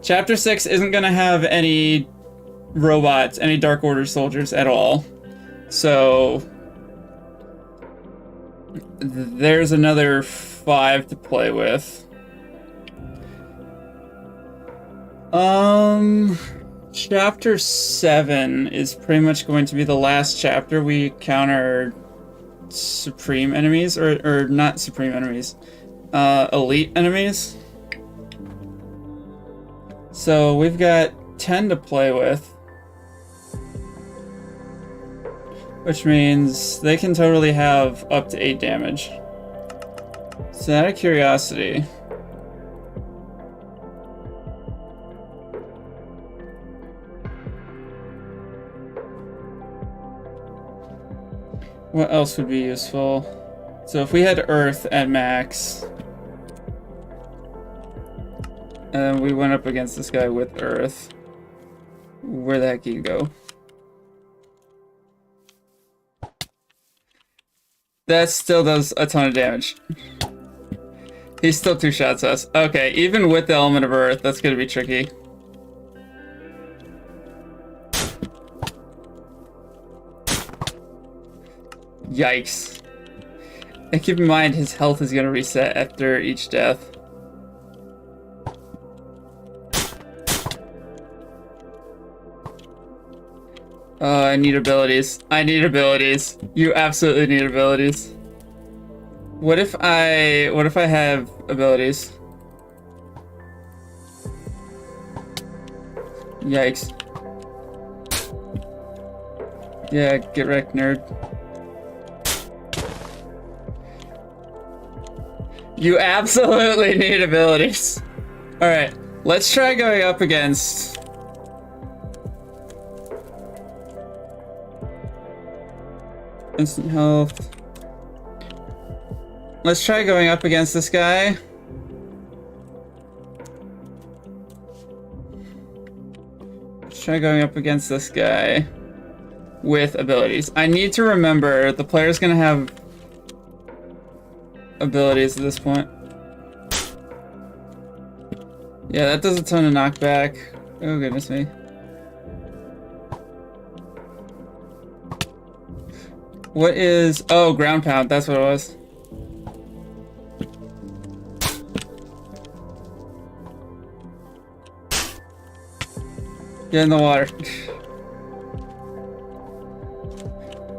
Chapter 6 isn't going to have any robots, any Dark Order soldiers at all. So there's another 5 to play with. Chapter 7 is pretty much going to be the last chapter we counter supreme enemies, or not supreme enemies, elite enemies. So we've got 10 to play with, which means they can totally have up to 8 damage. So out of curiosity, what else would be useful? So if we had Earth at max, and we went up against this guy with Earth, where the heck do you go? That still does a ton of damage. He still 2-shots us. Okay, even with the element of Earth, that's gonna be tricky. Yikes. And keep in mind, his health is gonna reset after each death. I need abilities. I need abilities. You absolutely need abilities. What if I have abilities? Yikes. Yeah, get wrecked, nerd. You absolutely need abilities. Alright, let's try going up against... Instant health. Let's try going up against this guy. Let's try going up against this guy with abilities. I need to remember the player's gonna have abilities at this point. Yeah, that does a ton of knockback. Oh goodness me. What is... Oh, ground pound. That's what it was. Get in the water.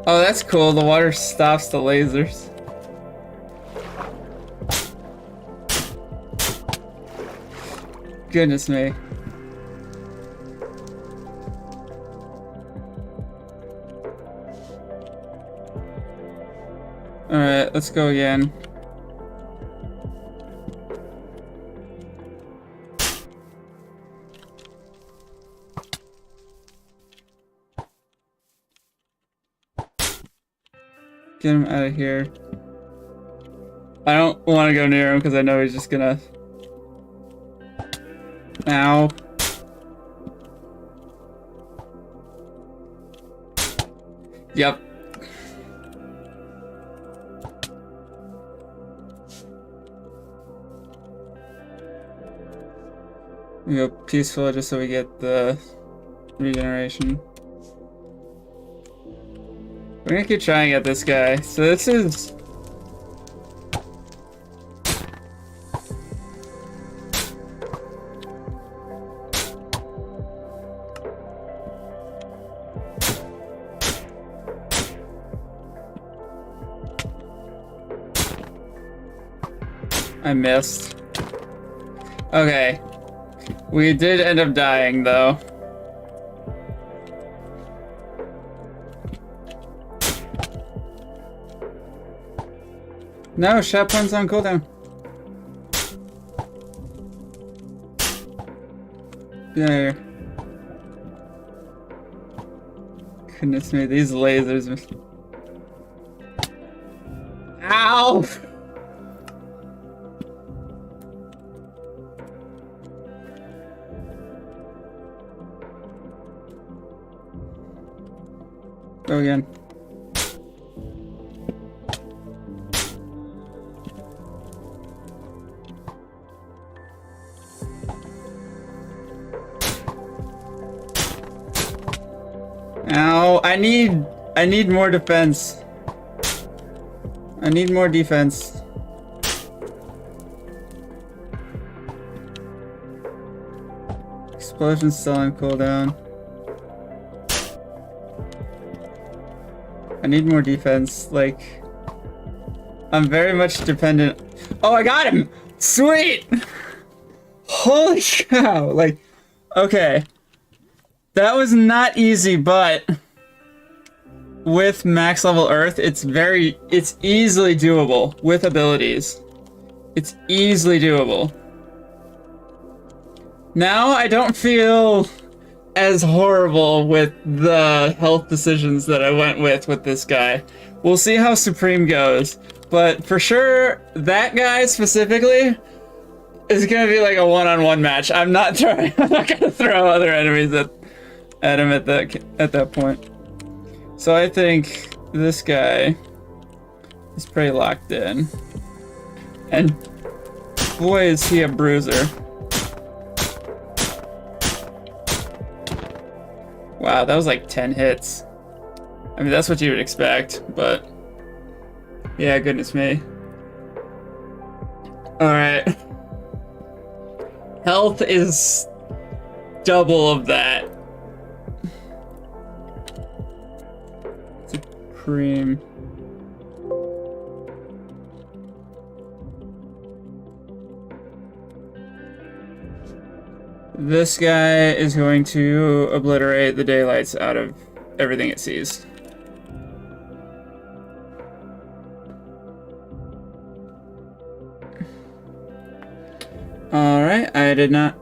Oh, that's cool. The water stops the lasers. Goodness me. Alright, let's go again. Get him out of here. I don't want to go near him because I know he's just gonna... Ow. Yep. We go peaceful just so we get the regeneration. We're gonna keep trying at this guy. So this is... I missed. Okay. We did end up dying, though. No, shot pun's on cooldown. Yeah. Goodness me, these lasers. Ow! Go again. Ow, I need more defense. I need more defense. Explosion's still on cooldown. I need more defense, like... I'm very much dependent... Oh, I got him! Sweet! Holy cow! Like, okay. That was not easy, but... With max level Earth, it's easily doable with abilities. It's easily doable. Now I don't feel as horrible with the health decisions that I went with this guy. We'll see how Supreme goes, but for sure that guy specifically is gonna be like a one-on-one match. I'm not gonna throw other enemies at him at that point. So I think this guy is pretty locked in, and boy is he a bruiser. Wow, that was like 10 hits. I mean, that's what you would expect, but... Yeah, goodness me. Alright. Health is... double of that. Supreme. This guy is going to obliterate the daylights out of everything it sees. Alright, I did not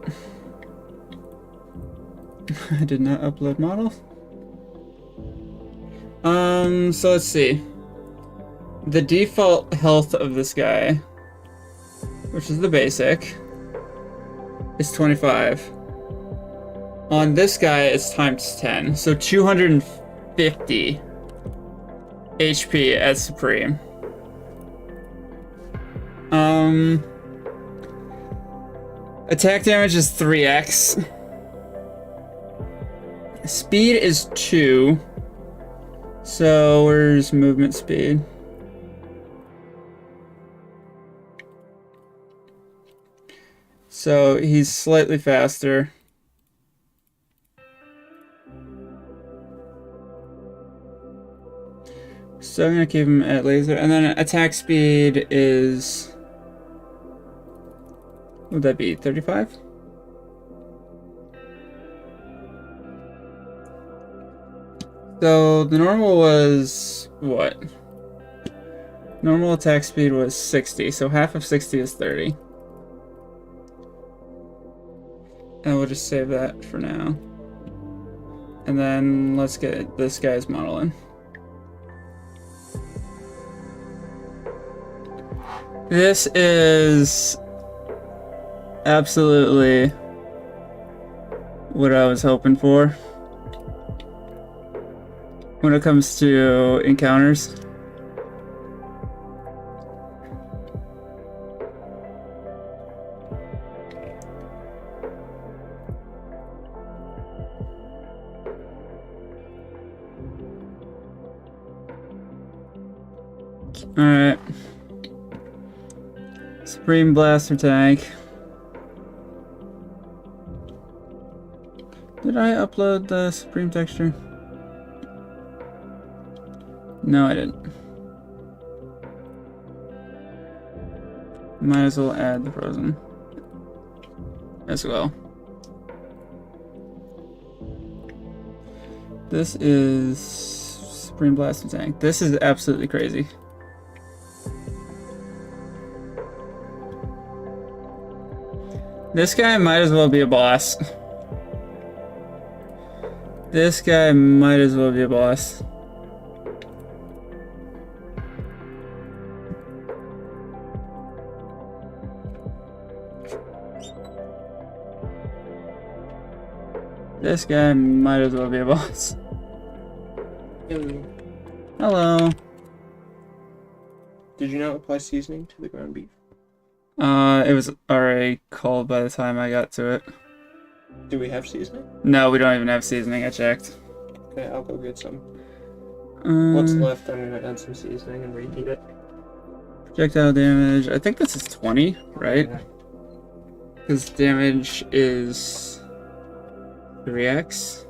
upload model. So let's see. The default health of this guy, which is the basic, is 25. On this guy, it's times 10, so 250 HP at Supreme. Attack damage is 3x. Speed is 2. So where's movement speed? So he's slightly faster. So I'm gonna keep him at laser, and then attack speed is, what would that be, 35? So the normal was what? Normal attack speed was 60, so half of 60 is 30. And we'll just save that for now. And then let's get this guy's model in. This is absolutely what I was hoping for when it comes to encounters. Alright. Supreme Blaster Tank. Did I upload the Supreme texture? No, I didn't. Might as well add the Frozen as well. This is Supreme Blaster Tank. This is absolutely crazy. This guy might as well be a boss. This guy might as well be a boss. This guy might as well be a boss. Hello. Hello. Did you not apply seasoning to the ground beef? It was already cold by the time I got to it. Do we have seasoning? No, we don't even have seasoning, I checked. Okay, I'll go get some. What's left, I'm gonna add some seasoning and reheat it. Projectile damage, I think this is 20, right? Yeah. Because damage is 3x.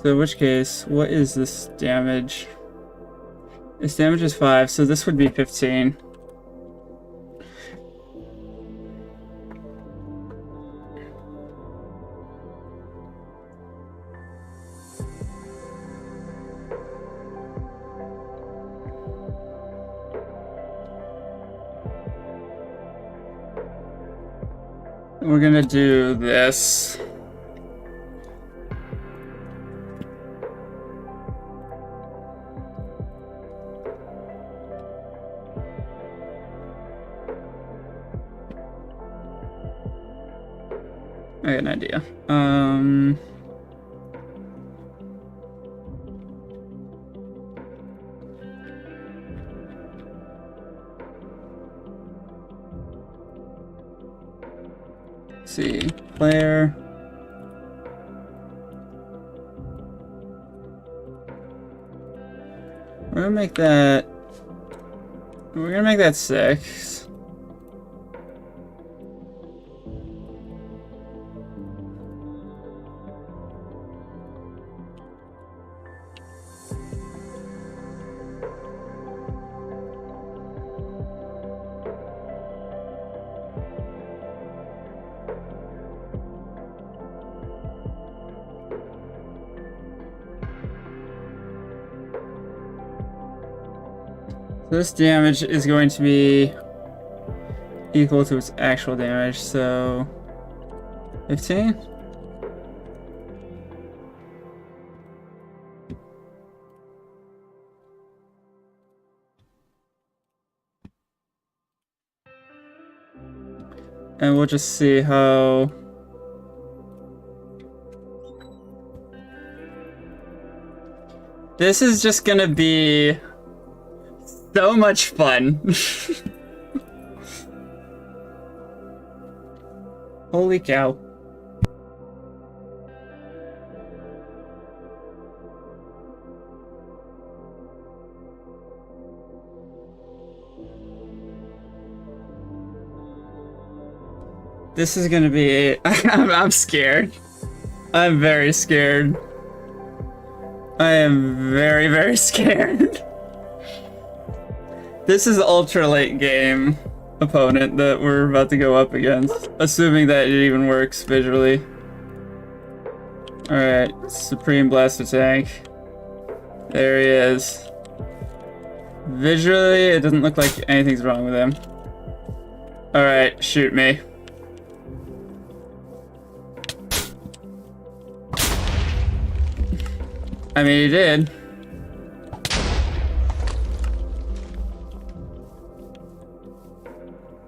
So in which case, what is this damage? This damage is 5, so this would be 15. We're gonna do this. I got an idea. Let's see, player. We're gonna make that. We're gonna make that 6. This damage is going to be equal to its actual damage, so 15? And we'll just see how... This is just gonna be so much fun. Holy cow. This is gonna be... I'm scared. I'm very scared. I am very, very scared. This is ultra late game opponent that we're about to go up against, assuming that it even works visually. Alright, Supreme Blaster Tank. There he is. Visually, it doesn't look like anything's wrong with him. Alright, shoot me. I mean, he did.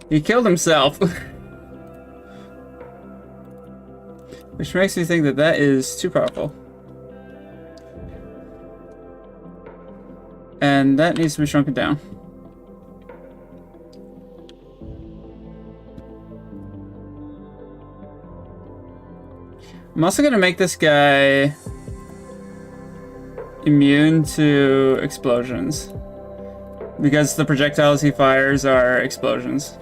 He killed himself. Which makes me think that that is too powerful. And that needs to be shrunken down. I'm also gonna make this guy immune to explosions, because the projectiles he fires are explosions.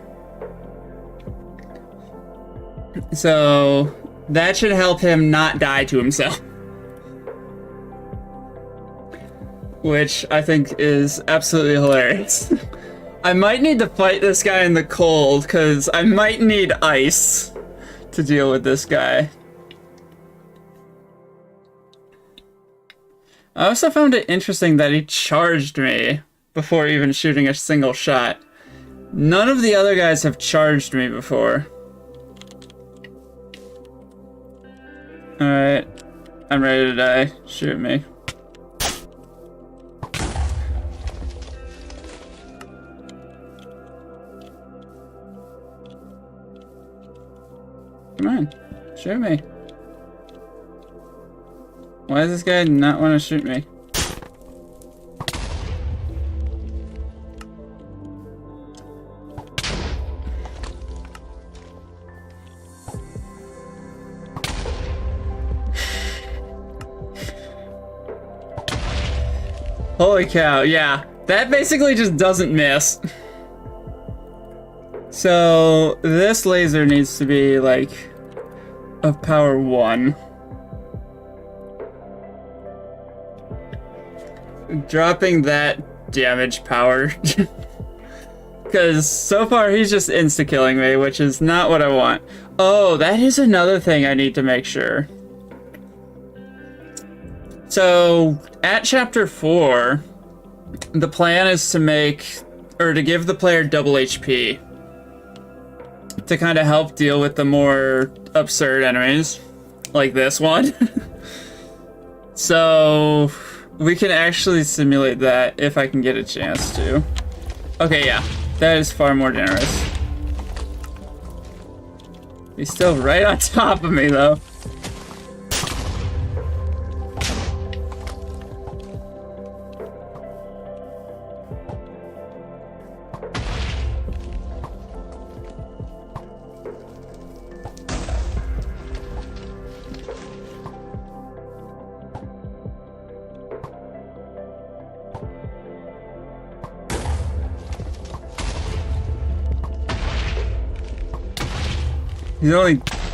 So that should help him not die to himself. Which I think is absolutely hilarious. I might need to fight this guy in the cold, because I might need ice to deal with this guy. I also found it interesting that he charged me before even shooting a single shot. None of the other guys have charged me before. Alright. I'm ready to die. Shoot me. Come on. Shoot me. Why does this guy not want to shoot me? Holy cow, yeah. That basically just doesn't miss. So, this laser needs to be, like, of power 1. Dropping that damage power. Because so far he's just insta-killing me, which is not what I want. Oh, that is another thing I need to make sure. So, at Chapter 4, the plan is to make, or to give the player double HP. To kind of help deal with the more absurd enemies, like this one. So, we can actually simulate that if I can get a chance to. Okay, yeah, that is far more generous. He's still right on top of me, though.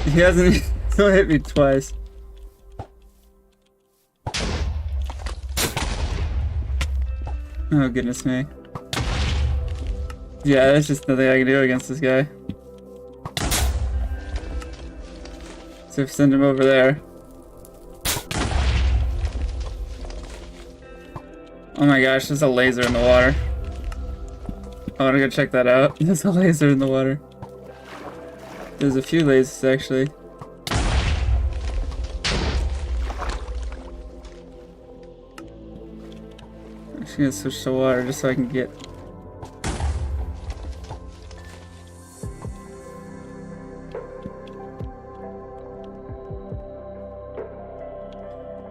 He hasn't, he's only hit me twice. Oh, goodness me. Yeah, there's just nothing I can do against this guy. So send him over there. Oh my gosh, there's a laser in the water. I wanna go check that out. There's a laser in the water. There's a few lasers actually. I'm just gonna switch to water just so I can get.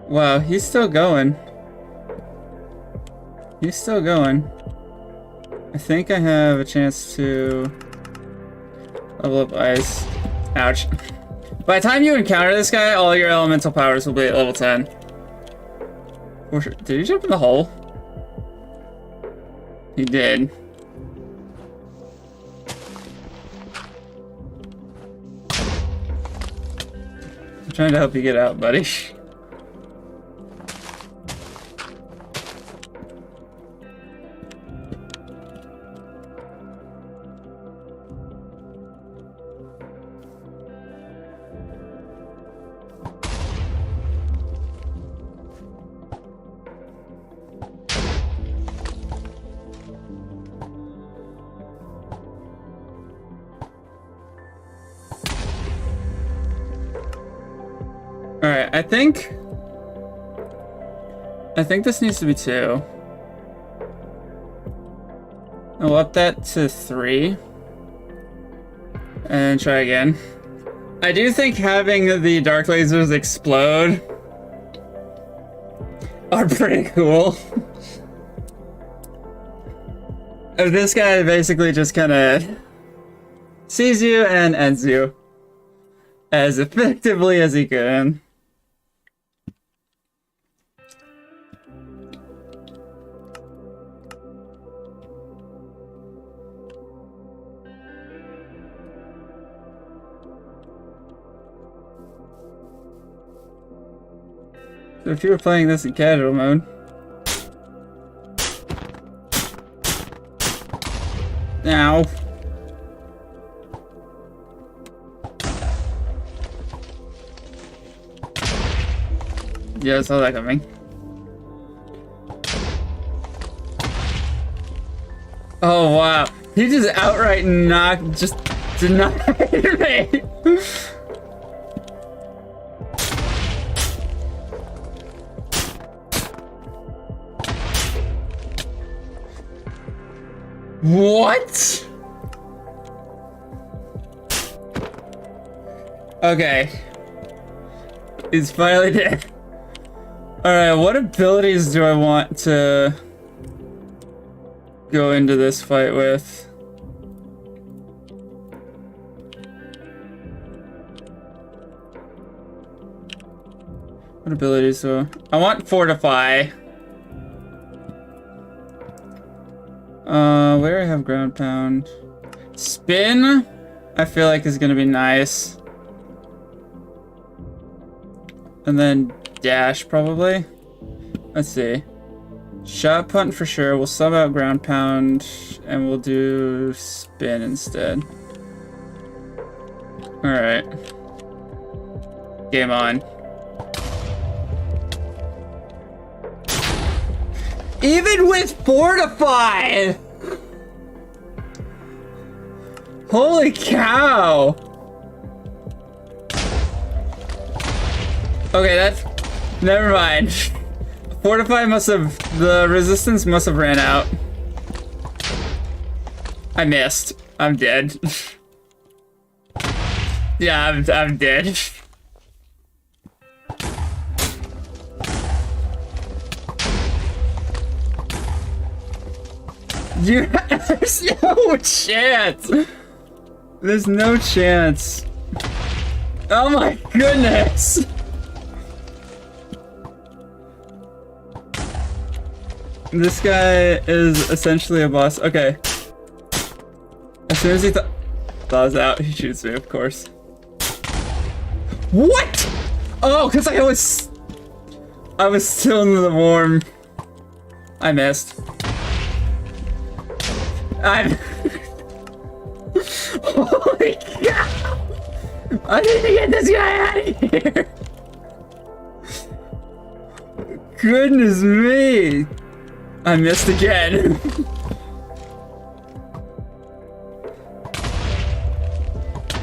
Wow, he's still going. He's still going. I think I have a chance to level up ice. Ouch. By the time you encounter this guy, all your elemental powers will be at level 10. For sure. Did he jump in the hole? He did. I'm trying to help you get out, buddy. Alright, I think this needs to be 2. I'll up that to 3. And try again. I do think having the dark lasers explode are pretty cool. This guy basically just kinda sees you and ends you as effectively as he can. So if you were playing this in casual mode, ow. Yeah, I saw that coming. Oh wow, he just outright just denied me. What? Okay. He's finally dead. Alright, what abilities do I want to go into this fight with? What abilities do I want Fortify. Where I have Ground Pound. Spin, I feel like is gonna be nice. And then Dash, probably. Let's see. Shot Punt for sure. We'll sub out Ground Pound, and we'll do Spin instead. Alright. Game on. Even with Fortify! Holy cow! Okay, that's... Never mind. Fortify must have... The resistance must have ran out. I missed. I'm dead. Yeah, I'm dead. There's no chance. There's no chance. Oh my goodness. This guy is essentially a boss. Okay. As soon as he thaws out, he shoots me, of course. What? Oh, because I was still in the warm. I missed. Holy cow! I need to get this guy out of here! Goodness me! I missed again.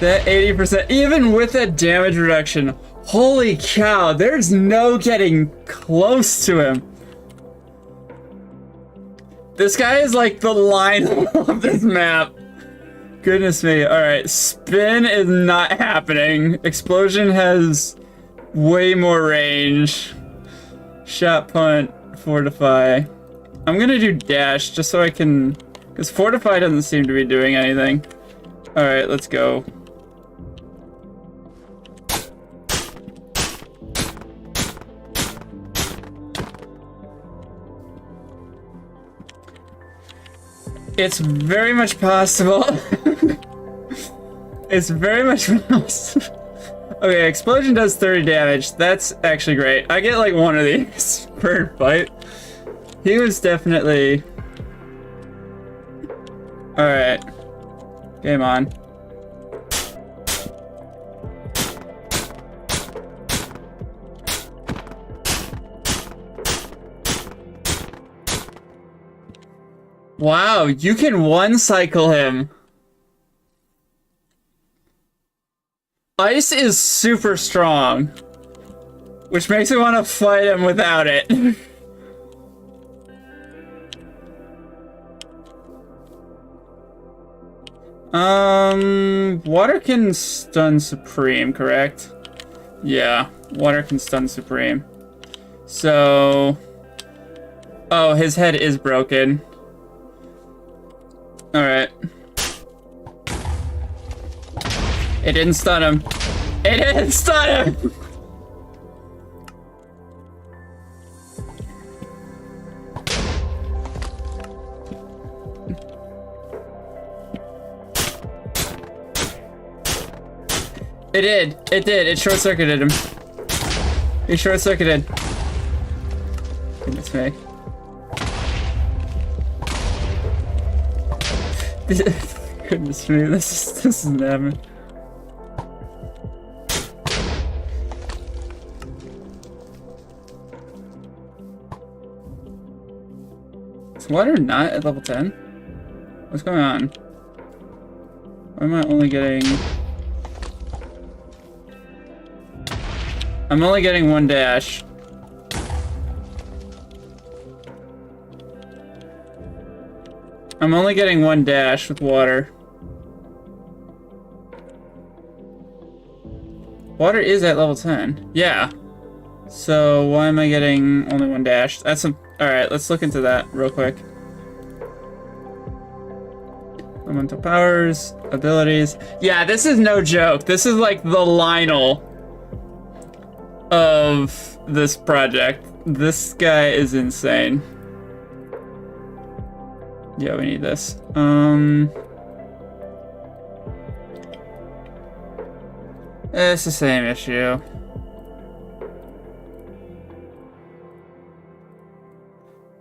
That 80%, even with that damage reduction, holy cow, there's no getting close to him. This guy is like the line of this map. Goodness me. Alright, spin is not happening. Explosion has way more range. Shot, punt, fortify. I'm gonna do dash just so I can... Because fortify doesn't seem to be doing anything. Alright, let's go. It's very much possible. It's very much possible. Okay, explosion does 30 damage. That's actually great. I get like one of these per fight. He was definitely... Alright. Game on. Wow, you can one-cycle him. Ice is super strong, which makes me want to fight him without it. Water can stun Supreme, correct? Yeah, water can stun Supreme. So... Oh, his head is broken. Alright. It didn't stun him. It didn't stun him! It did. It did. It short-circuited him. He short-circuited. Goodness me. Goodness me, this isn't happening. Is water not at level 10? What's going on? Why am I only getting... I'm only getting one dash. I'm only getting one dash with water. Water is at level 10. Yeah. So why am I getting only one dash? That's a... Alright, let's look into that real quick. Elemental powers, abilities. Yeah, this is no joke. This is like the Lionel of this project. This guy is insane. Yeah, we need this. It's the same issue.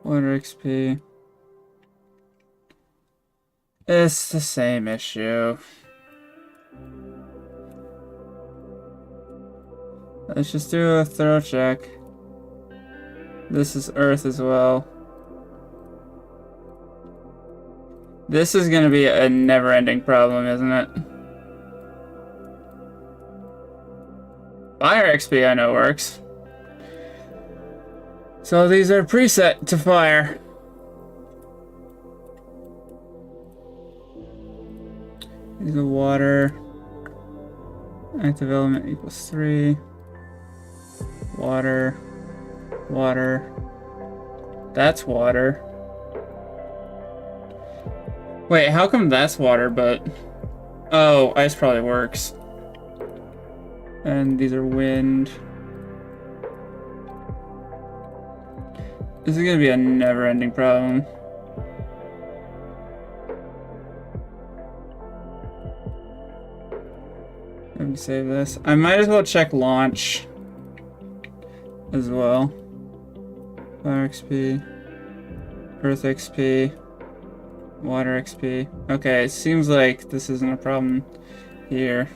Water XP. It's the same issue. Let's just do a thorough check. This is Earth as well. This is gonna be a never-ending problem, isn't it? Fire XP I know works. So these are preset to fire. These are water. Active element equals 3. Water. Water. That's water. Wait, how come that's water, but... Oh, ice probably works. And these are wind. This is gonna be a never-ending problem. Let me save this. I might as well check launch as well. Fire XP. Earth XP. Water XP. Okay, it seems like this isn't a problem here.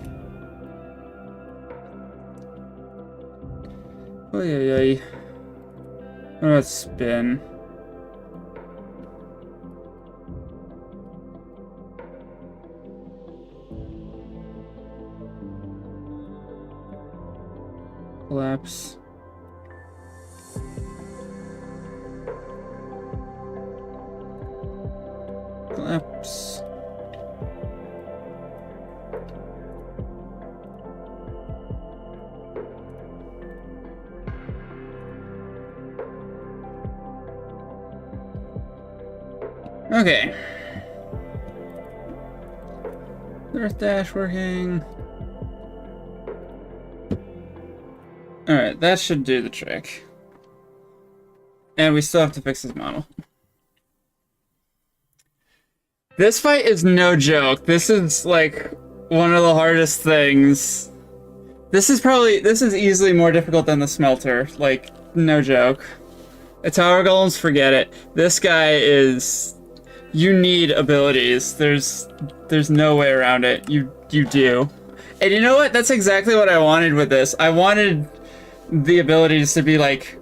Oh yeah. What about spin? Collapse. Collapse. Okay. Earth dash working. Alright, that should do the trick. And we still have to fix his model. This fight is no joke. This is like one of the hardest things. This is easily more difficult than the smelter. Like, no joke. The tower golems, forget it. This guy is... You need abilities. There's no way around it. You do. And you know what? That's exactly what I wanted with this. I wanted the abilities to be like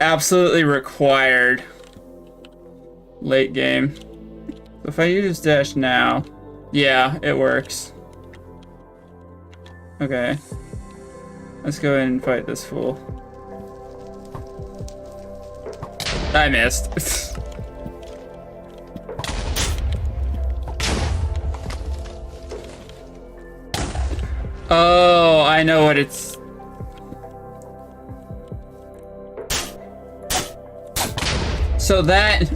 absolutely required late game. So if I use dash now, yeah, it works. Okay. Let's go ahead and fight this fool. I missed. Oh, I know what it's... So that...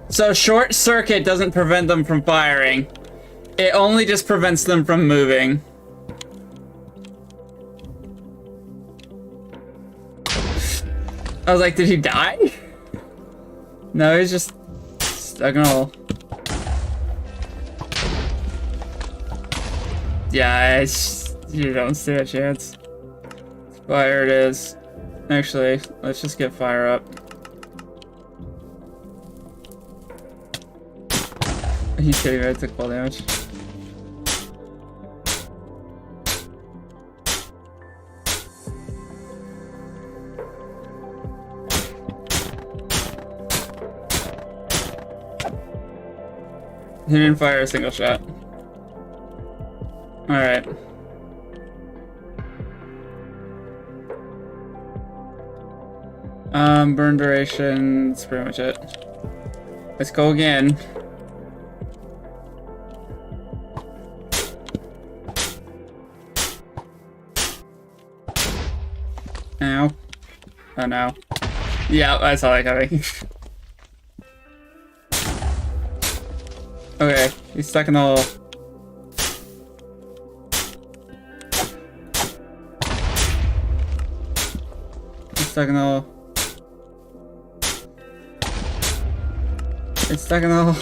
So short circuit doesn't prevent them from firing. It only just prevents them from moving. I was like, did he die? No, he's just stuck in a hole. Yeah, you don't stand a chance. Fire it is. Actually, let's just get fire up. Are you kidding me? I took full damage. He didn't fire a single shot. Alright. Burn duration, that's pretty much it. Let's go again. Ow. Oh no. Yeah, I saw that coming. Okay, he's stuck in the hole. Stuck in the hole. It's stuck in the hole.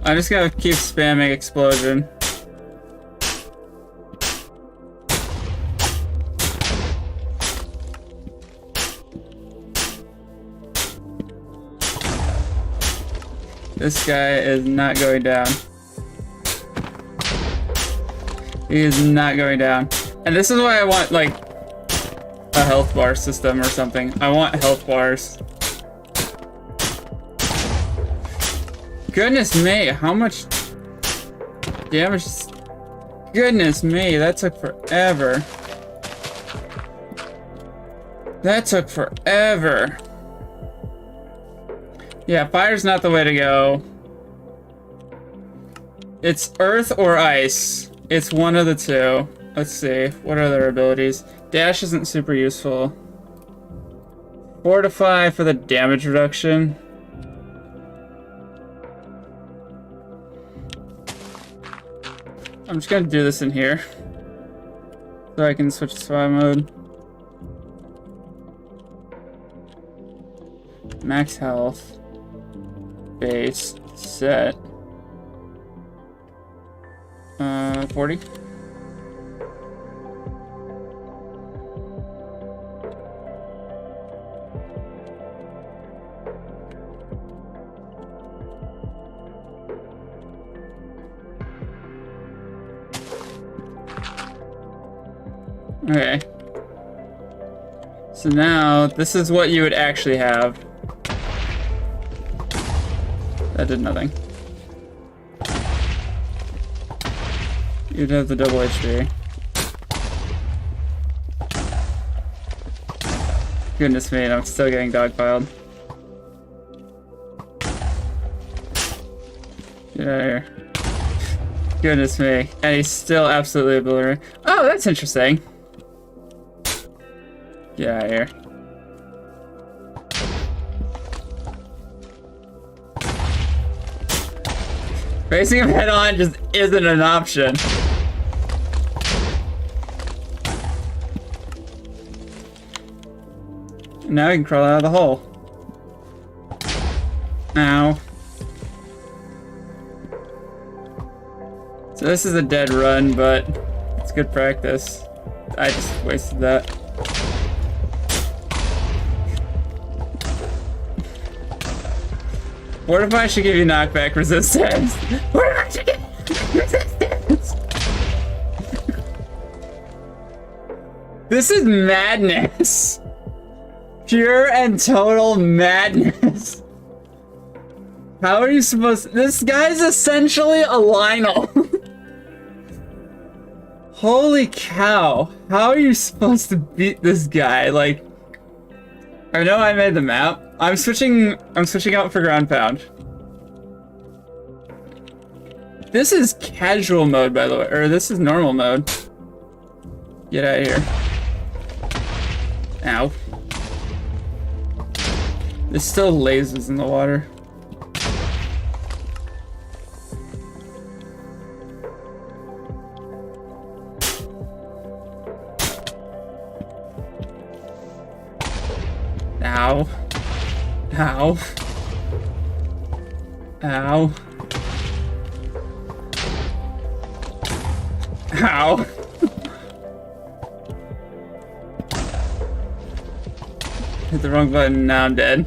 I'm just gonna keep spamming explosion. This guy is not going down. He is not going down. And this is why I want, like, a health bar system or something. I want health bars. Goodness me, how much damage? Goodness me, that took forever. That took forever. Yeah, fire's not the way to go. It's earth or ice. It's one of the two. Let's see, what are their abilities? Dash isn't super useful. Fortify for the damage reduction. I'm just gonna do this in here. So I can switch to survival mode. Max health. Base. Set. 40. Okay. So now, this is what you would actually have. That did nothing. You'd have the double HP. Goodness me, I'm still getting dogpiled. Get out of here. Goodness me. And he's still absolutely obliterated. Oh, that's interesting. Get out of here. Facing him head on just isn't an option. Now he can crawl out of the hole. Ow. So this is a dead run, but it's good practice. I just wasted that. What if I should give you knockback resistance? What if I should give you resistance? This is madness. Pure and total madness. How are you supposed to... This guy's essentially a Lionel. Holy cow. How are you supposed to beat this guy? Like... I know I made the map. I'm switching out for ground pound. This is casual mode, by the way. Or this is normal mode. Get out of here. Ow. There's still lasers in the water. Ow. Ow. Ow. Ow. Hit the wrong button, now I'm dead.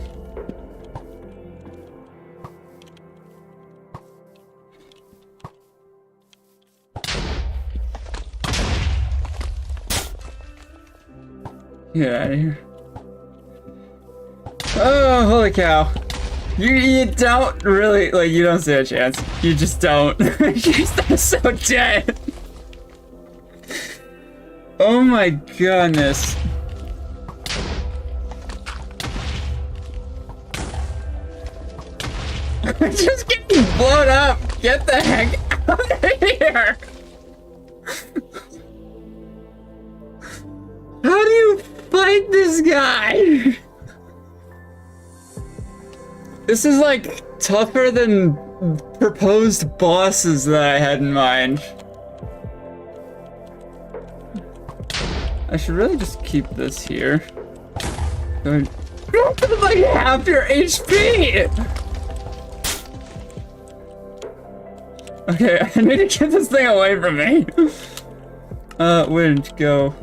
Get out of here. Oh, holy cow. You don't really, like, you don't stand a chance. You just don't. You're so dead. Oh my goodness. I'm just getting blown up. Get the heck out of here. How do you fight this guy? This is like tougher than proposed bosses that I had in mind. I should really just keep this here. Like half your HP! Okay, I need to get this thing away from me. Wind, go.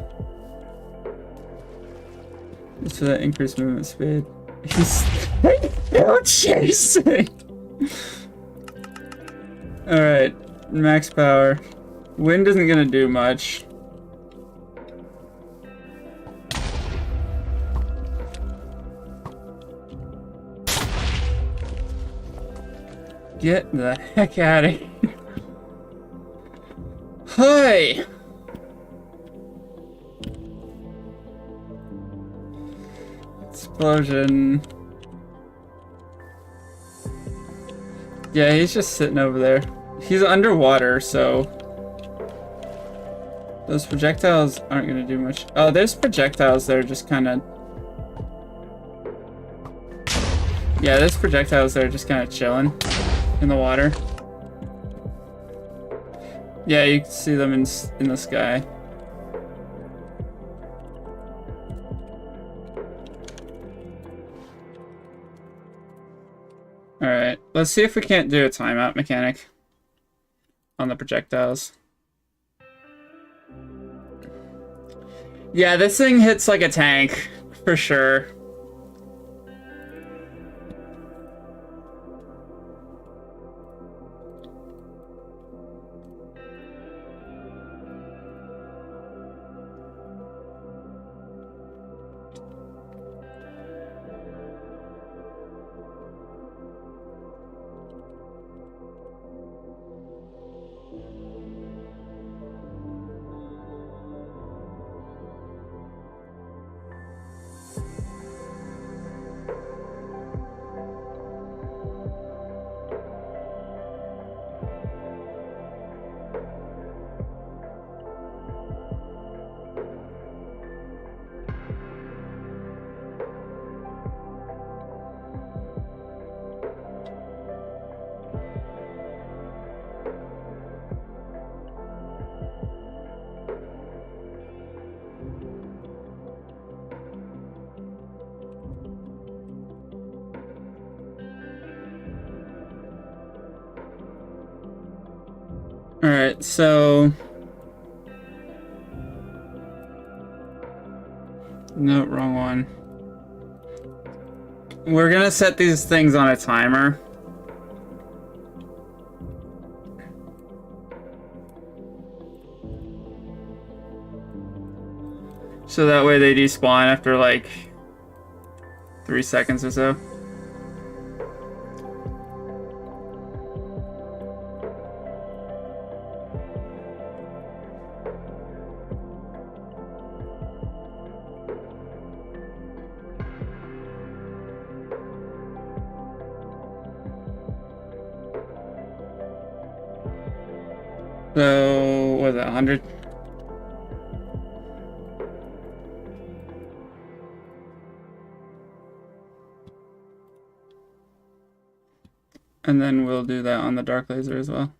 Just for that increased movement speed. He's still chasing! Alright, max power. Wind isn't gonna do much. Get the heck out of here. Hi! Explosion. Yeah, he's just sitting over there. He's underwater, so... Those projectiles aren't gonna do much. Oh, there's projectiles that are just kinda... Yeah, there's projectiles that are just kinda chilling in the water. Yeah, you can see them in the sky. Alright, let's see if we can't do a timeout mechanic on the projectiles. Yeah, this thing hits like a tank, for sure. Alright, so... No, wrong one. We're gonna set these things on a timer. So that way they despawn after like 3 seconds or so. So, what was that, 100? And then we'll do that on the dark laser as well.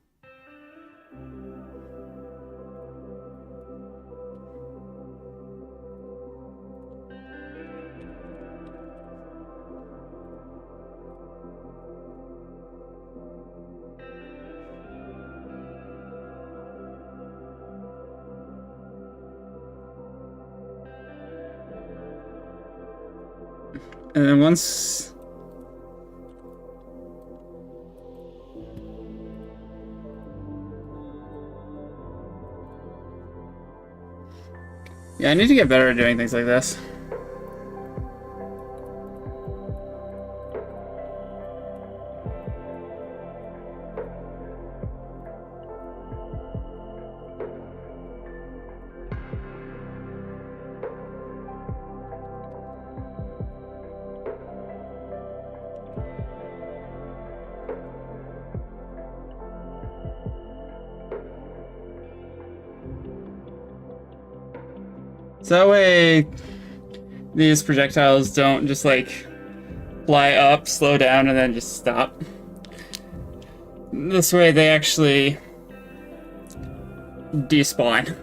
And then once... Yeah, I need to get better at doing things like this. So that way these projectiles don't just like fly up, slow down, and then just stop. This way they actually despawn.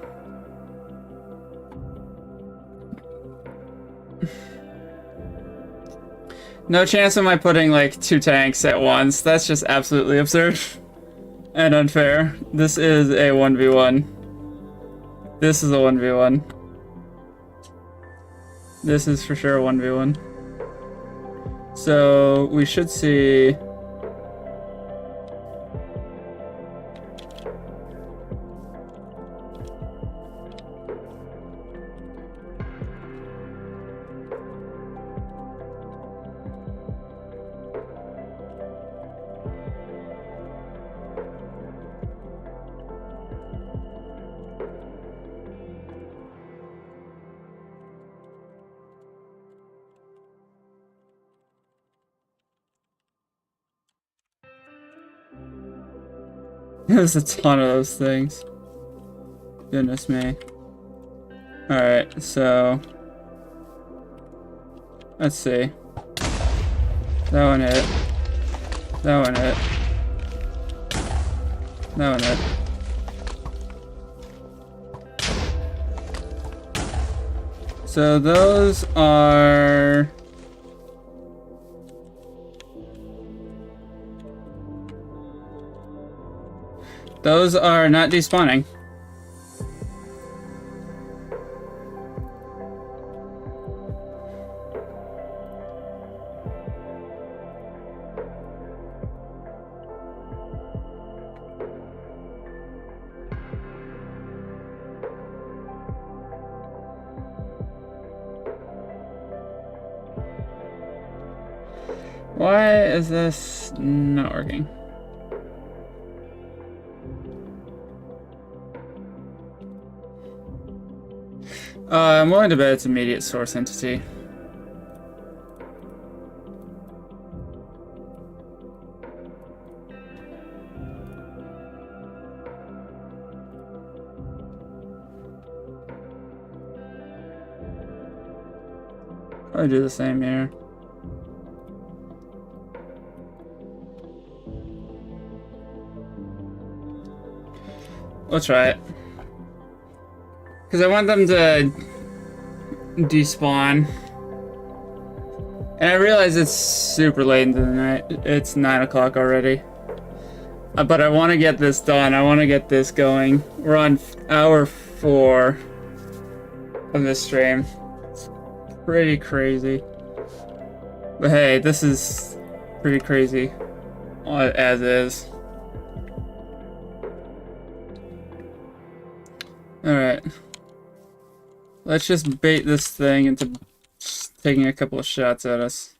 No chance of my putting like 2 tanks at once. That's just absolutely absurd and unfair. This is a 1v1. This is a 1v1. This is for sure a 1v1. So we should see... There's a ton of those things. Goodness me. Alright, so... Let's see. That one hit. That one hit. That one hit. So those are... Those are not despawning. Why is this not working? I'm willing to bet it's immediate source entity. I'll do the same here. We'll try it. Because I want them to despawn. And I realize it's super late into the night. It's 9 o'clock already. But I want to get this done. I want to get this going. We're on hour 4 of this stream. It's pretty crazy. But hey, this is pretty crazy as is. Alright. Let's just bait this thing into taking a couple of shots at us.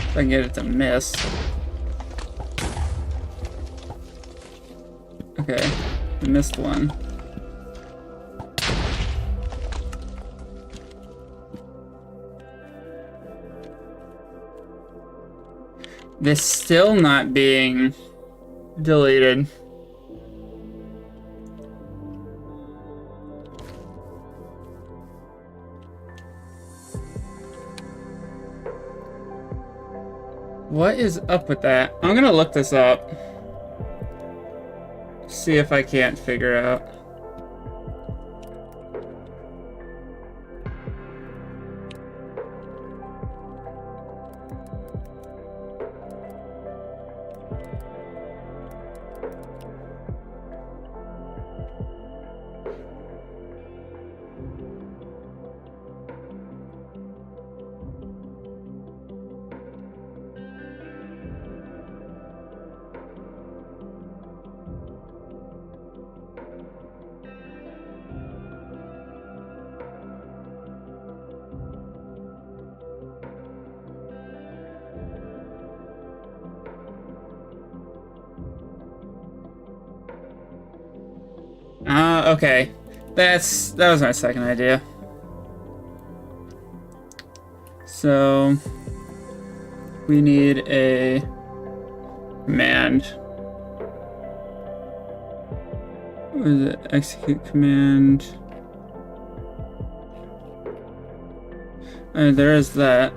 If I can get it to miss. Okay, I missed one. This still not being deleted. What is up with that? I'm gonna look this up. See if I can't figure out. Okay. That was my second idea. So we need a command. What is it? Execute command. There is that.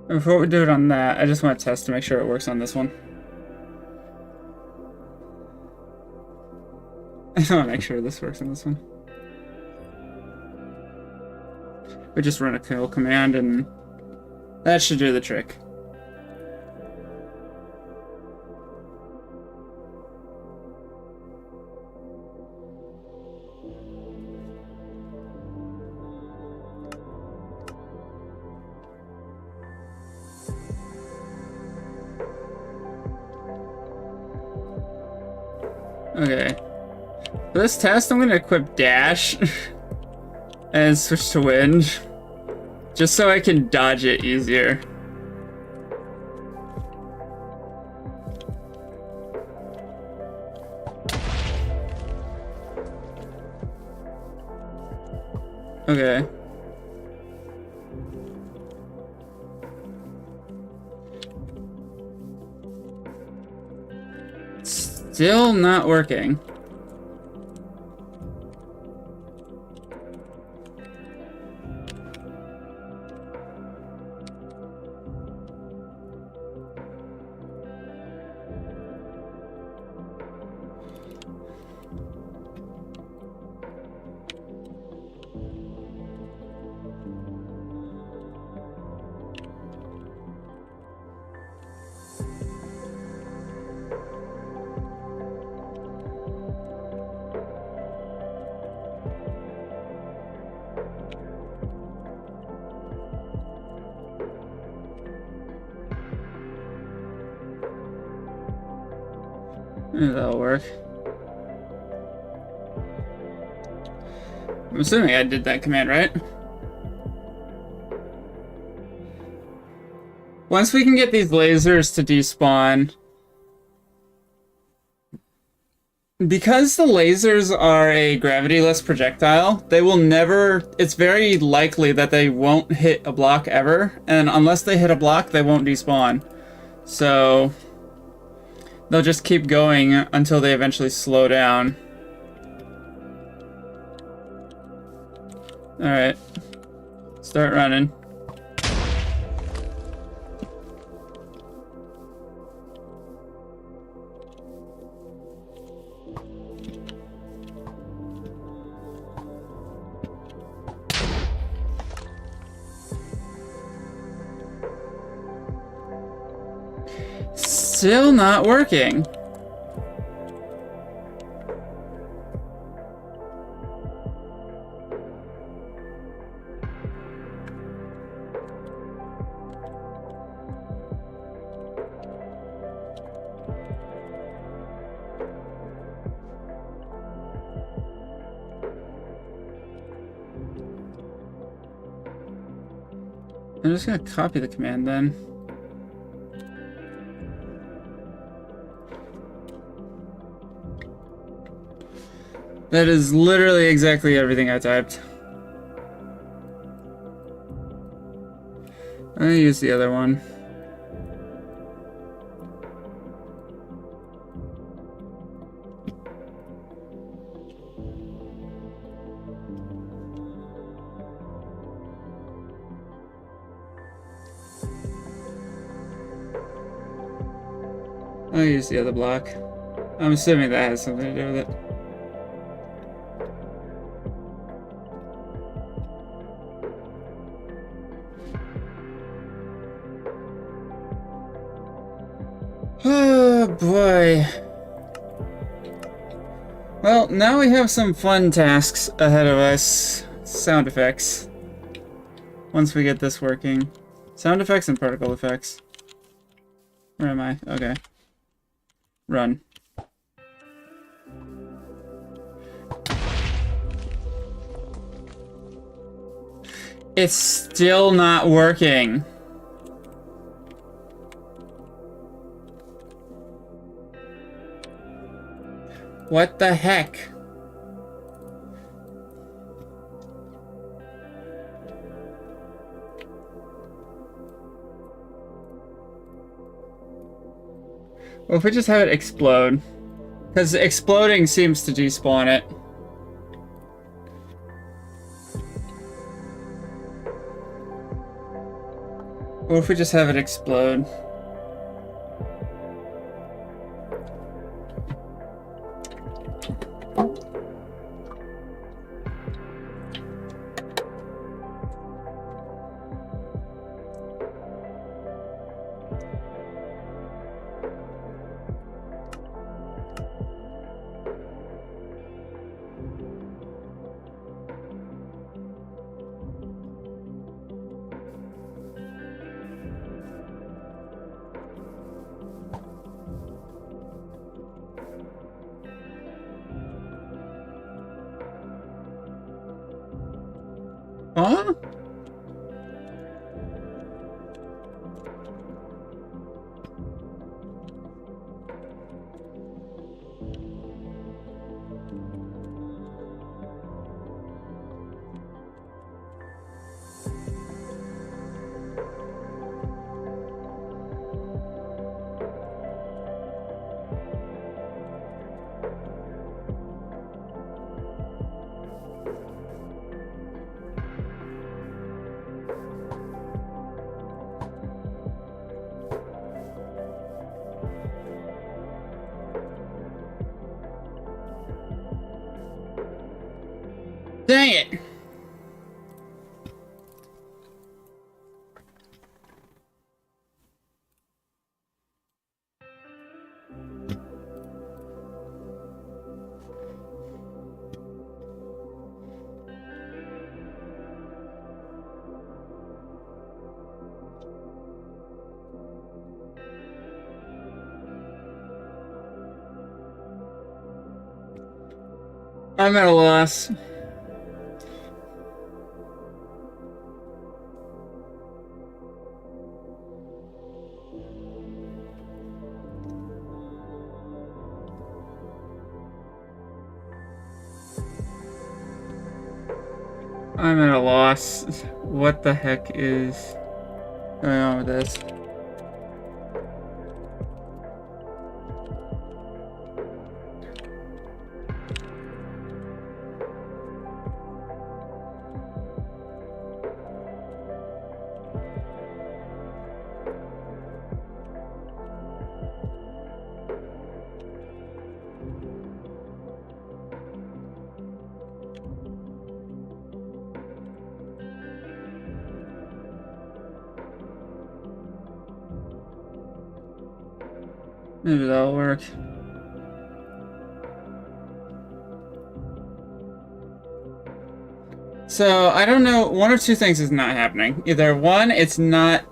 Before we do it on that, I just want to test to make sure it works on this one. I just want to make sure this works on this one. We just run a kill command and that should do the trick. Okay. For this test, I'm gonna equip dash and switch to wind, just so I can dodge it easier. Okay. Still not working. Maybe that'll work. I'm assuming I did that command, right? Once we can get these lasers to despawn, because the lasers are a gravity-less projectile, they will never... It's very likely that they won't hit a block ever, and unless they hit a block, they won't despawn. So they'll just keep going until they eventually slow down. Alright. Start running. Still not working. I'm just gonna copy the command then. That is literally exactly everything I typed. I'm gonna use the other one. I'll use the other block. I'm assuming that has something to do with it. Oh boy. Well, now we have some fun tasks ahead of us. Sound effects. Once we get this working. Sound effects and particle effects. Where am I? Okay. Run. It's still not working. What the heck? Well, if we just have it explode. Because exploding seems to despawn it. Or if we just have it explode. Huh? Dang it! I'm at a loss. I'm at a loss. What the heck is going on with this? Maybe that'll work. So, I don't know, one or two things is not happening. Either one, it's not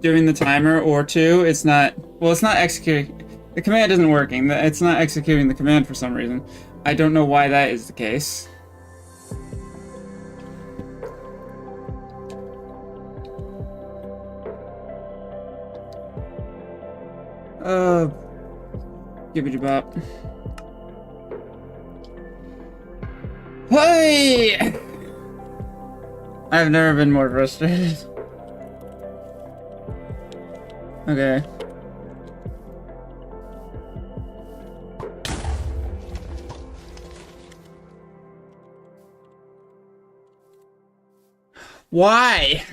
doing the timer, or two, it's not, well, it's not executing, the command isn't working, it's not executing the command for some reason. I don't know why that is the case. Gibbity bop. Hey! I've never been more frustrated. Okay. Why?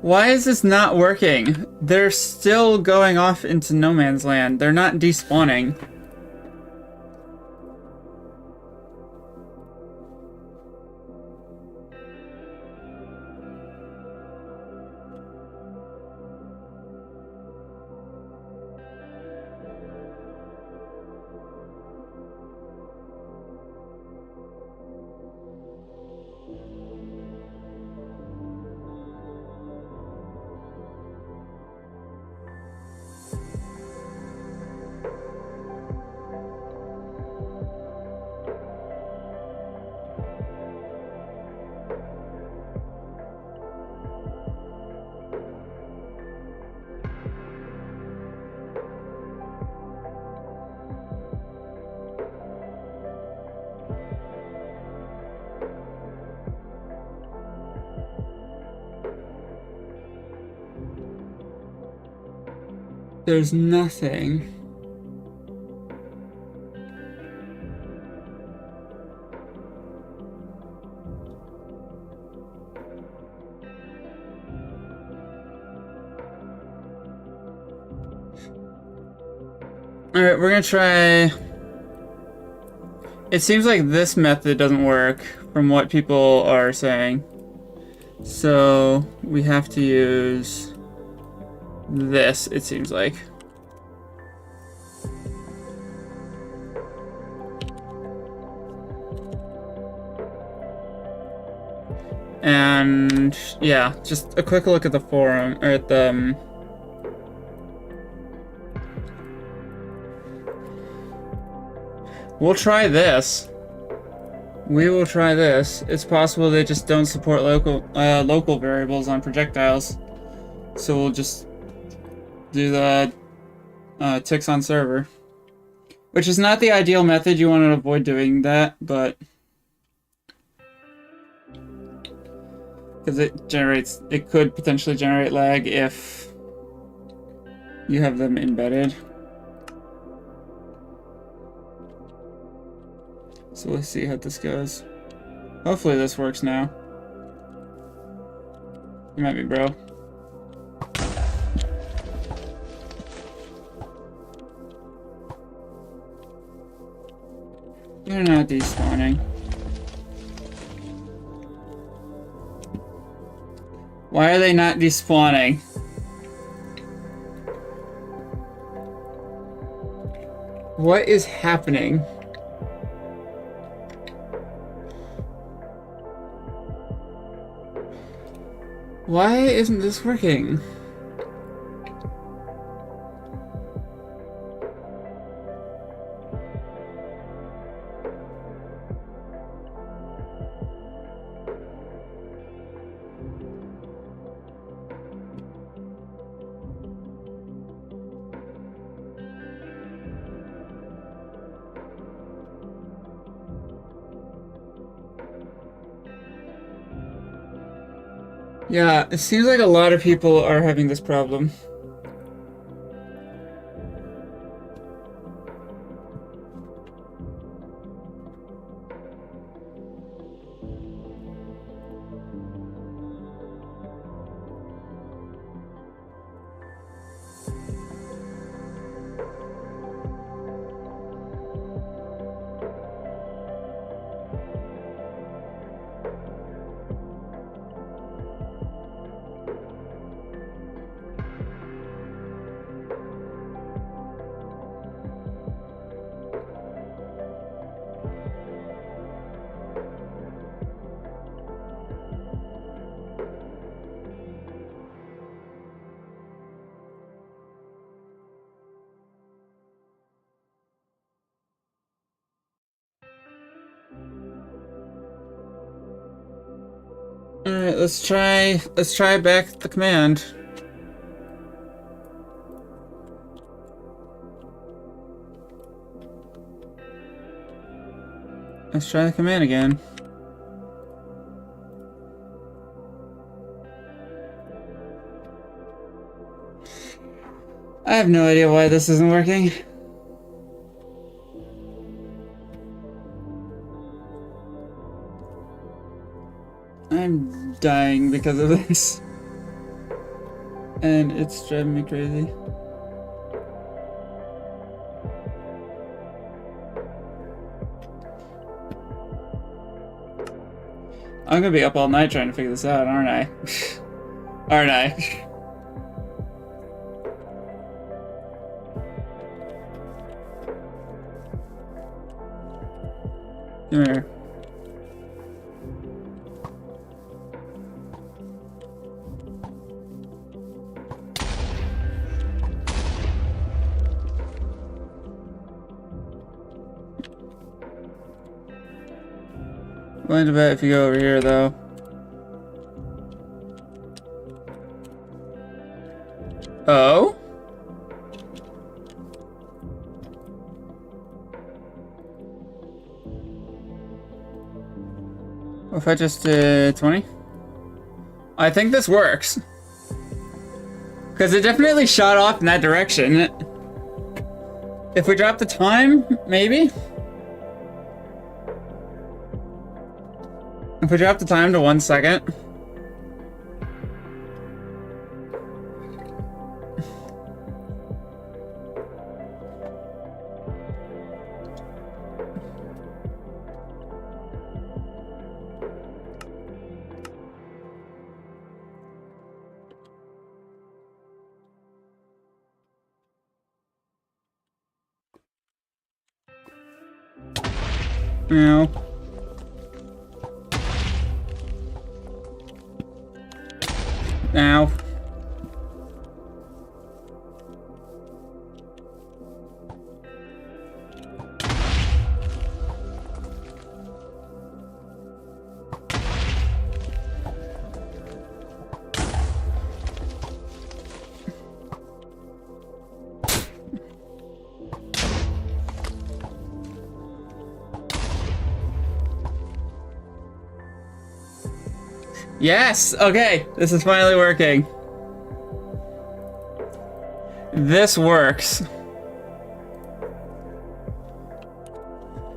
Why is this not working? They're still going off into no man's land. They're not despawning. There's nothing. Alright, we're gonna try... It seems like this method doesn't work from what people are saying. So we have to use this, it seems like. And yeah, just a quick look at the forum, or at the we'll try this. We will try this. It's possible they just don't support local variables on projectiles. So we'll just do the ticks on server. Which is not the ideal method, you want to avoid doing that, but... Because it could potentially generate lag if you have them embedded. So let's see how this goes. Hopefully this works now. You might be, bro. You're not despawning. Why are they not despawning? What is happening? Why isn't this working? Yeah, it seems like a lot of people are having this problem. Alright, let's try back the command. Let's try the command again. I have no idea why this isn't working. I'm dying because of this. And it's driving me crazy. I'm gonna be up all night trying to figure this out, aren't I? Aren't I? Come here. Willing to bet if you go over here, though. Oh? What if I just did 20? I think this works. Because it definitely shot off in that direction. If we drop the time, maybe? If we drop the time to 1 second. No. Ow. Yes! Okay, this is finally working. This works.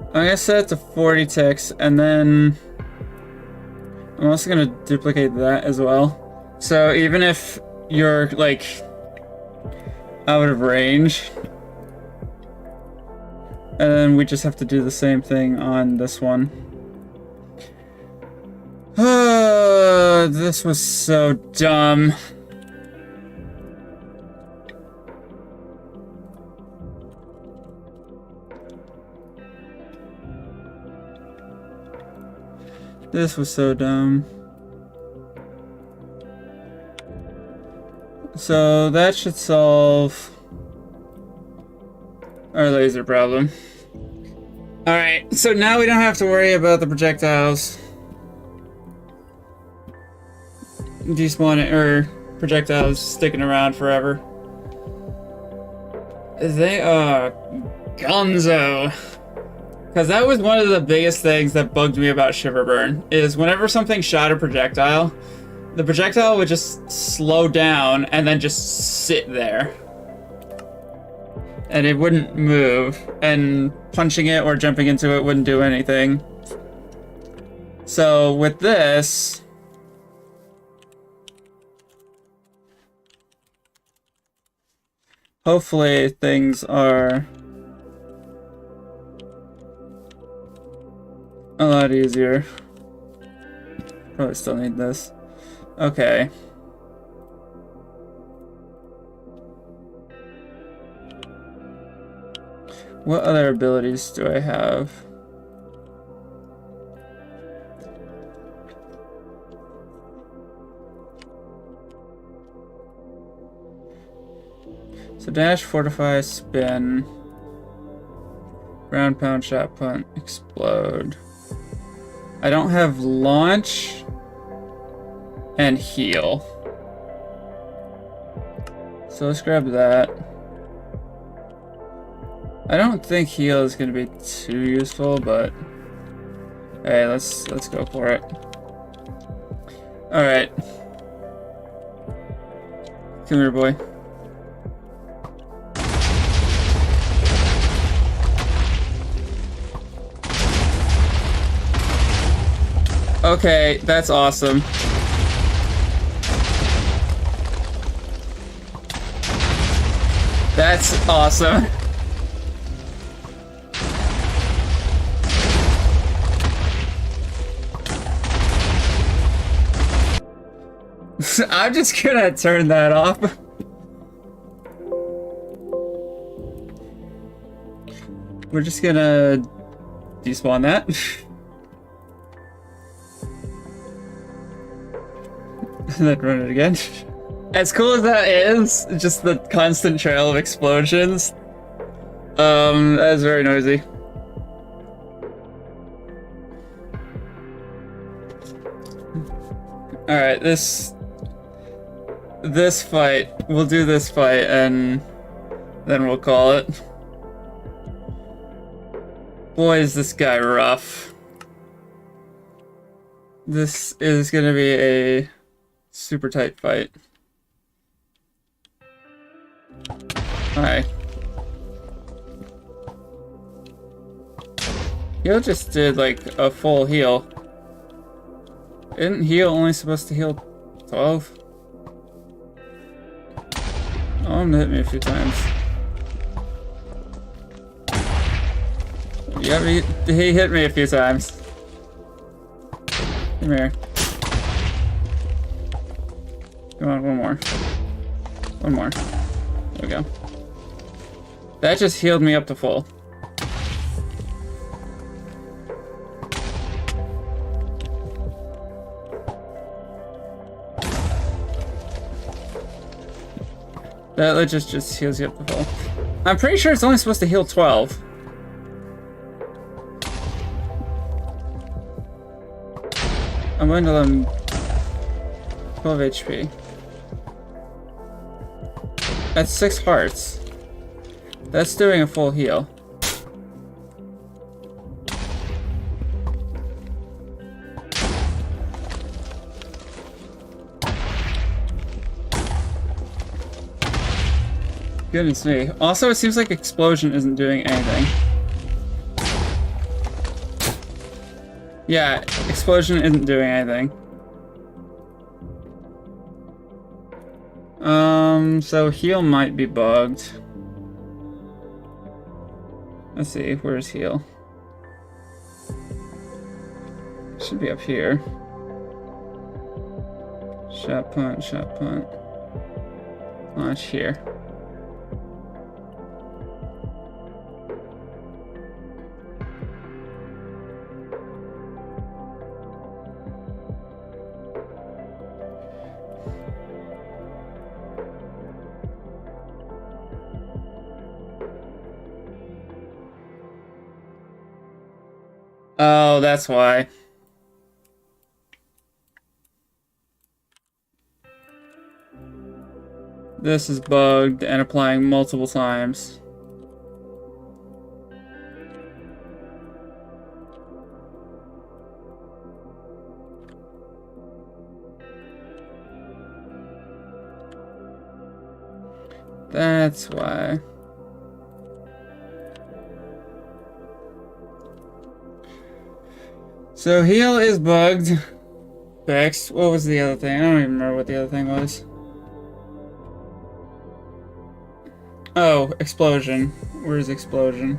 I'm gonna set it to 40 ticks, and then I'm also gonna duplicate that as well. So even if you're, like, out of range, and then we just have to do the same thing on this one. This was so dumb. This was so dumb. So that should solve our laser problem. Alright, so now we don't have to worry about the projectiles despawning, or projectiles sticking around forever. They are gonzo. Because that was one of the biggest things that bugged me about Shiverburn, is whenever something shot a projectile, the projectile would just slow down and then just sit there. And it wouldn't move, and punching it or jumping into it wouldn't do anything. So with this, hopefully things are a lot easier. Probably still need this. Okay. What other abilities do I have? So dash, fortify, spin, ground pound, shot punt, explode. I don't have launch and heal. So let's grab that. I don't think heal is going to be too useful, but hey, let's go for it. All right, come here, boy. Okay, that's awesome. That's awesome. I'm just gonna turn that off. We're just gonna despawn that. And then run it again. As cool as that is, just the constant trail of explosions. That is very noisy. Alright, this fight, we'll do this fight and then we'll call it. Boy, is this guy rough. This is gonna be a super tight fight. Alright. Heal just did like a full heal. Isn't heal only supposed to heal 12? Oh, him to hit me a few times. Yeah, he hit me a few times. Come here. Come on, one more. One more. There we go. That just healed me up to full. That just heals you up to full. I'm pretty sure it's only supposed to heal 12. I'm going to let him 12 HP. That's 6 hearts. That's doing a full heal. Goodness me. Also, it seems like explosion isn't doing anything. Yeah, explosion isn't doing anything. So heal might be bugged. Let's see, where's heal? Should be up here. Shot punt, shot punt. Launch here. Oh, that's why. This is bugged and applying multiple times. That's why. So heal is bugged. Fixed. What was the other thing? I don't even remember what the other thing was. Oh, explosion. Where's explosion?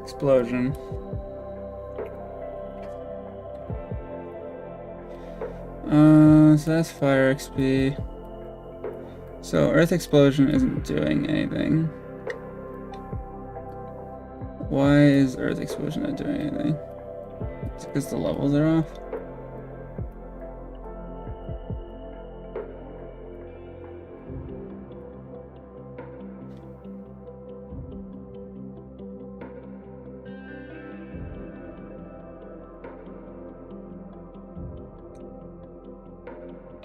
Explosion. So that's fire XP. So earth explosion isn't doing anything. Why is earth explosion not doing anything? It's because the levels are off.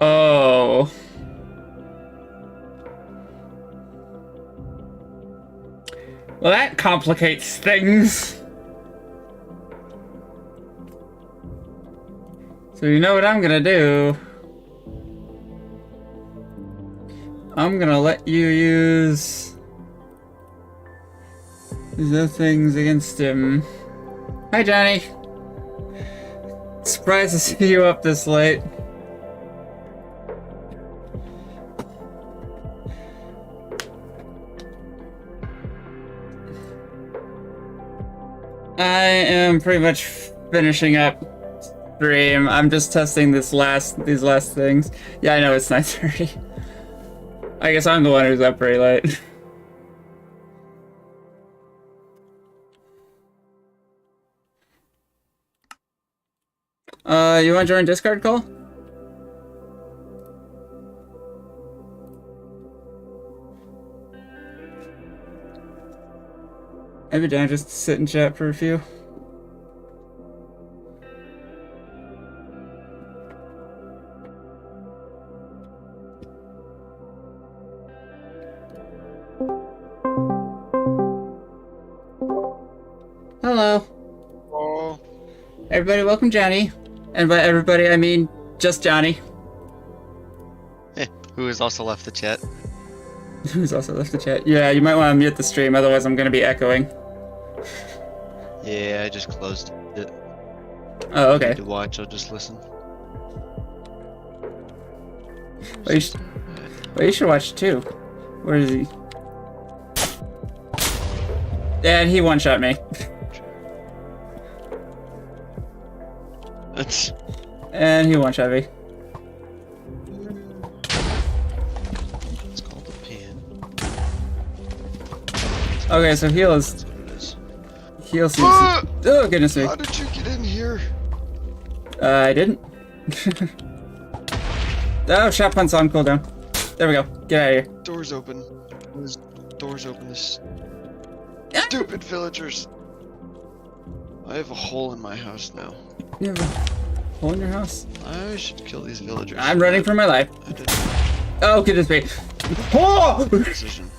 Oh. Well, that complicates things. So you know what I'm gonna do? I'm gonna let you use these other things against him. Hi, Johnny. Surprised to see you up this late. I am pretty much finishing up stream. I'm just testing these last things. Yeah, I know it's 9:30. I guess I'm the one who's up pretty late. You want to join Discord call? Maybe Dan just sit and chat for a few. Hello. Oh. Everybody, welcome Johnny. And by everybody, I mean just Johnny. Who has also left the chat. Who's also left the chat. Yeah, you might want to mute the stream, otherwise I'm going to be echoing. Yeah, I just closed it. Oh, okay. To watch, I'll just listen. Well, you should watch too. Where is he? Dad, he one-shot me. And he one-shot me. It's called a pan. Okay, so heal is... That's what it is. Heal seems... Oh, goodness me. How did you get in here? I didn't. Oh, shot pun's on cooldown. There we go. Get out of here. Doors open. Doors open. This stupid villagers. I have a hole in my house now. You have a hole in your house? I should kill these villagers. I'm running for my life. I did Oh, goodness me. Oh! a decision.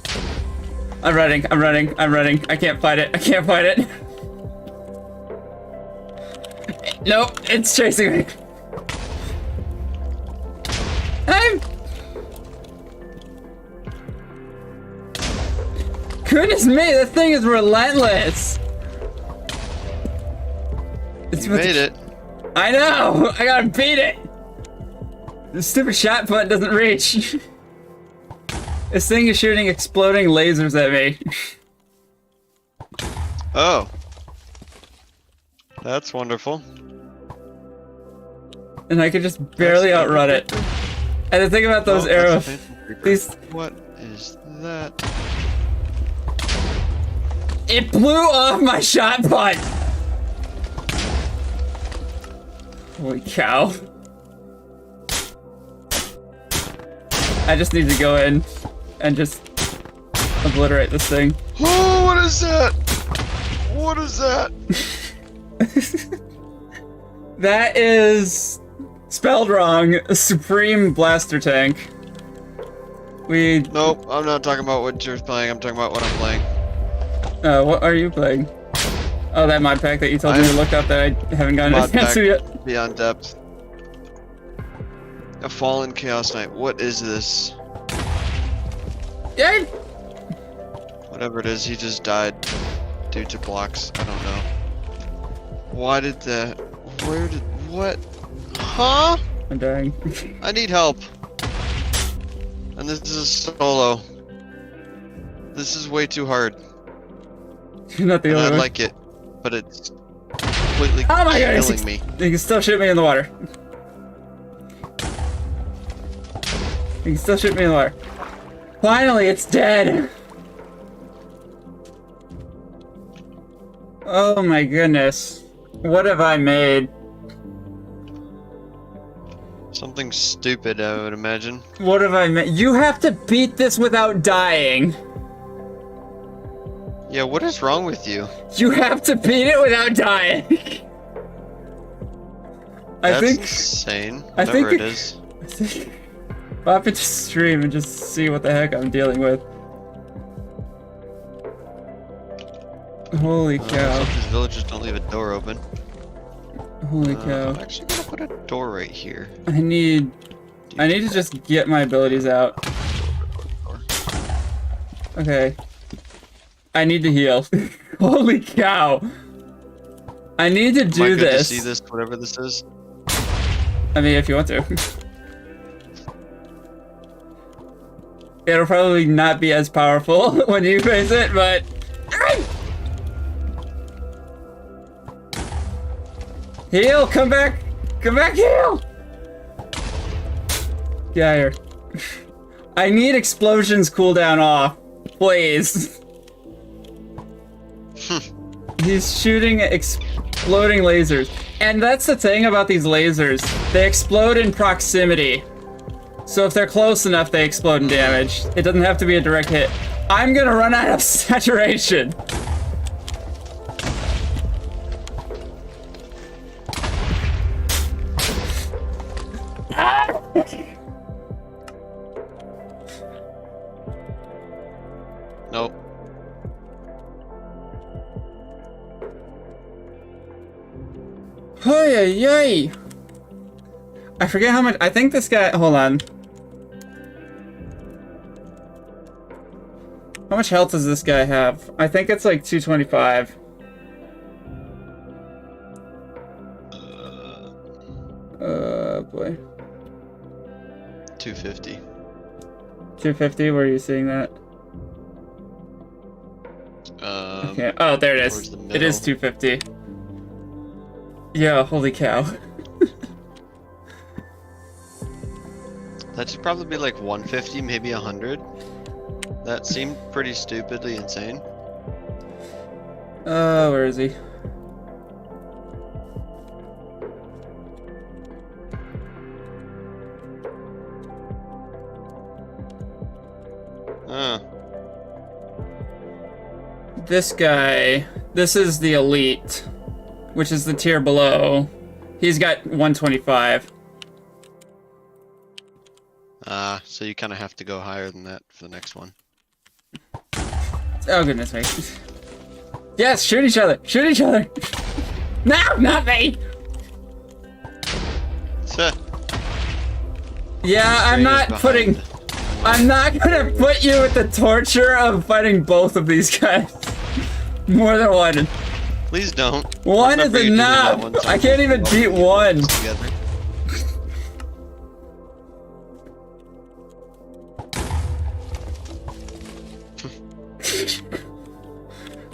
I'm running. I can't fight it. Nope, it's chasing me. Goodness me, that thing is relentless. You made it. I know. I gotta beat it. The stupid shot button doesn't reach. This thing is shooting exploding lasers at me. Oh. That's wonderful. And I could just barely outrun it. And the thing about those arrows, these... What is that? It blew off my shot button! Holy cow. I just need to go in and just obliterate this thing. Oh, what is that? What is that? That is... spelled wrong. A Supreme Blaster Tank. Nope, I'm not talking about what you're playing, I'm talking about what I'm playing. What are you playing? Oh, that mod pack that you told me to look up that I haven't gotten a chance to yet. Beyond Depth. A Fallen Chaos Knight. What is this? Yay! Whatever it is, he just died due to blocks. I don't know. Why did that? Where did? What? Huh? I'm dying. I need help. And this is a solo. This is way too hard. You're not the And I only one. like it, but it's completely Oh my god, killing me. You can still shoot me in the water. You can still shoot me in the water. Finally, it's dead! Oh my goodness. What have I made? Something stupid, I would imagine. What have I made? You have to beat this without dying. Yeah, what is wrong with you? You have to beat it without dying. That's I think insane. I think Whatever it is. I'll have to just stream and just see what the heck I'm dealing with. Holy cow. Some of these villagers don't leave a door open. Holy cow. I'm actually gonna put a door right here. I need to just get my abilities out. Okay. I need to heal. Holy cow. I need to do Am I good this. to see this, whatever this is? I mean, if you want to. It'll probably not be as powerful when you face it, but... Heal! Come back! Come back, heal! Get out of here. I need explosions cooldown off. Please. He's shooting exploding lasers. And that's the thing about these lasers. They explode in proximity. So if they're close enough, they explode in damage. It doesn't have to be a direct hit. I'm gonna run out of saturation. Nope. Hey, yay! I forget how much. I think this guy. Hold on. How much health does this guy have? I think it's like 225. Boy. 250. 250. Where are you seeing that? Okay. Oh, there it is. towards the It is middle. 250. Yeah. Holy cow. That should probably be like 150, maybe 100. That seemed pretty stupidly insane. Where is he? Huh. This guy, this is the elite, which is the tier below. He's got 125. So you kind of have to go higher than that for the next one. Oh, goodness me. Yes, shoot each other! Shoot each other! No, not me! Yeah, I'm not putting... I'm not gonna put you with the torture of fighting both of these guys. More than one. Please don't. One is Remember you did it that enough! one time. I can't even beat one. Together.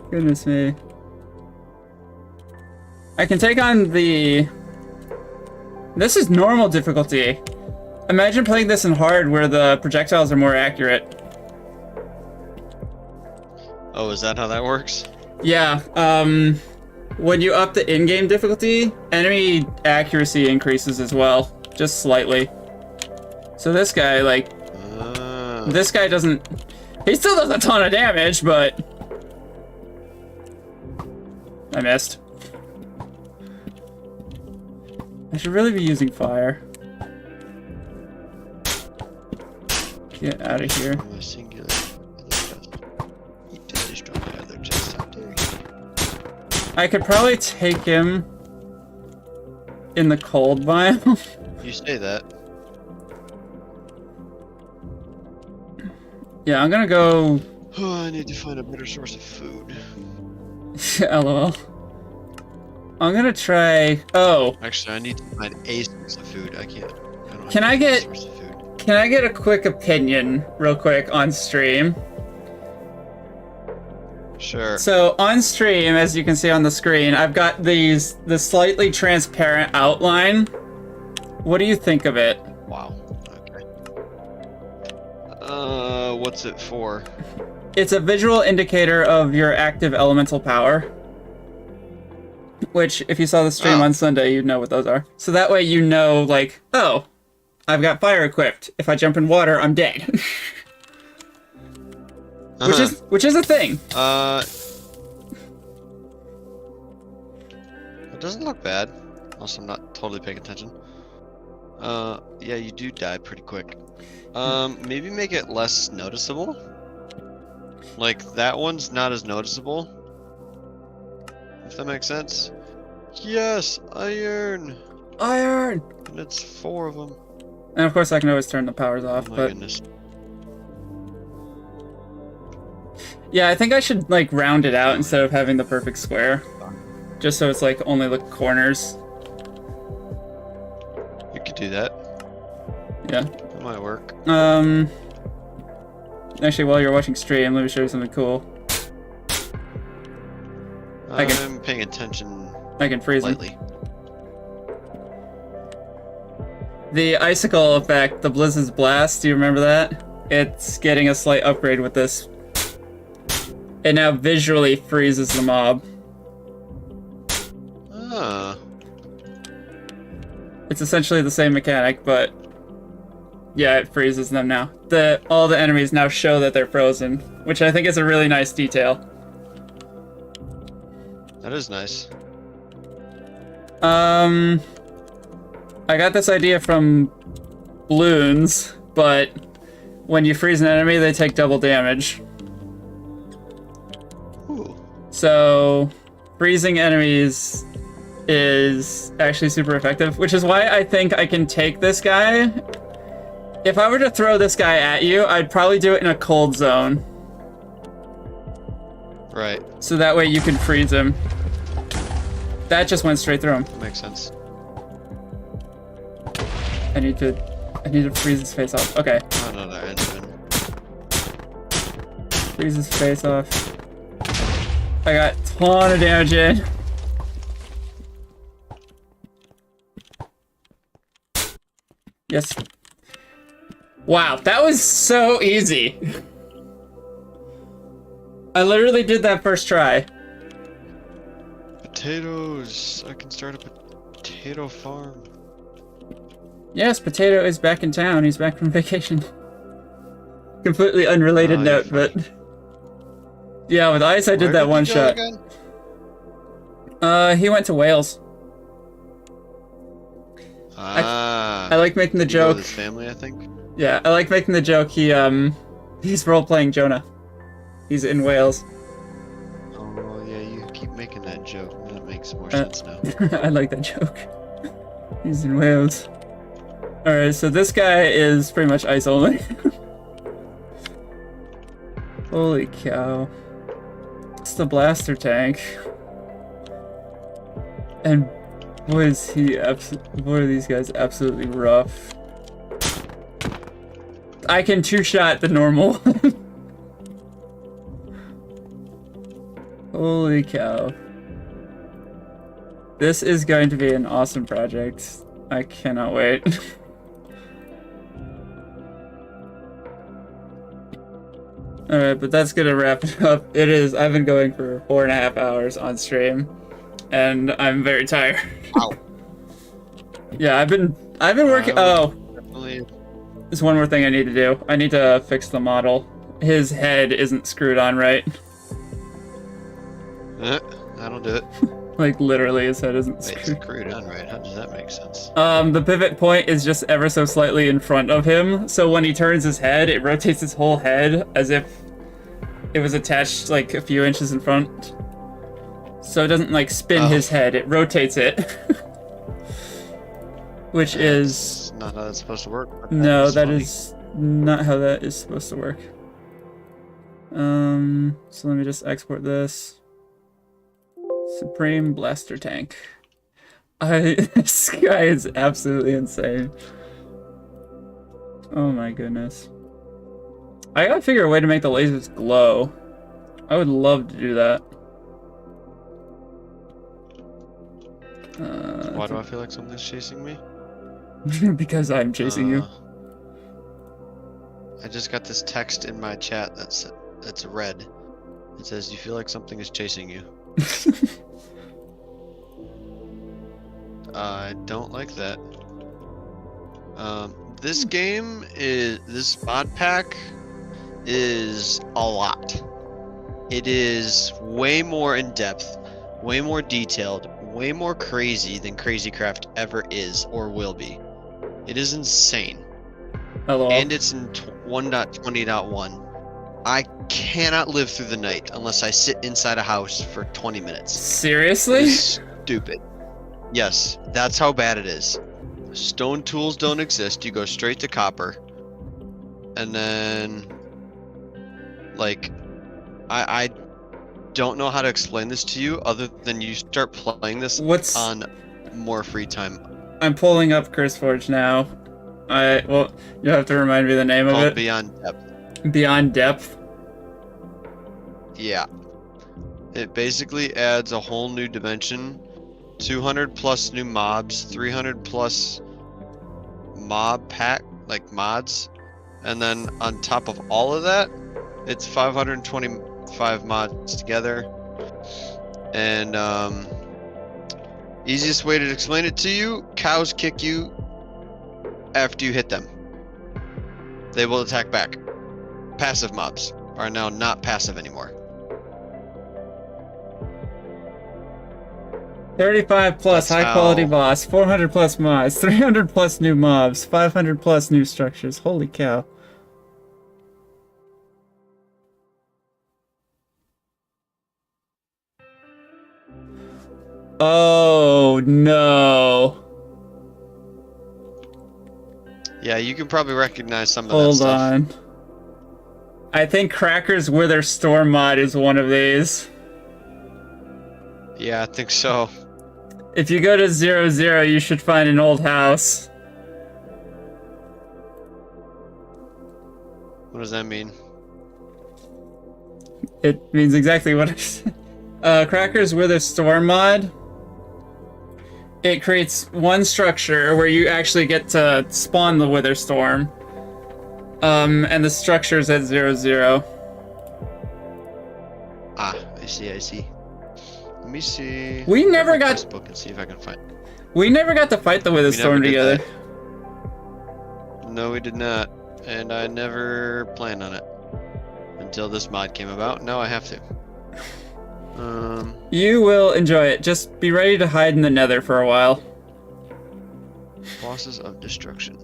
Goodness me. I can take on the... This is normal difficulty. Imagine playing this in hard where the projectiles are more accurate. Oh, is that how that works? Yeah, when you up the in-game difficulty, enemy accuracy increases as well, just slightly. So this guy, like, this guy doesn't... He still does a ton of damage, but... I missed. I should really be using fire. Get out of here. A singular other chest. You did destroy my other chest, how dare you? I could probably take him in the cold biome. You say that. Yeah, I'm gonna go. Oh, I need to find a better source of food. LOL. I'm gonna try. Oh, Actually, I need to find a source of food. I don't Can have I a get- source of food. can I get a quick opinion, real quick, on stream? Sure. So on stream, as you can see on the screen, I've got the slightly transparent outline. What do you think of it? Wow. Okay. What's it for? It's a visual indicator of your active elemental power. Which, if you saw the stream Oh. on Sunday, you'd know what those are. So that way you know, like, oh, I've got fire equipped. If I jump in water, I'm dead. Which is a thing. It doesn't look bad. Also, I'm not totally paying attention. Yeah, you do die pretty quick. Maybe make it less noticeable. Like, that one's not as noticeable. If that makes sense. Yes, iron! Iron! And it's 4 of them. And of course I can always turn the powers off, Oh my but... goodness. Yeah, I think I should, like, round it out instead of having the perfect square. Just so it's, like, only the corners. You could do that. Yeah. That might work. Actually, while you're watching stream, let me show you something cool. I'm paying attention I can freeze them. lightly. The icicle effect, the Blizzard's Blast, do you remember that? It's getting a slight upgrade with this. It now visually freezes the mob. Ah. It's essentially the same mechanic, but yeah, it freezes them now. All the enemies now show that they're frozen, which I think is a really nice detail. That is nice. I got this idea from balloons, but when you freeze an enemy, they take double damage. Ooh. So freezing enemies is actually super effective, which is why I think I can take this guy. If I were to throw this guy at you, I'd probably do it in a cold zone. Right. So that way you can freeze him. That just went straight through him. That makes sense. I need to freeze his face off. Okay. Another engine. Freeze his face off. I got a ton of damage in. Yes. Wow, that was so easy. I literally did that first try. Potatoes! I can start a potato farm. Yes, Potato is back in town. He's back from vacation. Completely unrelated Oh, note, you're but... Yeah, with Ice I did that one shot. He went to Wales. Ah. I like making the Did he go joke. with his family, I think. Yeah, I like making the joke. He's role-playing Jonah. He's in Wales. Oh yeah, you keep making that joke. That makes more sense now. I like that joke. He's in Wales. Alright, so this guy is pretty much ice only. Holy cow. It's the blaster tank. And boy is boy are these guys absolutely rough. I can two-shot the normal one. Holy cow. This is going to be an awesome project. I cannot wait. Alright, but that's gonna wrap it up. I've been going for 4.5 hours on stream, and I'm very tired. Wow. Yeah, I've been working. Definitely. There's one more thing I need to do. I need to fix the model. His head isn't screwed on right. That'll do it. Like, literally, his head isn't Wait, screwed. screwed on right. How does that make sense? The pivot point is just ever so slightly in front of him, so when he turns his head, it rotates his whole head as if it was attached, like, a few inches in front. So it doesn't, like, spin his head, it rotates it. Which is... That's not how that's supposed to work. but No, that funny. is not how that is supposed to work. So let me just export this. Supreme Blaster Tank. This guy is absolutely insane. Oh my goodness. I gotta figure a way to make the lasers glow. I would love to do that. Why do I feel like something's chasing me? Because I'm chasing you. I just got this text in my chat that's red. It says, "You feel like something is chasing you." I don't like that. This mod pack is a lot. It is way more in depth, way more detailed, way more crazy than Crazycraft ever is or will be. It is insane. Hello. And it's in 1.20.1. I cannot live through the night unless I sit inside a house for 20 minutes. Seriously? It's stupid. Yes, that's how bad it is. Stone tools don't exist. You go straight to copper. And then, like, I don't know how to explain this to you other than you start playing this on more free time. I'm pulling up CurseForge now. Well, you have to remind me the name of it. Beyond Depth. Beyond Depth? Yeah. It basically adds a whole new dimension. 200 plus new mobs, 300 plus mob pack, like mods. And then on top of all of that, it's 525 mods together. And easiest way to explain it to you, cows kick you after you hit them. They will attack back. Passive mobs are now not passive anymore. 35 plus That's high quality boss, 400 plus mods, 300 plus new mobs, 500 plus new structures. Holy cow. Oh no. Yeah, you can probably recognize some of that Hold stuff. on. I think Crackers Wither Storm mod is one of these. Yeah, I think so. If you go to 00, you should find an old house. What does that mean? It means exactly what I said. Crackers Wither Storm mod. It creates one structure where you actually get to spawn the Wither Storm. And the structure's at 00. Ah, I see. Let me see. We never Look at got- this book and see if I can find. We never got to fight the Wither We Storm never did together. that. No, we did not, and I never planned on it until this mod came about. Now I have to. You will enjoy it. Just be ready to hide in the nether for a while. Bosses of Destruction.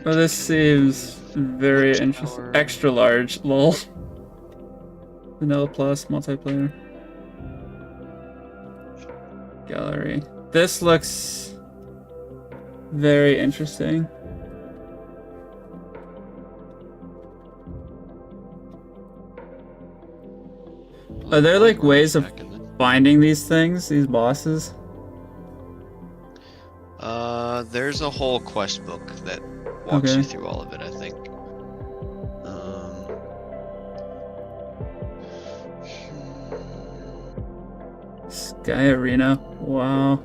Well, this seems very Witch interesting. Tower. Extra large, lol. Vanilla Plus, multiplayer. Gallery. This looks very interesting. Are there like ways of finding these things, these bosses? There's a whole quest book that walks Okay. you through all of it, I think. Sky Arena. Wow.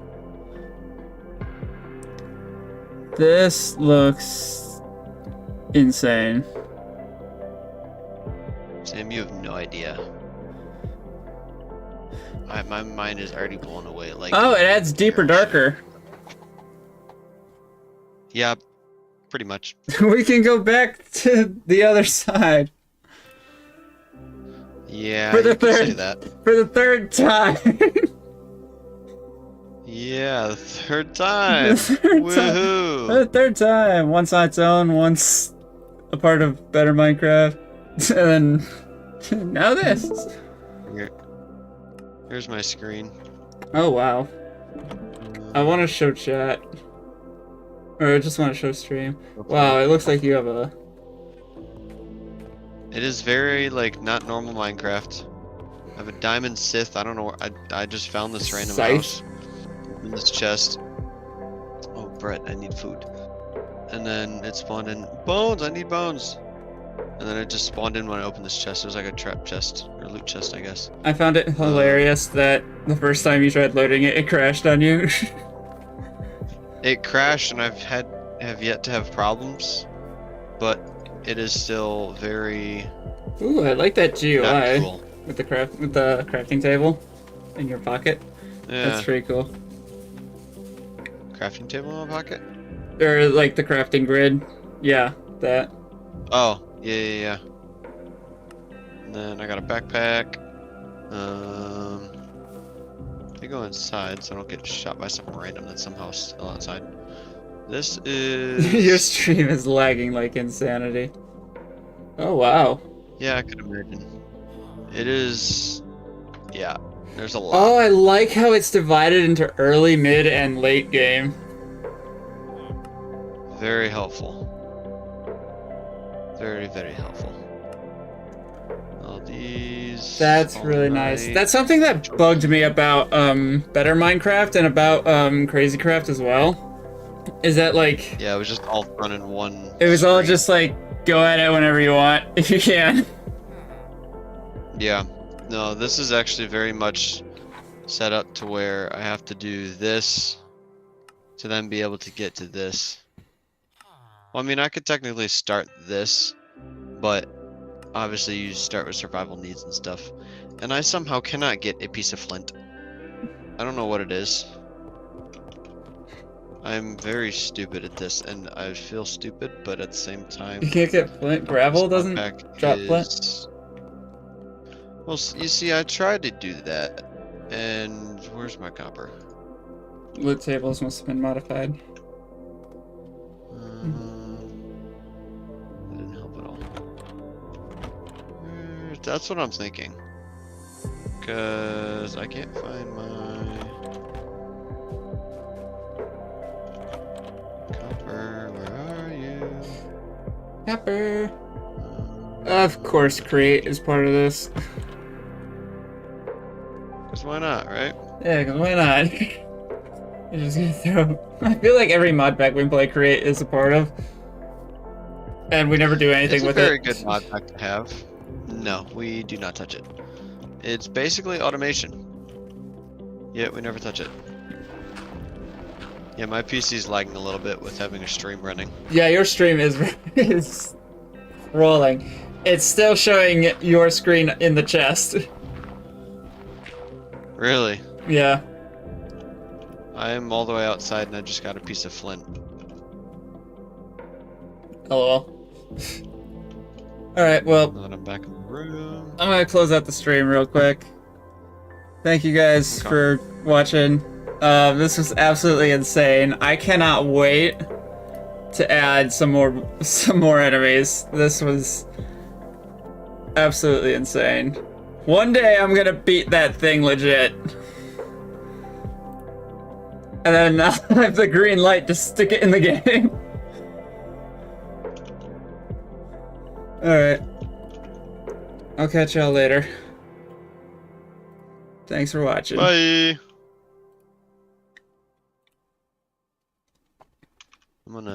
This looks insane. Sam, you have no idea. My mind is already blown away. Like, Oh, it adds deeper, darker. yeah, pretty much. We can go back to the other side Yeah, For the you could say third- that. for the third time. Yeah, the third time. The third time. Woohoo! For the third time. Once on its own, once a part of Better Minecraft, and then now this. Here's my screen. Oh wow. I want to show chat. Or I just want to show stream. Wow, it looks like you have a It is very, like, not normal Minecraft. I have a diamond Sith. I don't know where. I just found this random Scythe? house. In this chest. Oh, Brett, I need food. And then it spawned in. Bones! I need bones! And then it just spawned in when I opened this chest. It was like a trap chest. Or loot chest, I guess. I found it hilarious that the first time you tried loading it, it crashed on you. It crashed and have yet to have problems. But it is still very Ooh, I like that GUI natural. with the crafting table in your pocket. Yeah. That's pretty cool. Crafting table in my pocket? Or like the crafting grid. Yeah, that. Oh, yeah. And then I got a backpack. I go inside so I don't get shot by something random that's somehow still outside. This is... Your stream is lagging like insanity. Oh wow. Yeah, I could imagine. It is... Yeah, there's a lot. Oh, I like how it's divided into early, mid, and late game. Very helpful. Very, very helpful. All these... That's all really nice. night. That's something that bugged me about Better Minecraft and about Crazycraft as well. Is that like Yeah, it was just all run in one it was all screen. just like go at it whenever you want if you can. Yeah. No, this is actually very much set up to where I have to do this to then be able to get to this. Well, I mean, I could technically start this, but obviously you start with survival needs and stuff. And I somehow cannot get a piece of flint. I don't know what it is. I'm very stupid at this, and I feel stupid, but at the same time... You can't get flint. Gravel doesn't drop flint. Well, you see, I tried to do that, and where's my copper? Loot tables must have been modified. That didn't help at all. That's what I'm thinking. Because I can't find my copper. Where are you? Copper. Of course, create is part of this. Because why not, right? Yeah, because why not? You're just gonna throw. I feel like every mod pack we play create is a part of. And we never do anything with it. It's a very good mod pack to have. No, we do not touch it. It's basically automation. Yet we never touch it. Yeah, my PC's lagging a little bit with having a stream running. Yeah, your stream is rolling. It's still showing your screen in the chest. Really? Yeah. I am all the way outside and I just got a piece of flint. LOL. Alright, well, Now that I'm back in the room. I'm gonna close out the stream real quick. Thank you guys Okay. for watching. This was absolutely insane. I cannot wait to add some more enemies. This was absolutely insane. One day I'm gonna beat that thing legit. And then I'll have the green light to stick it in the game. Alright. I'll catch y'all later. Thanks for watching. Bye! I'm gonna